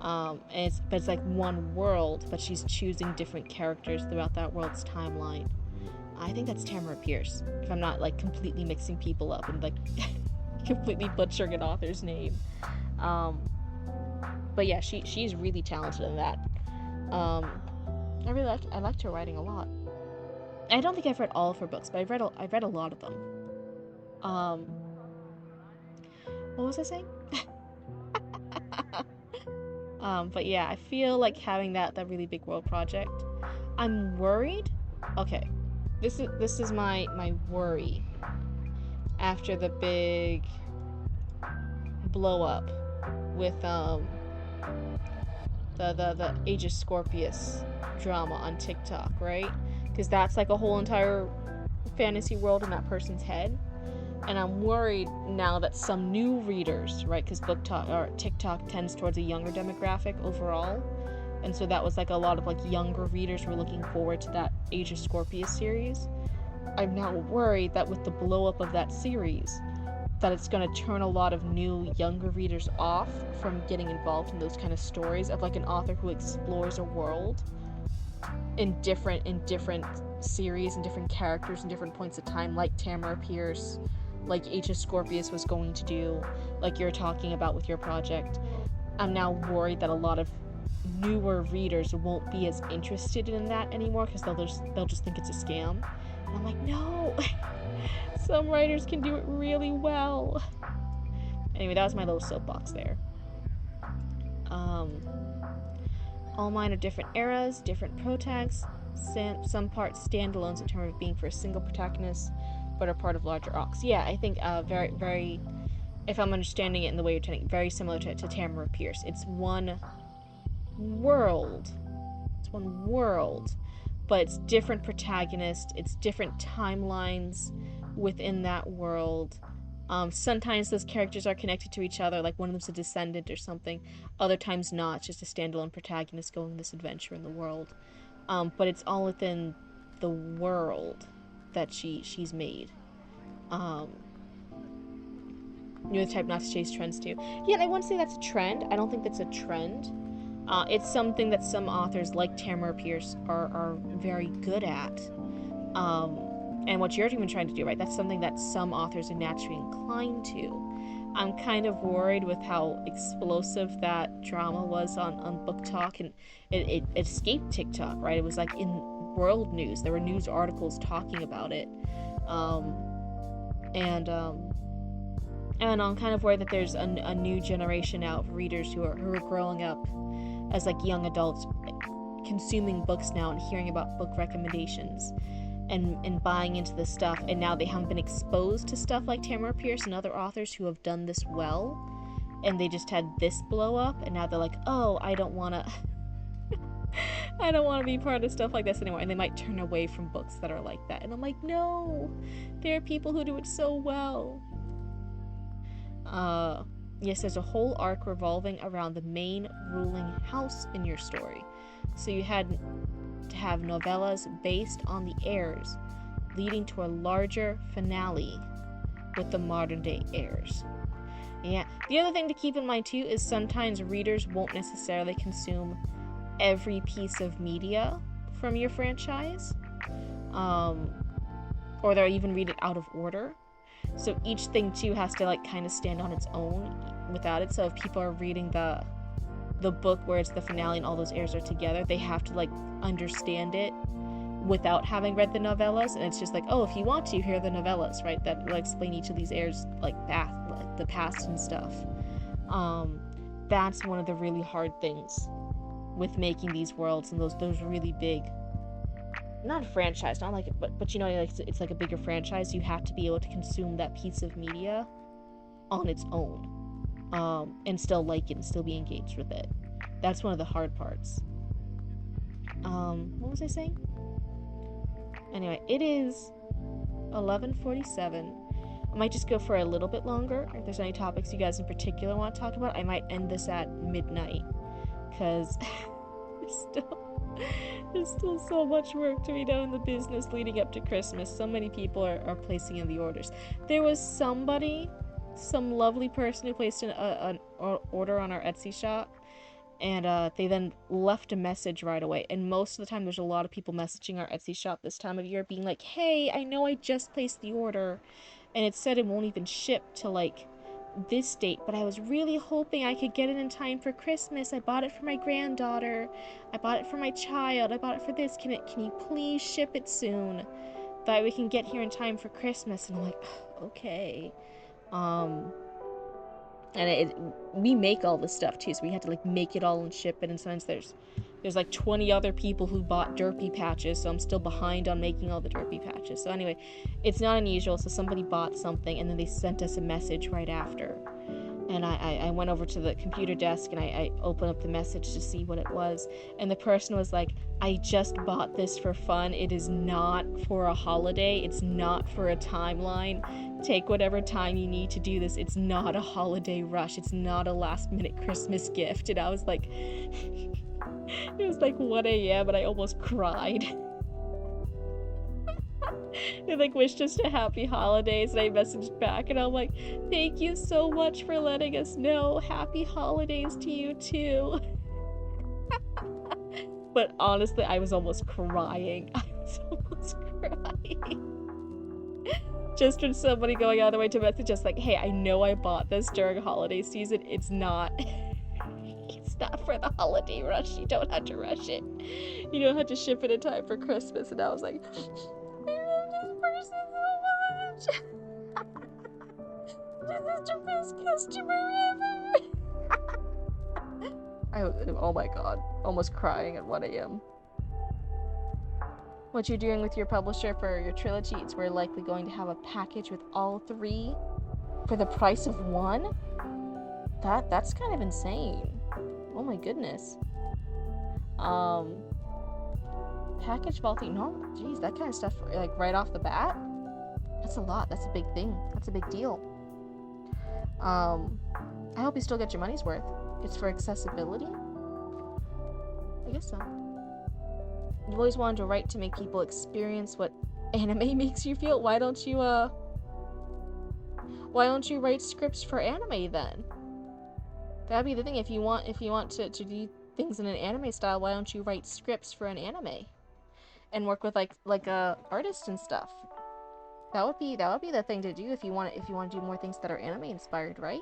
And it's like one world, but she's choosing different characters throughout that world's timeline. I think that's Tamara Pierce, if I'm not like completely mixing people up and like completely butchering an author's name. But yeah, she's really talented in that. I liked her writing a lot. I don't think I've read all of her books, but I've read a lot of them. What was I saying? But yeah, I feel like having that really big world project. I'm worried. Okay, this is my worry after the big blow up with the Age of Scorpius drama on TikTok, right? Because that's like a whole entire fantasy world in that person's head. And I'm worried now that some new readers, right? Because TikTok tends towards a younger demographic overall, and so that was like a lot of like younger readers were looking forward to that Age of Scorpius series. I'm now worried that with the blow up of that series, that it's going to turn a lot of new younger readers off from getting involved in those kind of stories of like an author who explores a world in different series and different characters and different points of time, like Tamara Pierce, like Age of Scorpius was going to do, like you're talking about with your project. I'm now worried that a lot of newer readers won't be as interested in that anymore because they'll just think it's a scam. And I'm like, no. Some writers can do it really well. Anyway, that was my little soapbox there. All mine are different eras, different protagonists, some parts standalones in terms of being for a single protagonist, but are part of larger arcs. Yeah, I think very, very, if I'm understanding it in the way you're telling, very similar to Tamara Pierce. It's one world. But it's different protagonists, it's different timelines within that world. Sometimes those characters are connected to each other, like one of them's a descendant or something. Other times not, it's just a standalone protagonist going on this adventure in the world. But it's all within the world that she's made. You're the type not to chase trends too. Yeah, I wouldn't say that's a trend. I don't think that's a trend. It's something that some authors like Tamara Pierce are very good at. And what you're even trying to do, right? That's something that some authors are naturally inclined to. I'm kind of worried with how explosive that drama was on Book Talk, and it escaped TikTok, right? It was like in world news. There were news articles talking about it. And I'm kind of worried that there's a new generation now of readers who are growing up as like young adults, consuming books now and hearing about book recommendations and buying into this stuff, and now they haven't been exposed to stuff like Tamara Pierce and other authors who have done this well, and they just had this blow up, and now they're like, oh, I don't want to be part of stuff like this anymore, and they might turn away from books that are like that. And I'm like, no, there are people who do it so well. Yes, there's a whole arc revolving around the main ruling house in your story. So you had to have novellas based on the heirs, leading to a larger finale with the modern day heirs. Yeah, the other thing to keep in mind too is sometimes readers won't necessarily consume every piece of media from your franchise, or they'll even read it out of order. So each thing too has to like kind of stand on its own without it. So if people are reading the book where it's the finale and all those heirs are together, they have to like understand it without having read the novellas, and it's just like, oh, if you want to, here are the novellas, right, that will explain each of these heirs, like the past and stuff. That's one of the really hard things with making these worlds, and those really big, not a franchise, not like it, but you know, like it's like a bigger franchise. You have to be able to consume that piece of media on its own, and still like it and still be engaged with it. That's one of the hard parts. What was I saying? Anyway, it is 11:47. I might just go for a little bit longer. If there's any topics you guys in particular want to talk about, I might end this at midnight, because there's still so much work to be done in the business leading up to Christmas. So many people are placing in the orders. There was some lovely person who placed an order on our Etsy shop, and they then left a message right away. And most of the time, there's a lot of people messaging our Etsy shop this time of year being like, hey, I know I just placed the order, and it said it won't even ship to, like, this date, but I was really hoping I could get it in time for Christmas. I bought it for my granddaughter. I bought it for my child. I bought it for this. Can you please ship it soon? That we can get here in time for Christmas. And I'm like, okay. And we make all this stuff too, so we had to like make it all and ship it, and sometimes there's like 20 other people who bought derpy patches, so I'm still behind on making all the derpy patches. So anyway, it's not unusual. So somebody bought something and then they sent us a message right after, and I went over to the computer desk and I opened up the message to see what it was, and the person was like, I just bought this for fun. It is not for a holiday. It's not for a timeline. Take whatever time you need to do this. It's not a holiday rush. It's not a last minute Christmas gift. And I was like, it was like 1 a.m. and I almost cried. They like wished us a happy holidays, and I messaged back and I'm like, thank you so much for letting us know. Happy holidays to you too. But honestly, I was almost crying. Just from somebody going out of their way to message us like, hey, I know I bought this during holiday season. It's not for the holiday rush. You don't have to rush it. You don't have to ship it in time for Christmas. And I was like, I love this person so much. This is the best customer ever. Oh my god, almost crying at 1 a.m. What you're doing with your publisher for your trilogy, it's we're likely going to have a package with all 3 for the price of 1? That's kind of insane. Oh my goodness. Package vaulty, no, geez, that kind of stuff, like right off the bat, that's a lot. That's a big thing. That's a big deal. I hope you still get your money's worth. It's for accessibility? I guess so. You've always wanted to write to make people experience what anime makes you feel. Why don't you write scripts for anime then? That'd be the thing. If you want to do things in an anime style, why don't you write scripts for an anime and work with like a artist and stuff? That would be the thing to do if you want to do more things that are anime inspired, right?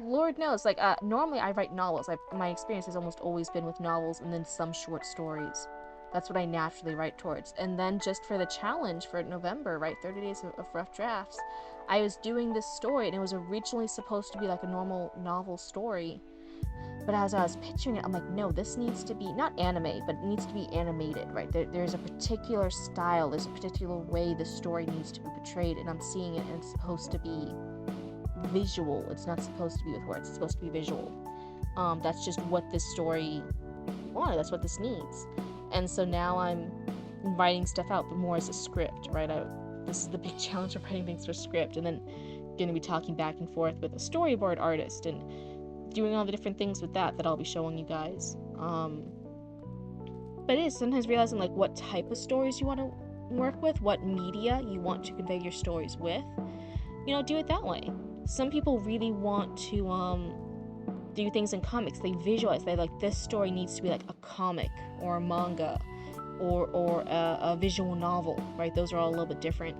Lord knows, like, normally I write novels. My experience has almost always been with novels and then some short stories. That's what I naturally write towards. And then just for the challenge for November, right, 30 days of rough drafts, I was doing this story, and it was originally supposed to be like a normal novel story. But as I was picturing it, I'm like, no, this needs to be, not anime, but it needs to be animated, right? There's a particular style, there's a particular way the story needs to be portrayed, and I'm seeing it, and it's supposed to be visual. It's not supposed to be with words. It's supposed to be visual. That's just what this story wanted. That's what this needs. And so now I'm writing stuff out, but more as a script, right? This is the big challenge of writing things for script, and then going to be talking back and forth with a storyboard artist and doing all the different things with that I'll be showing you guys. But it is sometimes realizing like what type of stories you want to work with, what media you want to convey your stories with. Do it that way. Some people really want to do things in comics. They visualize. They like, this story needs to be like a comic or a manga or a visual novel, right? Those are all a little bit different.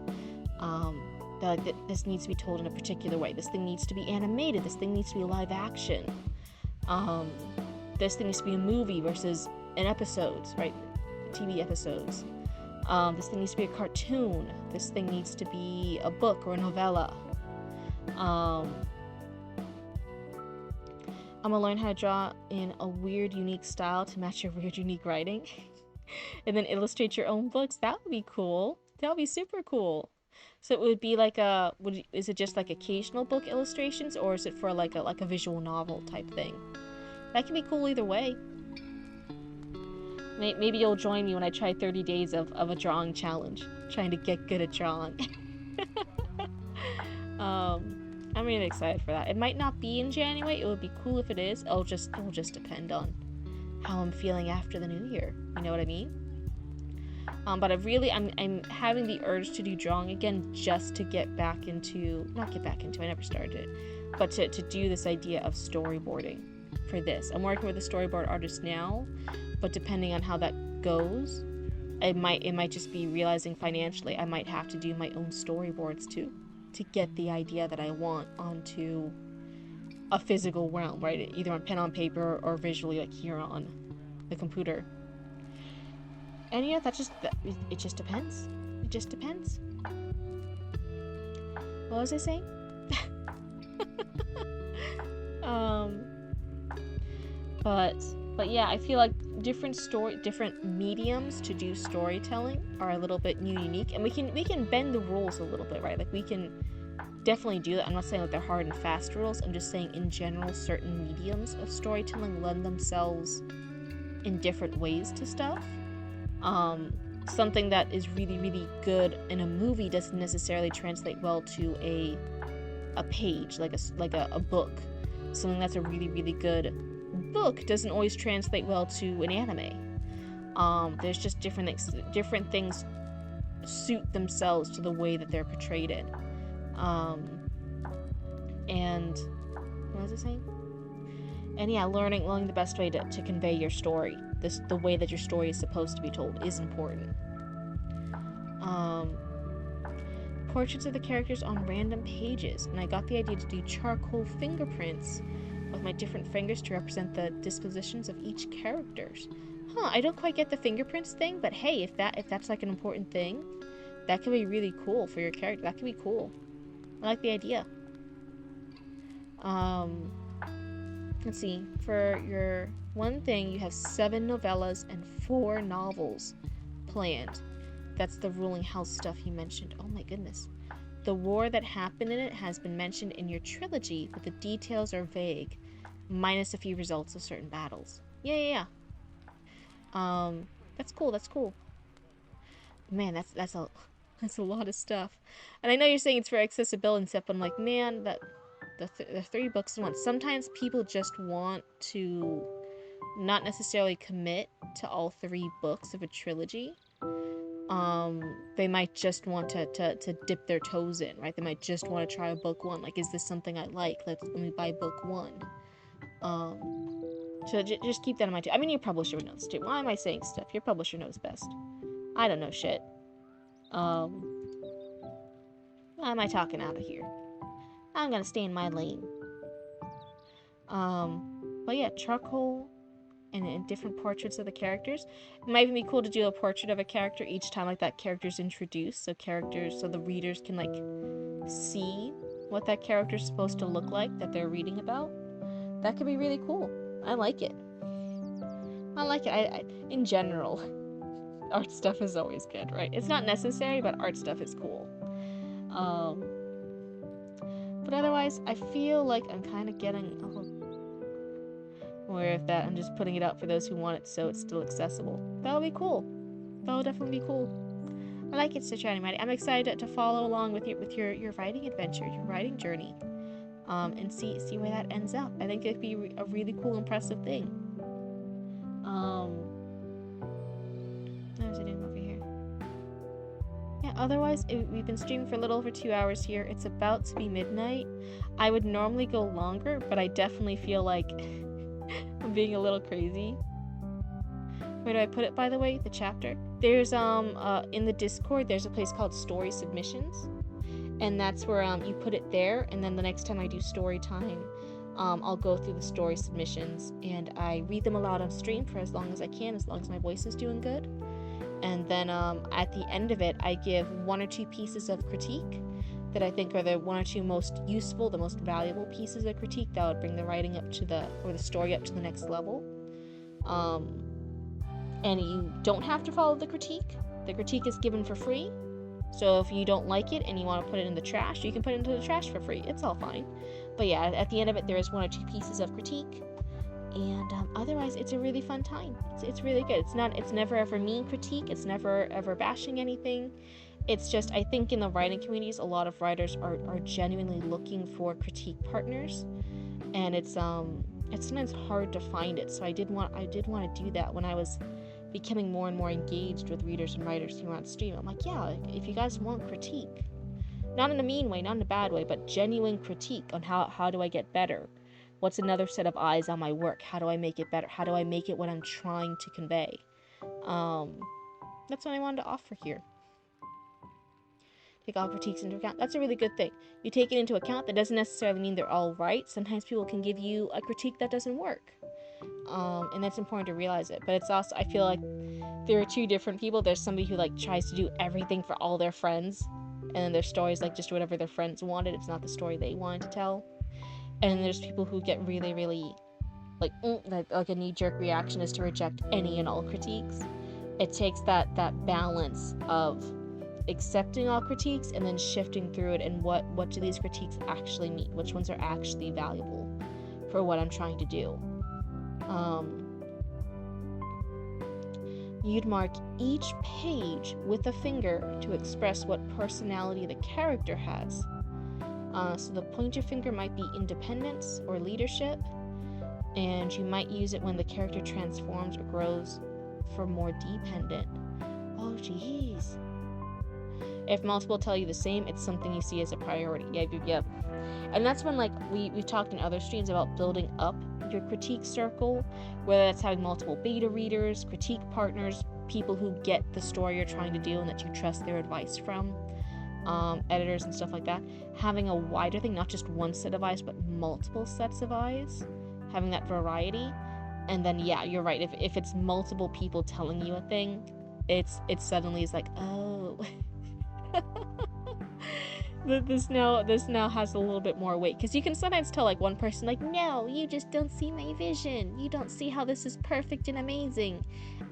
They're like, this needs to be told in a particular way. This thing needs to be animated. This thing needs to be live action. This thing needs to be a movie versus an episode, right? TV episodes. This thing needs to be a cartoon. This thing needs to be a book or a novella. I'm gonna learn how to draw in a weird, unique style to match your weird, unique writing. And then illustrate your own books. That would be cool. That would be super cool. So it would be like is it just like occasional book illustrations, or is it for like a visual novel type thing? That could be cool either way. Maybe you'll join me when I try 30 days of a drawing challenge, trying to get good at drawing. I'm really excited for that. It might not be in January. It would be cool if it is. It'll just depend on how I'm feeling after the new year. You know what I mean? But I'm having the urge to do drawing again, just to get back into, not get back into, I never started it, but to do this idea of storyboarding for this. I'm working with a storyboard artist now, but depending on how that goes, it might just be realizing financially I might have to do my own storyboards to get the idea that I want onto a physical realm, right? Either on pen on paper or visually, like here on the computer. And yeah, it just depends. It just depends. What was I saying? But yeah, I feel like different mediums to do storytelling are a little bit new, unique, and we can bend the rules a little bit, right? Like we can definitely do that. I'm not saying that they're hard and fast rules. I'm just saying in general, certain mediums of storytelling lend themselves in different ways to stuff. Something that is really, really good in a movie doesn't necessarily translate well to a page, like a book. Something that's a really, really good book doesn't always translate well to an anime. There's just different things suit themselves to the way that they're portrayed in. And what was I saying? And yeah, learning the best way to convey your story. The way that your story is supposed to be told is important. Portraits of the characters on random pages, and I got the idea to do charcoal fingerprints with my different fingers to represent the dispositions of each characters. I don't quite get the fingerprints thing, but hey, if that's like an important thing, that could be really cool for your character. That could be cool. I like the idea. Let's see. For your one thing, you have 7 novellas and 4 novels planned. That's the ruling house stuff you mentioned. Oh my goodness. The war that happened in it has been mentioned in your trilogy, but the details are vague, minus a few results of certain battles. Yeah. That's cool. Man, that's a lot of stuff. And I know you're saying it's for accessibility and stuff, but I'm like, man, the 3 books in one. Sometimes people just want to not necessarily commit to all 3 books of a trilogy. They might just want to dip their toes in, right? They might just want to try a book 1. Like, is this something I like? Let me buy book 1. So just keep that in mind too. I mean, your publisher knows too. Why am I saying stuff? Your publisher knows best. I don't know shit. Why am I talking out of here? I'm gonna stay in my lane. But yeah, charcoal and different portraits of the characters. It might even be cool to do a portrait of a character each time like that character's introduced, so the readers can like see what that character's supposed to look like that they're reading about. That could be really cool. I like it. I in general, art stuff is always good, right? It's not necessary, but art stuff is cool. But otherwise, I feel like I'm kind of getting aware of that. I'm just putting it out for those who want it, so it's still accessible. That'll be cool. That'll definitely be cool. I like it, Stitch Animatic. I'm excited to follow along with your writing adventure, your writing journey, and see where that ends up. I think it'd be a really cool, impressive thing. What was I doing over here? Yeah, otherwise, we've been streaming for a little over 2 hours here. It's about to be midnight. I would normally go longer, but I definitely feel like I'm being a little crazy. Where do I put it, by the way? The chapter? There's, in the Discord, there's a place called Story Submissions. And that's where, you put it there, and then the next time I do story time, I'll go through the story submissions, and I read them aloud on stream for as long as I can, as long as my voice is doing good. And then at the end of it, I give 1 or 2 pieces of critique that I think are the 1 or 2 most useful, the most valuable pieces of critique that would bring the writing up to or the story up to the next level. And you don't have to follow the critique. The critique is given for free. So if you don't like it and you want to put it in the trash, you can put it into the trash for free. It's all fine. But yeah, at the end of it, there is 1 or 2 pieces of critique. And otherwise, it's a really fun time. It's really good. It's never ever mean critique. It's never ever bashing anything. It's just, I think in the writing communities, a lot of writers are genuinely looking for critique partners. And it's sometimes hard to find it. So I did want to do that when I was becoming more and more engaged with readers and writers here on stream. I'm like, yeah, if you guys want critique, not in a mean way, not in a bad way, but genuine critique on how do I get better? What's another set of eyes on my work? How do I make it better? How do I make it what I'm trying to convey? That's what I wanted to offer here. Take all critiques into account. That's a really good thing. You take it into account. That doesn't necessarily mean they're all right. Sometimes people can give you a critique that doesn't work. And that's important to realize it. But it's also, I feel like there are 2 different people. There's somebody who like tries to do everything for all their friends, and then their story's like just whatever their friends wanted. It's not the story they wanted to tell. And then there's people who get really, really like a knee-jerk reaction is to reject any and all critiques. It takes that balance of accepting all critiques and then shifting through it, and what do these critiques actually mean? Which ones are actually valuable for what I'm trying to do? You'd mark each page with a finger to express what personality the character has. So the pointer finger might be independence or leadership, and you might use it when the character transforms or grows for more dependent. Oh, jeez. If multiple tell you the same, it's something you see as a priority. Yep. And that's when, like, we've talked in other streams about building up your critique circle, whether that's having multiple beta readers, critique partners, people who get the story you're trying to do and that you trust their advice from, editors and stuff like that. Having a wider thing, not just 1 set of eyes, but multiple sets of eyes. Having that variety. And then, yeah, you're right. If it's multiple people telling you a thing, it suddenly is like, oh... this now has a little bit more weight, because you can sometimes tell like one person like, no, you just don't see my vision, you don't see how this is perfect and amazing,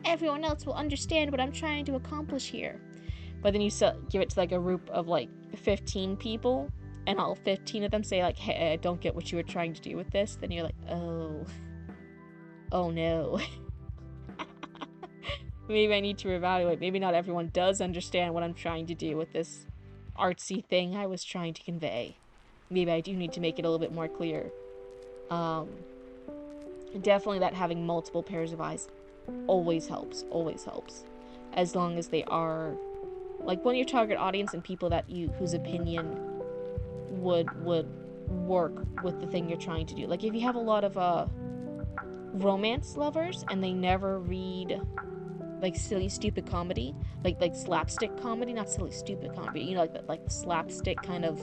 everyone else will understand what I'm trying to accomplish here. But then you give it to like a group of like 15 people, and all 15 of them say like, hey, I don't get what you were trying to do with this. Then you're like, oh no. Maybe I need to reevaluate. Maybe not everyone does understand what I'm trying to do with this artsy thing I was trying to convey. Maybe I do need to make it a little bit more clear. Definitely that having multiple pairs of eyes always helps. As long as they are like one of your target audience and people that whose opinion would work with the thing you're trying to do. Like if you have a lot of romance lovers and they never read like silly stupid comedy, like slapstick comedy, not silly stupid comedy, you know, like the slapstick kind of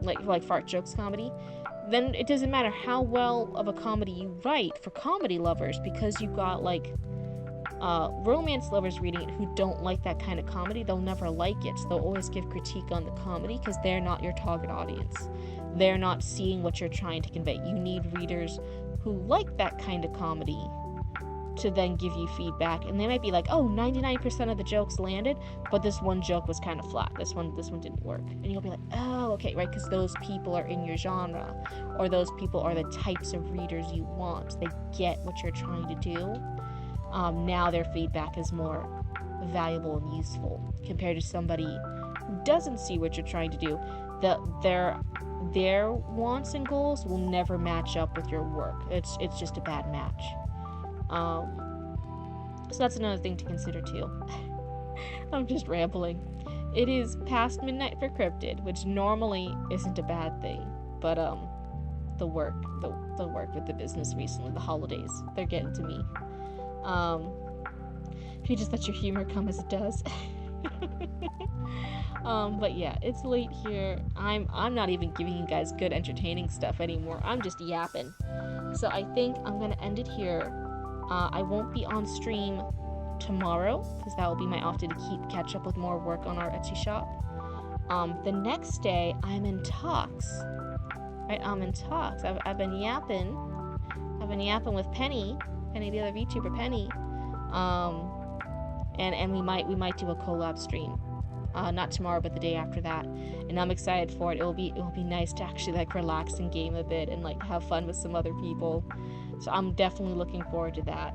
like fart jokes comedy, then it doesn't matter how well of a comedy you write for comedy lovers, because you've got like romance lovers reading it who don't like that kind of comedy. They'll never like it, so they'll always give critique on the comedy because they're not your target audience. They're not seeing what you're trying to convey. You need readers who like that kind of comedy to then give you feedback, and they might be like, oh, 99% of the jokes landed, but this one joke was kind of flat, this one didn't work, and you'll be like, oh, okay, right, because those people are in your genre, or those people are the types of readers you want. They get what you're trying to do. Now their feedback is more valuable and useful compared to somebody who doesn't see what you're trying to do. Their wants and goals will never match up with your work. It's just a bad match. So that's another thing to consider too. I'm just rambling. It is past midnight for Cryptid, which normally isn't a bad thing, but the work with the business recently, the holidays, they're getting to me. If you just let your humor come as it does. But yeah, it's late here. I'm not even giving you guys good entertaining stuff anymore. I'm just yapping. So I think I'm gonna end it here. I won't be on stream tomorrow, because that will be my off day to catch up with more work on our Etsy shop. The next day, I'm in talks. Right, I'm in talks. I've been yapping. I've been yapping with Penny, the other VTuber, Penny. And we might do a collab stream. Not tomorrow, but the day after that. And I'm excited for it. It will be nice to actually like relax and game a bit and like have fun with some other people. So I'm definitely looking forward to that.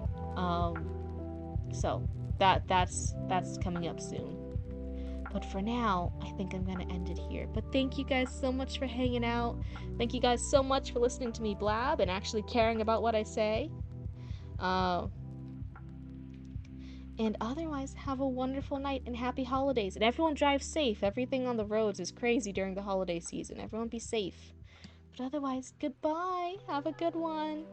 So that's coming up soon. But for now, I think I'm gonna end it here. But thank you guys so much for hanging out. Thank you guys so much for listening to me blab and actually caring about what I say. And otherwise, have a wonderful night and happy holidays. And everyone drive safe. Everything on the roads is crazy during the holiday season. Everyone be safe. But otherwise, goodbye. Have a good one.